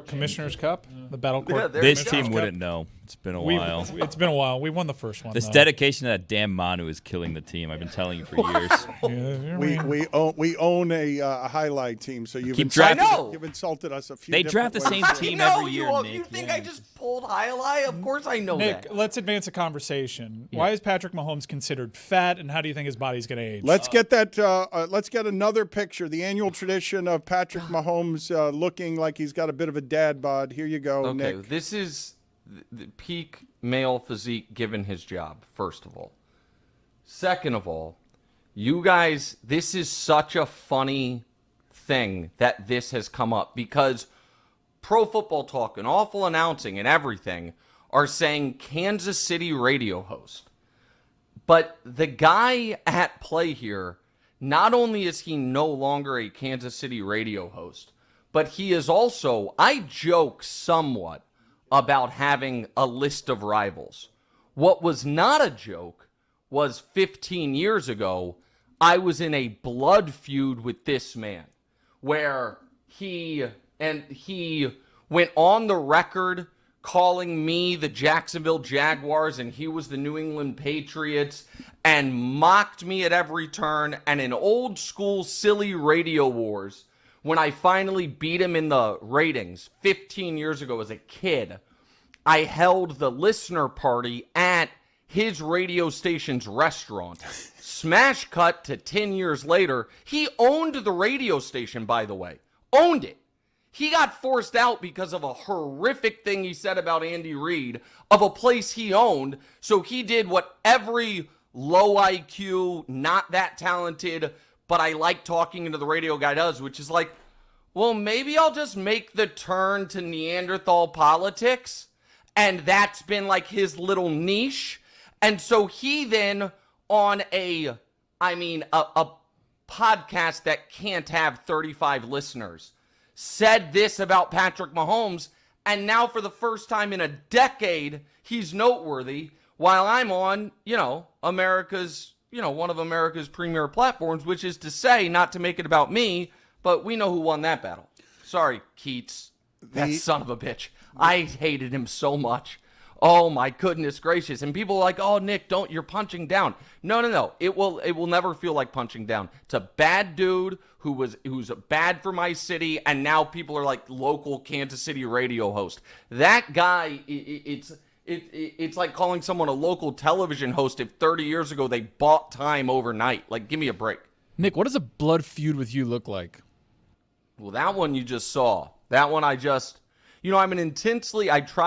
D: Commissioner's Cup, the Battle Court.
C: Yeah, this team wouldn't know. It's been a while.
D: It's been a while. We won the first one.
C: This dedication to that damn Manu is killing the team. I've been telling you for years.
A: We own a highlight team, so you've insulted us a few.
C: They draft the same team every year. Nick.
U: You think I just pulled Hialeah? Of course I know
D: Nick,
U: that.
D: Let's advance a conversation. Yeah. Why is Patrick Mahomes considered fat, and how do you think his body's going to age?
A: Let's get that. Let's get another picture. The annual tradition of Patrick Mahomes looking like he's got a bit of a dad bod. Here you go,
U: Nick.
A: Okay,
U: this is the peak male physique given his job, first of all. Second of all, you guys, this is such a funny thing that this has come up because Pro Football Talk and Awful Announcing and everything are saying Kansas City radio host. But the guy at play here, not only is he no longer a Kansas City radio host, but he is also, I joke somewhat about having a list of rivals. What was not a joke was 15 years ago, I was in a blood feud with this man where he went on the record calling me the Jacksonville Jaguars and he was the New England Patriots and mocked me at every turn. And in old school silly radio wars, when I finally beat him in the ratings 15 years ago as a kid, I held the listener party at his radio station's restaurant. Smash cut to 10 years later. He owned the radio station, by the way. Owned it. He got forced out because of a horrific thing he said about Andy Reid of a place he owned. So he did what every low IQ, not that talented, but I like talking to the radio guy does, which is like, well, maybe I'll just make the turn to Neanderthal politics. And that's been like his little niche. And so he then on a podcast that can't have 35 listeners said this about Patrick Mahomes. And now for the first time in a decade, he's noteworthy while I'm on, America's, one of America's premier platforms, which is to say, not to make it about me, but we know who won that battle. Sorry, Keats. That son of a bitch. I hated him so much. Oh my goodness gracious. And people are like, oh, Nick, you're punching down. No. It will never feel like punching down. It's a bad dude who's bad for my city, and now people are like local Kansas City radio host. That guy, it's like calling someone a local television host if 30 years ago they bought time overnight. Like, give me a break.
D: Nick, what does a blood feud with you look like?
U: Well, that one you just saw. That one I try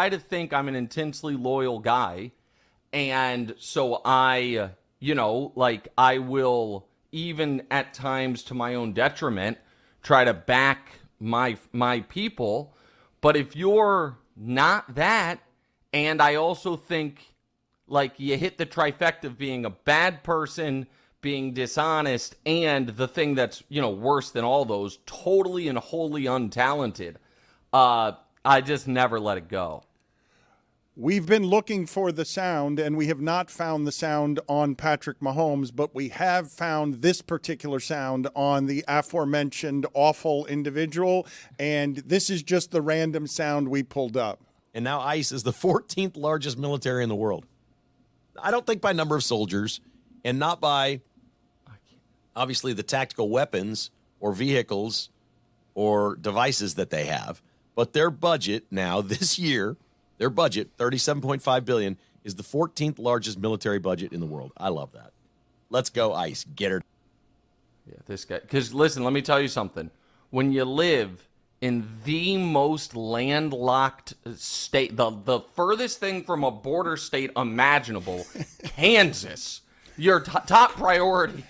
U: to think I'm an intensely loyal guy. And so I will, even at times to my own detriment, try to back my people. But if you're not that, and I also think like you hit the trifecta of being a bad person, being dishonest, and the thing that's, worse than all those, totally and wholly untalented, I just never let it go.
A: We've been looking for the sound, and we have not found the sound on Patrick Mahomes, but we have found this particular sound on the aforementioned awful individual, and this is just the random sound we pulled up.
G: And now ICE is the 14th largest military in the world. I don't think by number of soldiers, and not by, obviously, the tactical weapons or vehicles or devices that they have, but their budget now this year, their budget, $37.5 billion, is the 14th largest military budget in the world. I love that. Let's go, ICE. Get her.
U: Yeah, this guy. Because listen, let me tell you something. When you live in the most landlocked state, the furthest thing from a border state imaginable, Kansas, your top priority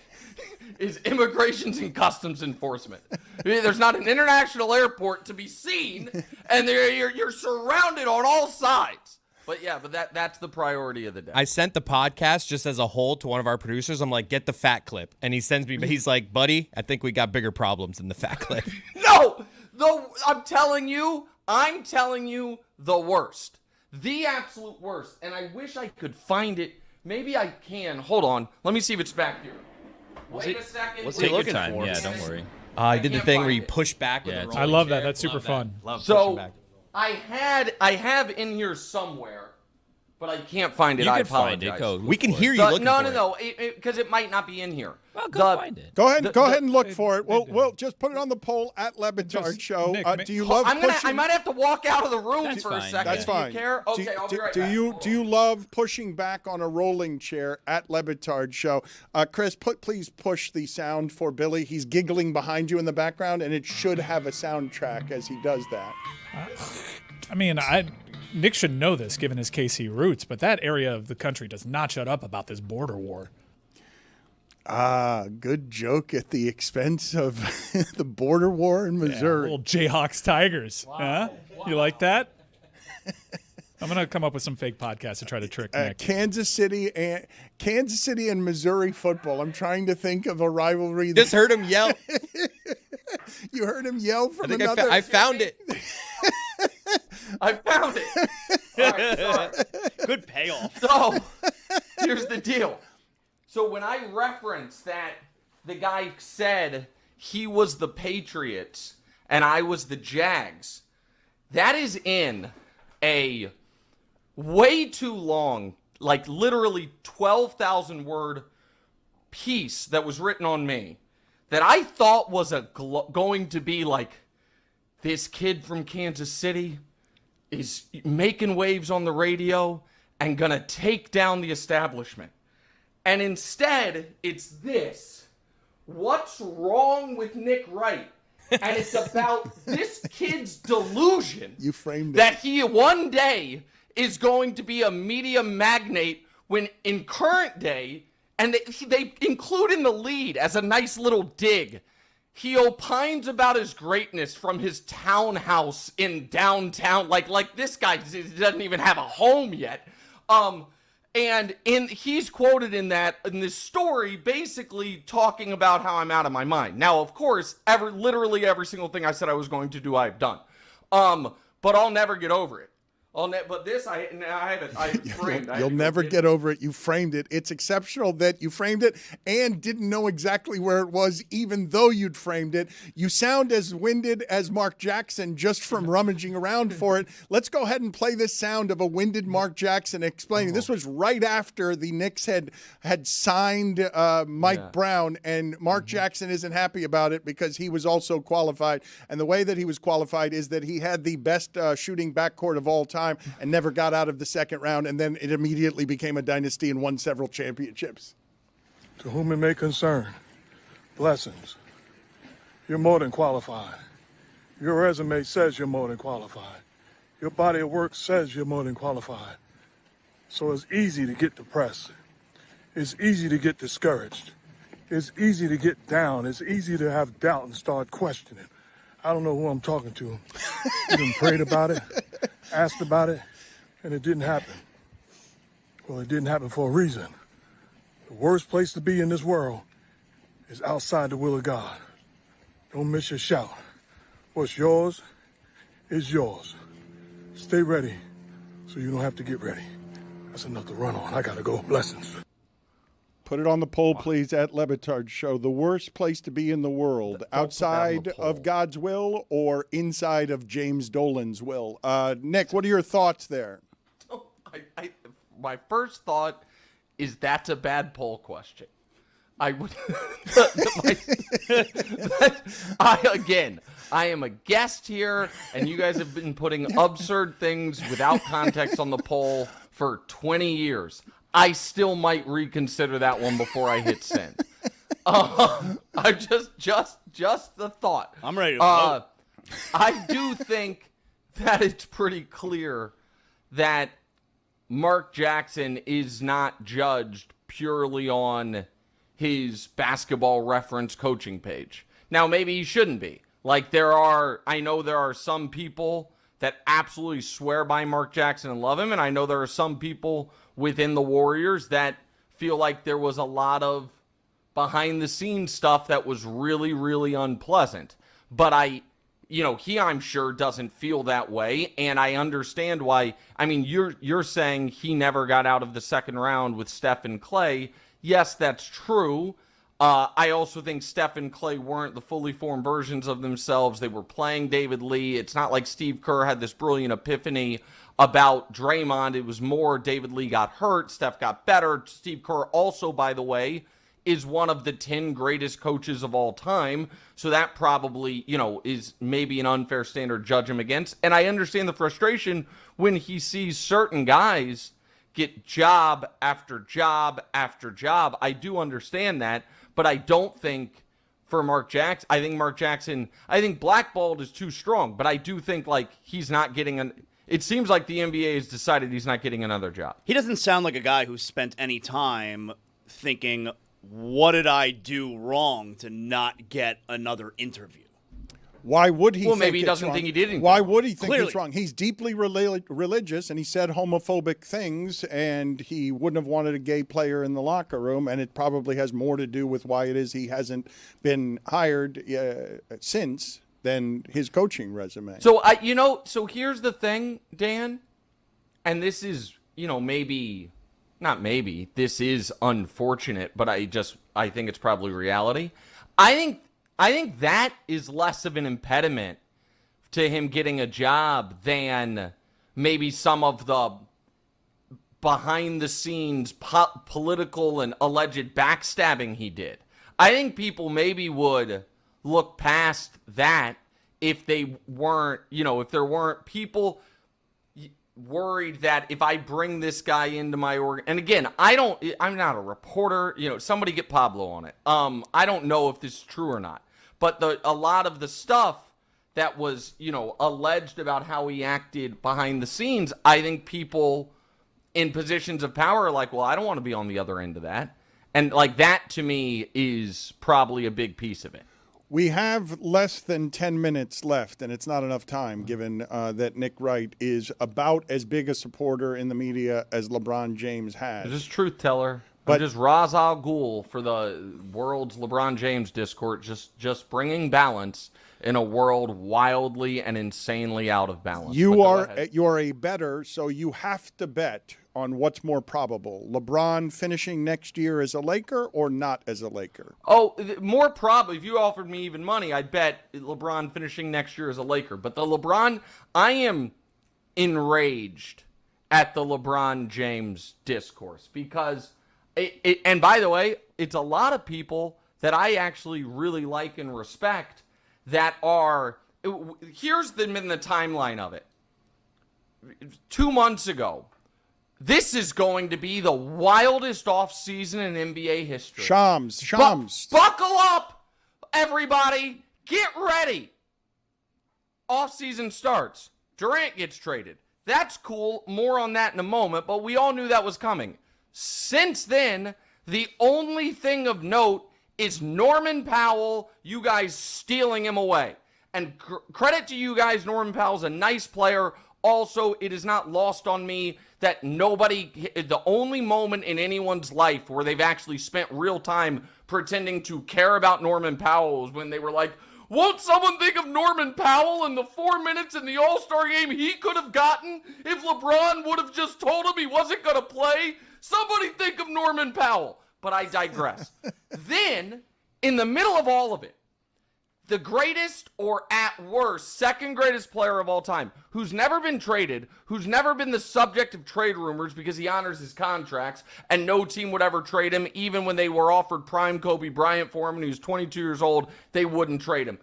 U: is immigrations and customs enforcement. There's not an international airport to be seen, and you're surrounded on all sides. But that's the priority of the day.
B: I sent the podcast just as a whole to one of our producers. I'm like, get the fat clip. And he sends me, he's like, buddy, I think we got bigger problems than the fat clip.
U: No, I'm telling you the worst. The absolute worst. And I wish I could find it. Maybe I can. Hold on. Let me see if it's back here. Wait a second.
C: What's he looking for? Yeah, don't worry.
B: I did the thing where you push back with a rolling
D: I love that.
B: chair.
D: That's super fun.
B: Love pushing back.
U: I have in here somewhere, but I can't find it.
C: You
U: I
C: can find
U: apologize.
C: it.
B: We can hear you looking for it.
U: No, because it might not be in here.
C: Well, go find it.
A: Go ahead and look for it. We'll just put it on the poll at Le Batard Show.
D: Nick,
A: do you love pushing?
U: I might have to walk out of the room
C: That's
U: for a
C: fine.
U: second.
A: That's fine.
U: Do you care? Okay, I'll be right
A: do
U: back.
A: you love pushing back on a rolling chair at Le Batard Show? Chris, please push the sound for Billy. He's giggling behind you in the background, and it should have a soundtrack as he does that.
D: I mean, Nick should know this given his KC roots, but that area of the country does not shut up about this border war.
A: Good joke at the expense of the border war in Missouri.
D: Little Jayhawks Tigers. Wow. Huh? Wow. You like that? I'm going to come up with some fake podcast to try to trick Nick.
A: Kansas City and Missouri football. I'm trying to think of a rivalry.
B: Just heard him yell.
A: You heard him yell from
B: I think
A: another.
B: I found it.
U: I found it. All right, sorry.
E: Good payoff.
U: So, here's the deal. So when I referenced that the guy said he was the Patriots and I was the Jags, that is in a way too long, like literally 12,000 word piece that was written on me that I thought was going to be like, this kid from Kansas City is making waves on the radio and gonna take down the establishment. And instead, it's this. What's wrong with Nick Wright? And it's about this kid's delusion
A: You framed it.
U: that he one day is going to be a media magnate when in current day, and they include in the lead as a nice little dig, he opines about his greatness from his townhouse in downtown. Like this guy doesn't even have a home yet. And he's quoted in this story basically talking about how I'm out of my mind. Now, of course, literally every single thing I said I was going to do, I've done. but I'll never get over it. But this, I have it. I framed.
A: You'll never get over it. You framed it. It's exceptional that you framed it and didn't know exactly where it was, even though you'd framed it. You sound as winded as Mark Jackson just from rummaging around for it. Let's go ahead and play this sound of a winded Mark Jackson explaining. This was right after the Knicks had signed Mike Brown, and Mark Jackson isn't happy about it because he was also qualified. And the way that he was qualified is that he had the best shooting backcourt of all time and never got out of the second round, and then it immediately became a dynasty and won several championships.
H: To whom it may concern, blessings. You're more than qualified. Your resume says you're more than qualified. Your body of work says you're more than qualified. So it's easy to get depressed. It's easy to get discouraged. It's easy to get down. It's easy to have doubt and start questioning. I don't know who I'm talking to. Even prayed about it, asked about it, and it didn't happen. Well, it didn't happen for a reason. The worst place to be in this world is outside the will of God. Don't miss your shout. What's yours is yours. Stay ready so you don't have to get ready. That's enough to run on. I gotta go. Blessings.
A: Put it on the poll, please, at Le Batard Show. The worst place to be in the world, outside of God's will or inside of James Dolan's will? Nick, what are your thoughts there?
U: My first thought is that's a bad poll question. I would. I am a guest here, and you guys have been putting absurd things without context on the poll for 20 years. I still might reconsider that one before I hit send. I just the thought.
E: I'm ready to vote.
U: I do think that it's pretty clear that Mark Jackson is not judged purely on his basketball reference coaching page. Now, maybe he shouldn't be. Like I know there are some people that absolutely swear by Mark Jackson and love him, and I know there are some people within the Warriors that feel like there was a lot of behind-the-scenes stuff that was really, really unpleasant. But he, I'm sure, doesn't feel that way, and I understand why. I mean, you're saying he never got out of the second round with Steph and Clay. Yes, that's true. I also think Steph and Clay weren't the fully formed versions of themselves. They were playing David Lee. It's not like Steve Kerr had this brilliant epiphany about Draymond. It was more David Lee got hurt, Steph got better. Steve Kerr also, by the way, is one of the 10 greatest coaches of all time. So that probably, is maybe an unfair standard to judge him against. And I understand the frustration when he sees certain guys get job after job after job. I do understand that, but I don't think for Mark Jackson, I think blackballed is too strong, but I do think he's not getting it seems like the NBA has decided he's not getting another job.
E: He doesn't sound like a guy who spent any time thinking, what did I do wrong to not get another interview?
A: Why would he?
U: Well, maybe he doesn't think he did anything.
A: Why would he think
E: Clearly.
A: it's wrong? He's deeply religious, and he said homophobic things, and he wouldn't have wanted a gay player in the locker room, and it probably has more to do with why it is he hasn't been hired since than his coaching resume.
U: So so here's the thing, Dan, and this is, this is unfortunate, but I think it's probably reality. I think that is less of an impediment to him getting a job than maybe some of the behind-the-scenes political and alleged backstabbing he did. I think people maybe would look past that if they weren't, if there weren't people worried that if I bring this guy into my org, and again, I'm not a reporter, somebody get Pablo on it. I don't know if this is true or not. But a lot of the stuff that was, alleged about how he acted behind the scenes, I think people in positions of power are like, well, I don't want to be on the other end of that. And that to me is probably a big piece of it.
A: We have less than 10 minutes left, and it's not enough time given that Nick Wright is about as big a supporter in the media as LeBron James has.
U: Is this truth teller?
A: But
U: just Ra's al Ghul for the world's LeBron James discourse, just bringing balance in a world wildly and insanely out of balance.
A: you are a bettor, so you have to bet on what's more probable: LeBron finishing next year as a Laker or not as a Laker.
U: Oh, more probably. If you offered me even money, I'd bet LeBron finishing next year as a Laker. But the LeBron, I am enraged at the LeBron James discourse because and by the way, it's a lot of people that I actually really like and respect that are, here's been the timeline of it. 2 months ago, this is going to be the wildest offseason in NBA history.
A: Shams.
U: Buckle up, everybody. Get ready. Offseason starts. Durant gets traded. That's cool. More on that in a moment, but we all knew that was coming. Since then, the only thing of note is Norman Powell, you guys stealing him away. And credit to you guys, Norman Powell's a nice player. Also, it is not lost on me that the only moment in anyone's life where they've actually spent real time pretending to care about Norman Powell was when they were like, won't someone think of Norman Powell in the 4 minutes in the All-Star game he could have gotten if LeBron would have just told him he wasn't going to play? Somebody think of Norman Powell. But I digress. Then, in the middle of all of it, the greatest, or at worst, second greatest player of all time, who's never been traded, who's never been the subject of trade rumors because he honors his contracts, and no team would ever trade him, even when they were offered prime Kobe Bryant for him and he was 22 years old, they wouldn't trade him.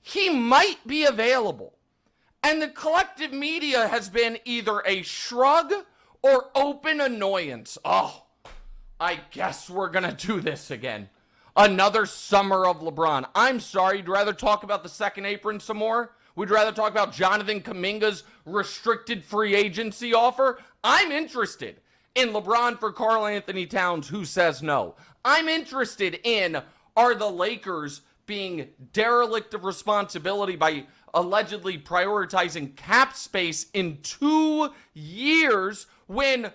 U: He might be available. And the collective media has been either a shrug or open annoyance. Oh, I guess we're going to do this again. Another summer of LeBron. I'm sorry, you'd rather talk about the second apron some more? We'd rather talk about Jonathan Kuminga's restricted free agency offer? I'm interested in LeBron for Karl Anthony Towns, who says no. I'm interested in, are the Lakers being derelict of responsibility by allegedly prioritizing cap space in 2 years when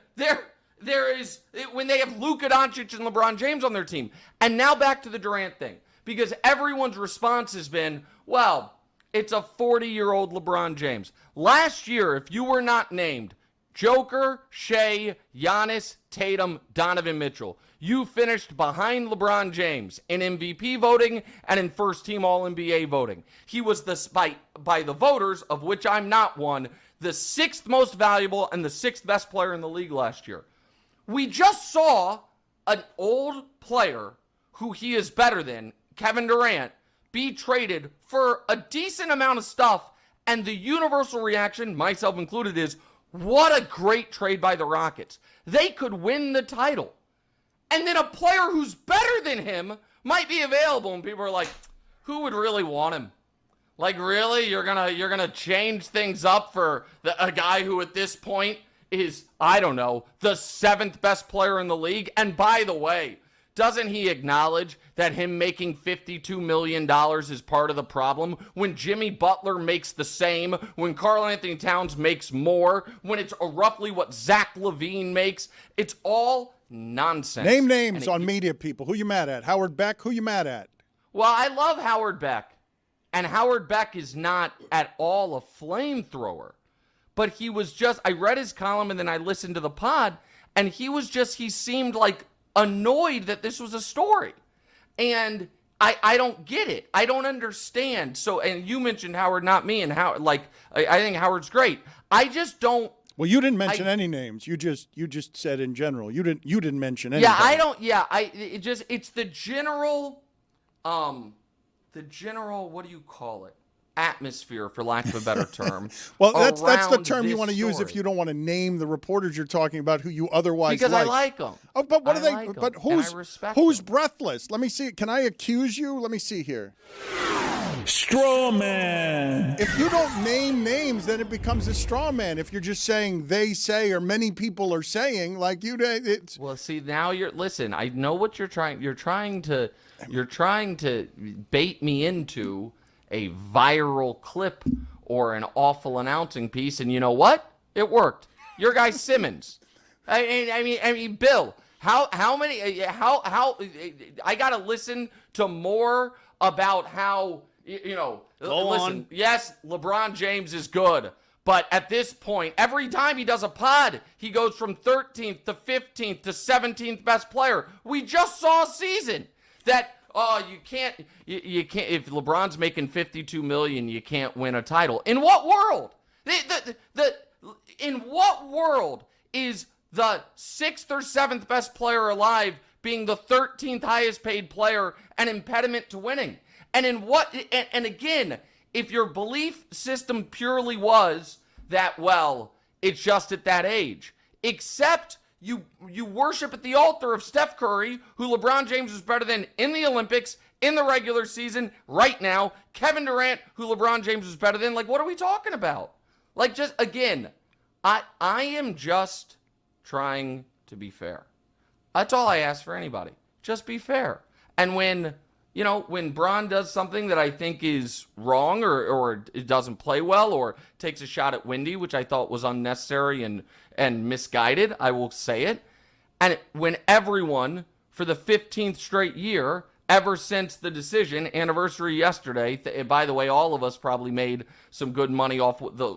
U: when they have Luka Doncic and LeBron James on their team. And now back to the Durant thing, because everyone's response has been, well, it's a 40-year-old LeBron James. Last year, if you were not named Joker, Shea, Giannis, Tatum, Donovan Mitchell, you finished behind LeBron James in MVP voting and in first-team All-NBA voting. He was, by the voters, of which I'm not one, the 6th most valuable and the 6th best player in the league last year. We just saw an old player who he is better than, Kevin Durant, be traded for a decent amount of stuff, and the universal reaction, myself included, is, what a great trade by the Rockets. They could win the title. And then a player who's better than him might be available, and people are like, who would really want him? Like, really? You're gonna change things up for a guy who at this point is, I don't know, the 7th best player in the league? And by the way, doesn't he acknowledge that him making $52 million is part of the problem? When Jimmy Butler makes the same, when Karl Anthony Towns makes more, when it's roughly what Zach LaVine makes, it's all nonsense.
A: Name names on media people. Who you mad at? Howard Beck? Who you mad at?
U: Well, I love Howard Beck. And Howard Beck is not at all a flamethrower. But he was just, I read his column and then I listened to the pod, and he seemed like annoyed that this was a story. And I don't get it. I don't understand. So, and you mentioned Howard, not me, and how, like, I think Howard's great. I just don't.
A: Well, you didn't mention any names. You just said in general. You didn't mention any.
U: Yeah, I don't. Yeah, it's the general, what do you call it? Atmosphere, for lack of a better term.
A: Well, that's the term you want to use if you don't want to name the reporters you're talking about who you otherwise
U: because
A: like.
U: I like them.
A: Oh, but what are they?
U: Like
A: but
U: them,
A: who's breathless? Let me see. Can I accuse you? Let me see here.
T: Straw man.
A: If you don't name names, then it becomes a straw man. If you're just saying they say or many people are saying, like you, it's.
U: Well, see, now listen. I know what you're trying. You're trying to bait me into a viral clip or an awful announcing piece, and you know what? It worked. Your guy Simmons. I mean, Bill, How many? How I gotta listen to more about how listen. Yes, LeBron James is good, but at this point, every time he does a pod, he goes from 13th to 15th to 17th best player. We just saw a season that you can't if LeBron's making $52 million, you can't win a title. In what world? In what world is the 6th or 7th best player alive being the 13th highest paid player an impediment to winning? And and again, if your belief system purely was that, well, it's just at that age, except you worship at the altar of Steph Curry, who LeBron James is better than in the Olympics, in the regular season, right now, Kevin Durant, who LeBron James is better than. Like, what are we talking about? Like, just, again, I am just trying to be fair. That's all I ask for anybody. Just be fair. And when Bron does something that I think is wrong or it doesn't play well or takes a shot at Wendy, which I thought was unnecessary and misguided, I will say it. And when everyone, for the 15th straight year, ever since the decision, anniversary yesterday, by the way, all of us probably made some good money off the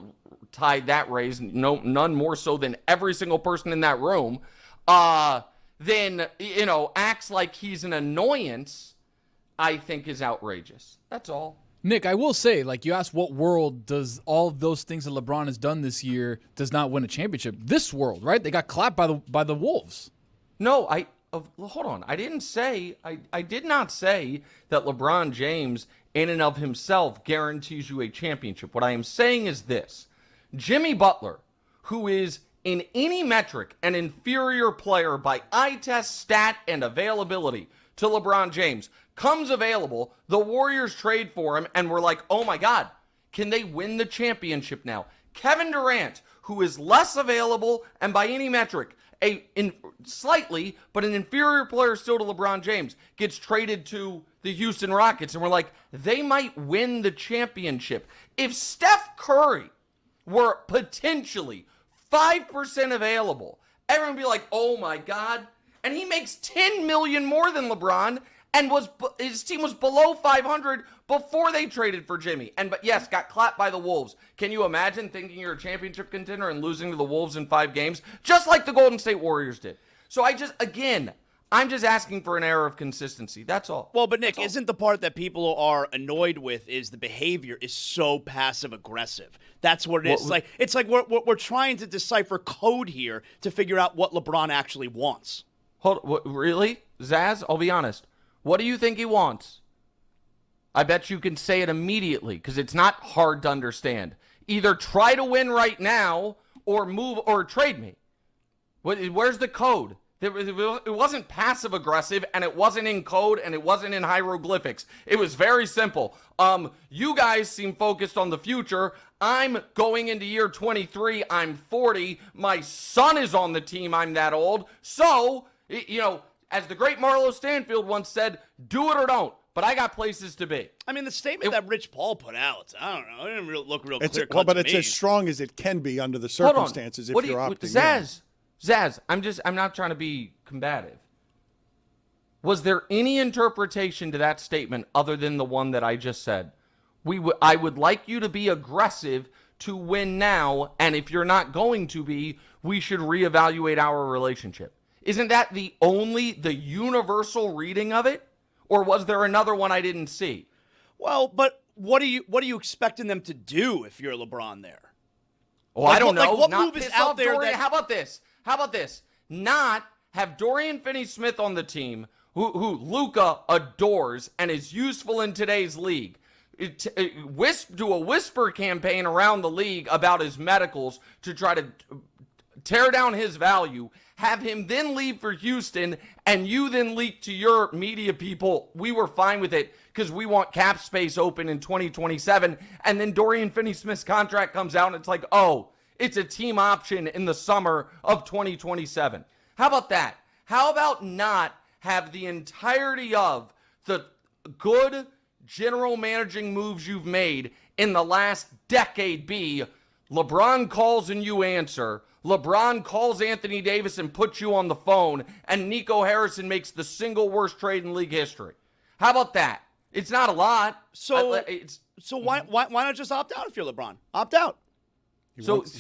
U: tied that raise, none more so than every single person in that room, then, acts like he's an annoyance, I think is outrageous. That's all.
I: Nick, I will say, you asked what world does all of those things that LeBron has done this year does not win a championship? This world, right? They got clapped by the Wolves.
U: No, hold on. I did not say that LeBron James in and of himself guarantees you a championship. What I am saying is this. Jimmy Butler, who is in any metric an inferior player by eye test, stat, and availability to LeBron James, comes available, the Warriors trade for him, and we're like, oh my God, can they win the championship now? Kevin Durant, who is less available and by any metric, slightly, but an inferior player still to LeBron James, gets traded to the Houston Rockets, and we're like, they might win the championship. If Steph Curry were potentially 5% available, everyone would be like, oh my God. And he makes $10 million more than LeBron, and his team was below 500 before they traded for Jimmy. But yes, got clapped by the Wolves. Can you imagine thinking you're a championship contender and losing to the Wolves in 5 games, just like the Golden State Warriors did? So I'm just asking for an air of consistency. That's all.
E: Well, but Nick, isn't the part that people are annoyed with is the behavior is so passive aggressive? That's what it is. It's like we're trying to decipher code here to figure out what LeBron actually wants.
U: Really? Zaz, I'll be honest. What do you think he wants? I bet you can say it immediately because it's not hard to understand. Either try to win right now or move or trade me. Where's the code? It wasn't passive aggressive, and it wasn't in code, and it wasn't in hieroglyphics. It was very simple. You guys seem focused on the future. I'm going into year 23. I'm 40. My son is on the team. I'm that old. So, as the great Marlo Stanfield once said, do it or don't. But I got places to be.
E: I mean, the statement that Rich Paul put out, I don't know. It didn't look real clear.
A: Well, but it's as strong as it can be under the circumstances if you're opting in.
U: Zaz, I'm not trying to be combative. Was there any interpretation to that statement other than the one that I just said? I would like you to be aggressive to win now, and if you're not going to be, we should reevaluate our relationship. Isn't that the universal reading of it? Or was there another one I didn't see?
E: Well, but what are you expecting them to do if you're LeBron there?
U: Well, I don't know.
E: What move is out there?
U: How about this? Not have Dorian Finney-Smith on the team, who Luka adores and is useful in today's league. Do a whisper campaign around the league about his medicals to try to tear down his value. Have him then leave for Houston, and you then leak to your media people, we were fine with it because we want cap space open in 2027. And then Dorian Finney-Smith's contract comes out, and it's like, oh, it's a team option in the summer of 2027. How about that? How about not have the entirety of the good general managing moves you've made in the last decade be LeBron calls and you answer. LeBron calls Anthony Davis and puts you on the phone, and Nico Harrison makes the single worst trade in league history. How about that? It's not a lot.
E: So why not just opt out if you're LeBron? Opt out.
U: That's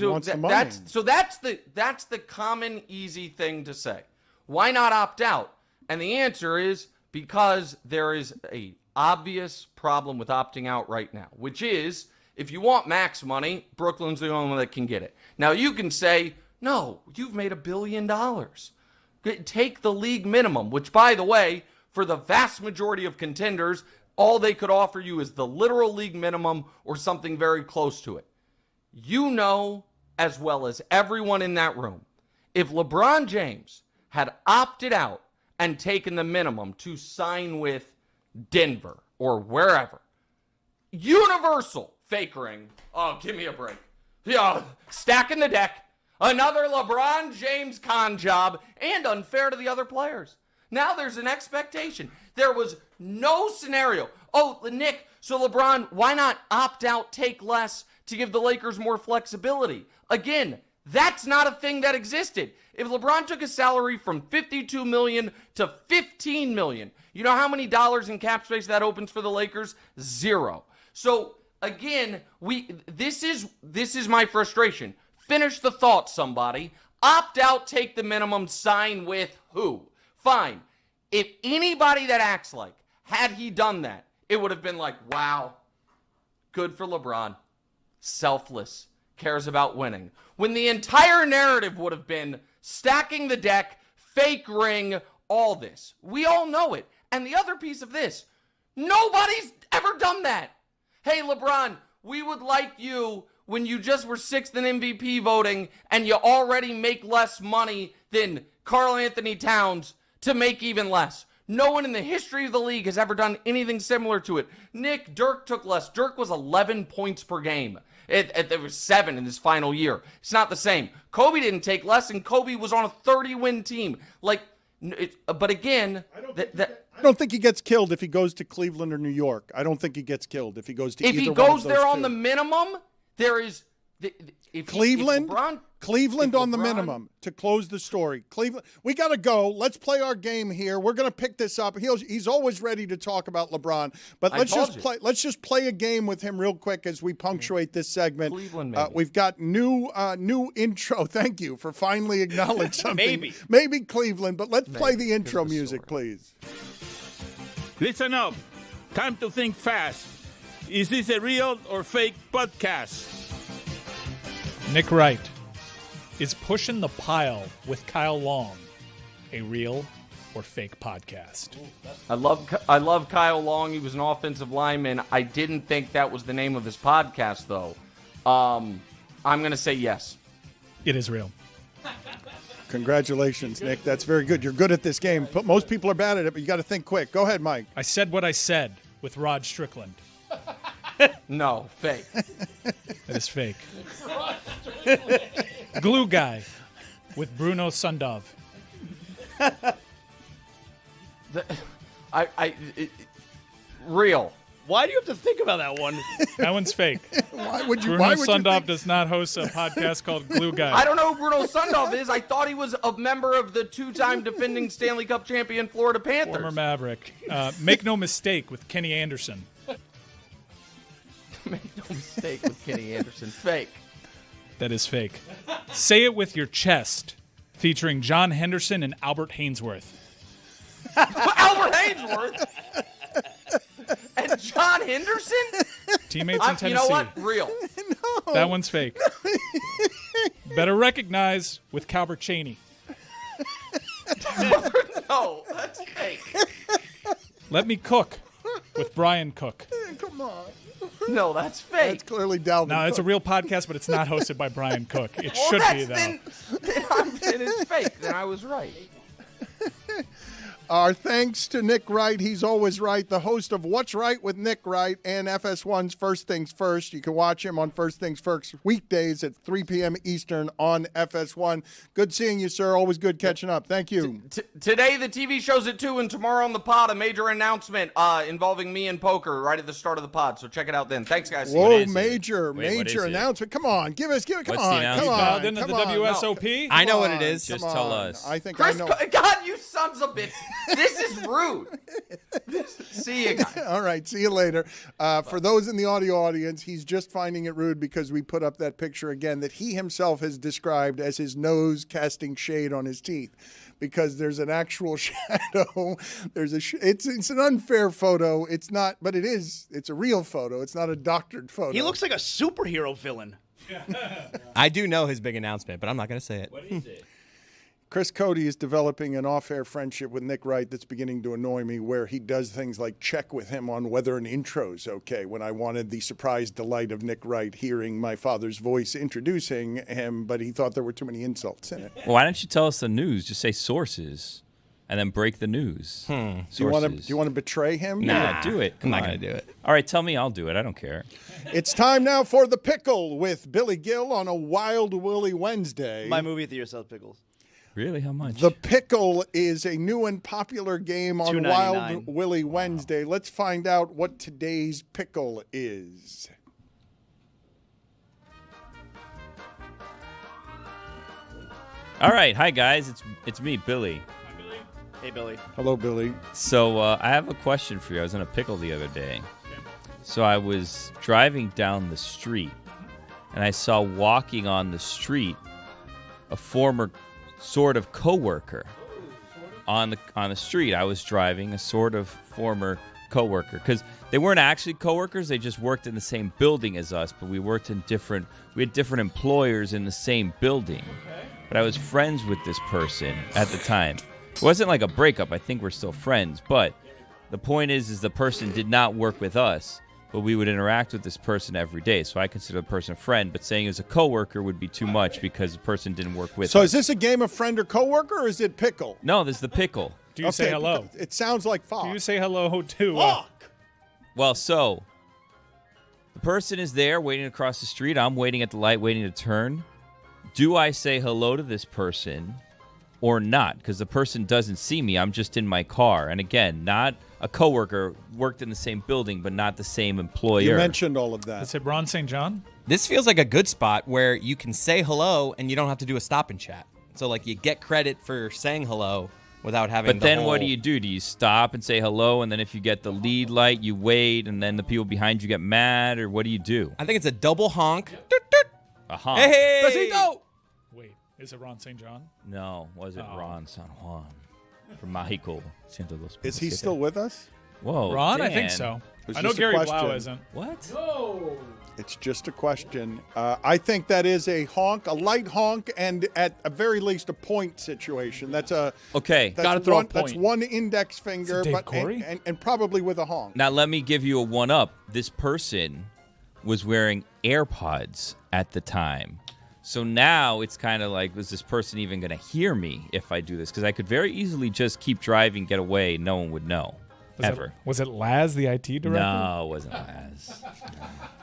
U: the common easy thing to say. Why not opt out? And the answer is because there is a obvious problem with opting out right now, which is if you want max money, Brooklyn's the only one that can get it. Now you can say, no, you've made $1 billion. Take the league minimum, which, by the way, for the vast majority of contenders, all they could offer you is the literal league minimum or something very close to it. You know as well as everyone in that room, if LeBron James had opted out and taken the minimum to sign with Denver or wherever, universal fake ring. Oh, give me a break. Yeah, stacking the deck. Another LeBron James con job and unfair to the other players. Now there's an expectation. There was no scenario. Oh, Nick, so LeBron, why not opt out, take less to give the Lakers more flexibility? Again, that's not a thing that existed. If LeBron took his salary from $52 million to $15 million, you know how many dollars in cap space that opens for the Lakers? 0. So again, this is my frustration. Finish the thought, somebody. Opt out, take the minimum, sign with who? Fine. If anybody that acts like, had he done that, it would have been like, wow, good for LeBron. Selfless. Cares about winning. When the entire narrative would have been stacking the deck, fake ring, all this. We all know it. And the other piece of this, nobody's ever done that. Hey, LeBron, we would like you when you just were 6th in MVP voting and you already make less money than Karl Anthony Towns to make even less. No one in the history of the league has ever done anything similar to it. Nick, Dirk took less. Dirk was 11 points per game. There was 7 in his final year. It's not the same. Kobe didn't take less, and Kobe was on a 30-win team. But again,
A: I don't think he gets killed if he goes to Cleveland or New York. I don't think he gets killed if he goes to either one of those two.
U: If he goes there on the minimum, there is...
A: Cleveland on the minimum to close the story. Cleveland, we got to go. Let's play our game here. We're going to pick this up. He's always ready to talk about LeBron, but let's just play a game with him real quick as we punctuate this segment.
U: Cleveland,
A: we've got new intro. Thank you for finally acknowledging something. Maybe Cleveland, but let's play the intro music, please.
T: Listen up. Time to think fast. Is this a real or fake podcast?
D: Nick Wright is Pushing the Pile with Kyle Long a real or fake podcast?
U: I love Kyle Long. He was an offensive lineman. I didn't think that was the name of his podcast, though. I'm going to say yes.
D: It is real.
A: Congratulations, Nick. That's very good. You're good at this game. Most people are bad at it, but you got to think quick. Go ahead, Mike.
D: I said what I said with Rod Strickland.
U: No, fake.
D: That is fake. Glue Guy with Bruno Sundov.
U: Real.
E: Why do you have to think about that one?
D: That one's fake.
A: Bruno
D: Sundov does not host a podcast called Glue Guy.
U: I don't know who Bruno Sundov is. I thought he was a member of the 2-time defending Stanley Cup champion Florida Panthers.
D: Former Maverick. Make No Mistake with Kenny Anderson.
U: Make no mistake with Kenny Anderson. Fake.
D: That is fake. Say It With Your Chest, featuring John Henderson and Albert Hainsworth.
U: Albert Hainsworth? And John Henderson?
D: Teammates in Tennessee.
U: You know what? Real.
A: No.
D: That one's fake. Better Recognize with Calbert Chaney.
U: No, that's fake.
D: Let Me Cook with Brian Cook.
A: Come on.
U: No, that's fake.
A: That's clearly Dalvin.
D: No, it's a real podcast, but it's not hosted by Brian Cook. It should be, though.
U: Then it's fake. Then I was right.
A: Our thanks to Nick Wright. He's always right. The host of What's Right with Nick Wright and FS1's First Things First. You can watch him on First Things First weekdays at 3 p.m. Eastern on FS1. Good seeing you, sir. Always good catching up. Thank you.
U: Today, the TV show's at 2, and tomorrow on the pod, a major announcement involving me and poker right at the start of the pod. So check it out then. Thanks, guys.
A: Whoa, major announcement. Come on. Come on.
U: the
A: Come on.
D: Into the WSOP?
B: I know what it is.
C: Just tell us.
A: I think
U: Chris,
A: I know.
U: God, you sons of bitch. This is rude. See you guys.
A: All right, see you later. For those in the audio audience, he's just finding it rude because we put up that picture again that he himself has described as his nose casting shade on his teeth, because there's an actual shadow. It's an unfair photo. It's not, but it is. It's a real photo. It's not a doctored photo.
E: He looks like a superhero villain.
B: I do know his big announcement, but I'm not going to say it.
C: What is it?
A: Chris Cody is developing an off-air friendship with Nick Wright that's beginning to annoy me, where he does things like check with him on whether an intro's okay, when I wanted the surprise delight of Nick Wright hearing my father's voice introducing him, but he thought there were too many insults in it.
C: Well, why don't you tell us the news? Just say sources, and then break the news.
A: Do you want to betray him?
C: Nah, do it.
B: I'm not going to do it.
C: All right, tell me I'll do it. I don't care.
A: It's time now for The Pickle with Billy Gill on a Wild Willy Wednesday.
E: My movie theater sells pickles.
C: Really? How much?
A: The Pickle is a new and popular game on
E: $2.99.
A: Wild Willy Wednesday. Let's find out what today's pickle is.
C: All right. Hi, guys. It's me, Billy.
E: Hey, Billy.
A: Hello, Billy.
C: So I have a question for you. I was in a pickle the other day. So I was driving down the street, and I saw walking on the street a former sort of coworker on the street. I was driving a sort of former coworker, because they weren't actually coworkers. They just worked in the same building as us, but we had different employers in the same building. But I was friends with this person at the time. It wasn't like a breakup. I think we're still friends. But the point is the person did not work with us, but we would interact with this person every day. So I consider the person a friend, but saying he was a coworker would be too much because the person didn't work with us.
A: So is this a game of friend or coworker, or is it pickle?
C: No, this is the pickle.
D: Do you say hello?
A: It sounds like fuck.
D: Do you say hello to...
C: Well, so the person is there waiting across the street. I'm waiting at the light, waiting to turn. Do I say hello to this person or not? Because the person doesn't see me. I'm just in my car. And again, not a coworker, worked in the same building, but not the same employer.
A: You mentioned all of that.
D: Is it Ron St. John?
B: This feels like a good spot where you can say hello and you don't have to do a stop and chat. So, like, you get credit for saying hello without having
C: But then what do you do? Do you stop and say hello, and then if you get the lead light, you wait, and then the people behind you get mad, or what do you do?
B: I think it's a double honk.
C: A honk.
B: Hey!
D: Besito! Wait, is it Ron St. John?
C: No, was it Ron San Juan from Mexico?
A: Is he still with us?
C: Whoa,
D: Ron?
C: Dan.
D: I think so.
A: It's
D: I know
A: just a
D: Gary Blau
A: question.
D: isn't.
C: What?
D: No.
A: It's just a question. I think that is a honk, a light honk, and at a very least a point situation. That's a
C: Okay.
A: That's
I: Gotta throw a
A: one, That's
I: point.
A: one index finger,
D: Dave
A: but
D: Corey?
A: and probably with a honk.
C: Now let me give you a one-up. This person was wearing AirPods at the time. So now it's kind of like, was this person even going to hear me if I do this? Because I could very easily just keep driving, get away, no one would know.
D: Was it Laz, the IT director?
C: No, it wasn't Laz.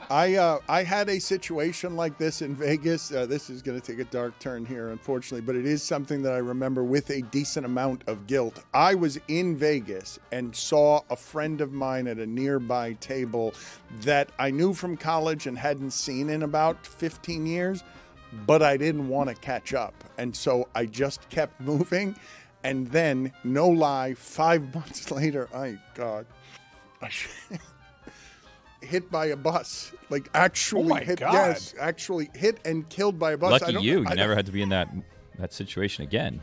A: I had a situation like this in Vegas. This is going to take a dark turn here, unfortunately, but it is something that I remember with a decent amount of guilt. I was in Vegas and saw a friend of mine at a nearby table that I knew from college and hadn't seen in about 15 years, but I didn't want to catch up. And so I just kept moving. And then, no lie, 5 months later, hit by a bus. Like, actually
D: Oh my
A: hit.
D: God.
A: Yes, actually hit and killed by a bus.
C: Lucky you. You never had to be in that situation again.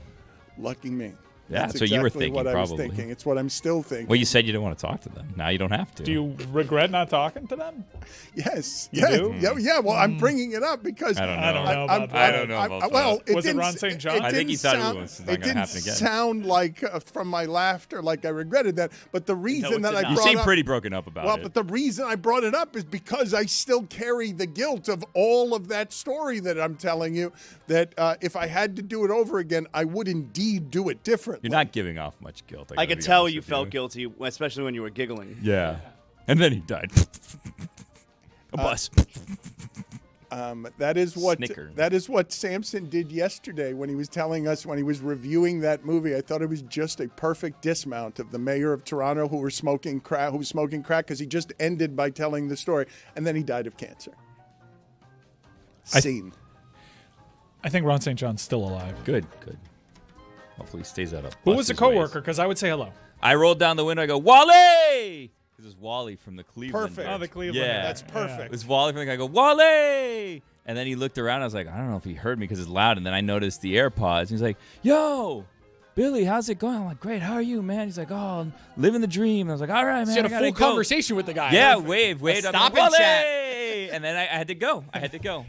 A: Lucky me.
C: Yeah,
A: That's
C: so you were
A: exactly
C: thinking
A: what I was
C: probably.
A: thinking. It's what I'm still thinking.
C: Well, you said you didn't want to talk to them. Now you don't have to.
D: Do you regret not talking to them?
A: Yes.
D: You do?
A: Yeah. Well, I'm bringing it up because
C: I don't know.
D: I don't know about that.
C: I don't know about
A: well,
C: that.
D: Was it Ron St. John?
C: I think he thought it was not going to happen again.
A: Sound like from my laughter, like I regretted that. But the reason that I brought
C: You seem
A: up,
C: pretty broken up about it.
A: but the reason I brought it up is because I still carry the guilt of all of that story that I'm telling you. That if I had to do it over again, I would indeed do it differently. differently.
C: You're not giving off much guilt.
E: I could tell you felt guilty, especially when you were giggling.
C: Yeah. And then he died. A bus.
A: That is what
C: Snicker.
A: that is what Samson did yesterday when he was telling us, when he was reviewing that movie. I thought it was just a perfect dismount of the mayor of Toronto who was smoking crack, because he just ended by telling the story, and then he died of cancer. Scene.
D: I think Ron St. John's still alive.
C: Good. Hopefully he stays out of
D: Who was a
C: Buster's
D: coworker? Because I would say hello.
C: I rolled down the window. I go, Wally! This is Wally from the Cleveland.
A: Perfect.
D: Oh, the Cleveland.
C: Yeah.
A: That's perfect.
C: It was Wally from the guy. I go, Wally! And then he looked around. I was like, I don't know if he heard me because it's loud. And then I noticed the AirPods. He's like, yo, Billy, how's it going? I'm like, great. How are you, man? He's like, oh, I'm living the dream. And I was like, all right, man.
I: You had
C: I
I: a
C: gotta
I: full
C: go.
I: conversation with the guy.
C: Yeah,
I: Perfect.
C: wave.
B: Stop
C: I'm
B: and
C: like,
B: chat.
C: Wally! And then I had to go.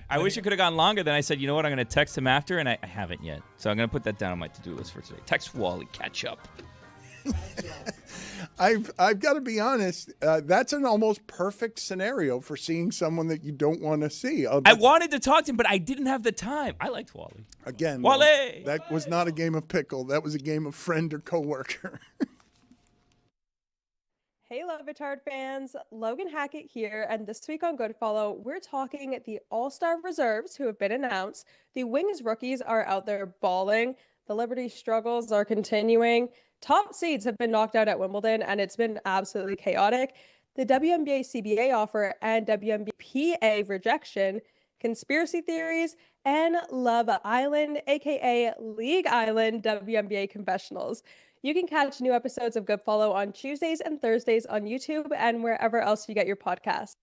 C: I wish it could have gone longer. Then I said, you know what? I'm going to text him after. And I haven't yet. So I'm going to put that down on my to-do list for today. Text Wally, catch up.
A: I've got to be honest. That's an almost perfect scenario for seeing someone that you don't want to see.
C: I wanted to talk to him, but I didn't have the time. I liked Wally.
A: Again,
C: Wally!
A: That was not a game of pickle. That was a game of friend or coworker.
J: Hey, Le Batard fans, Logan Hackett here, and this week on Goodfollow, we're talking the All-Star reserves who have been announced. The Wings rookies are out there balling. The Liberty struggles are continuing. Top seeds have been knocked out at Wimbledon, and it's been absolutely chaotic. The WNBA CBA offer and WNBA PA rejection, conspiracy theories, and Love Island, aka League Island WNBA confessionals. You can catch new episodes of Goodfollow on Tuesdays and Thursdays on YouTube and wherever else you get your podcasts.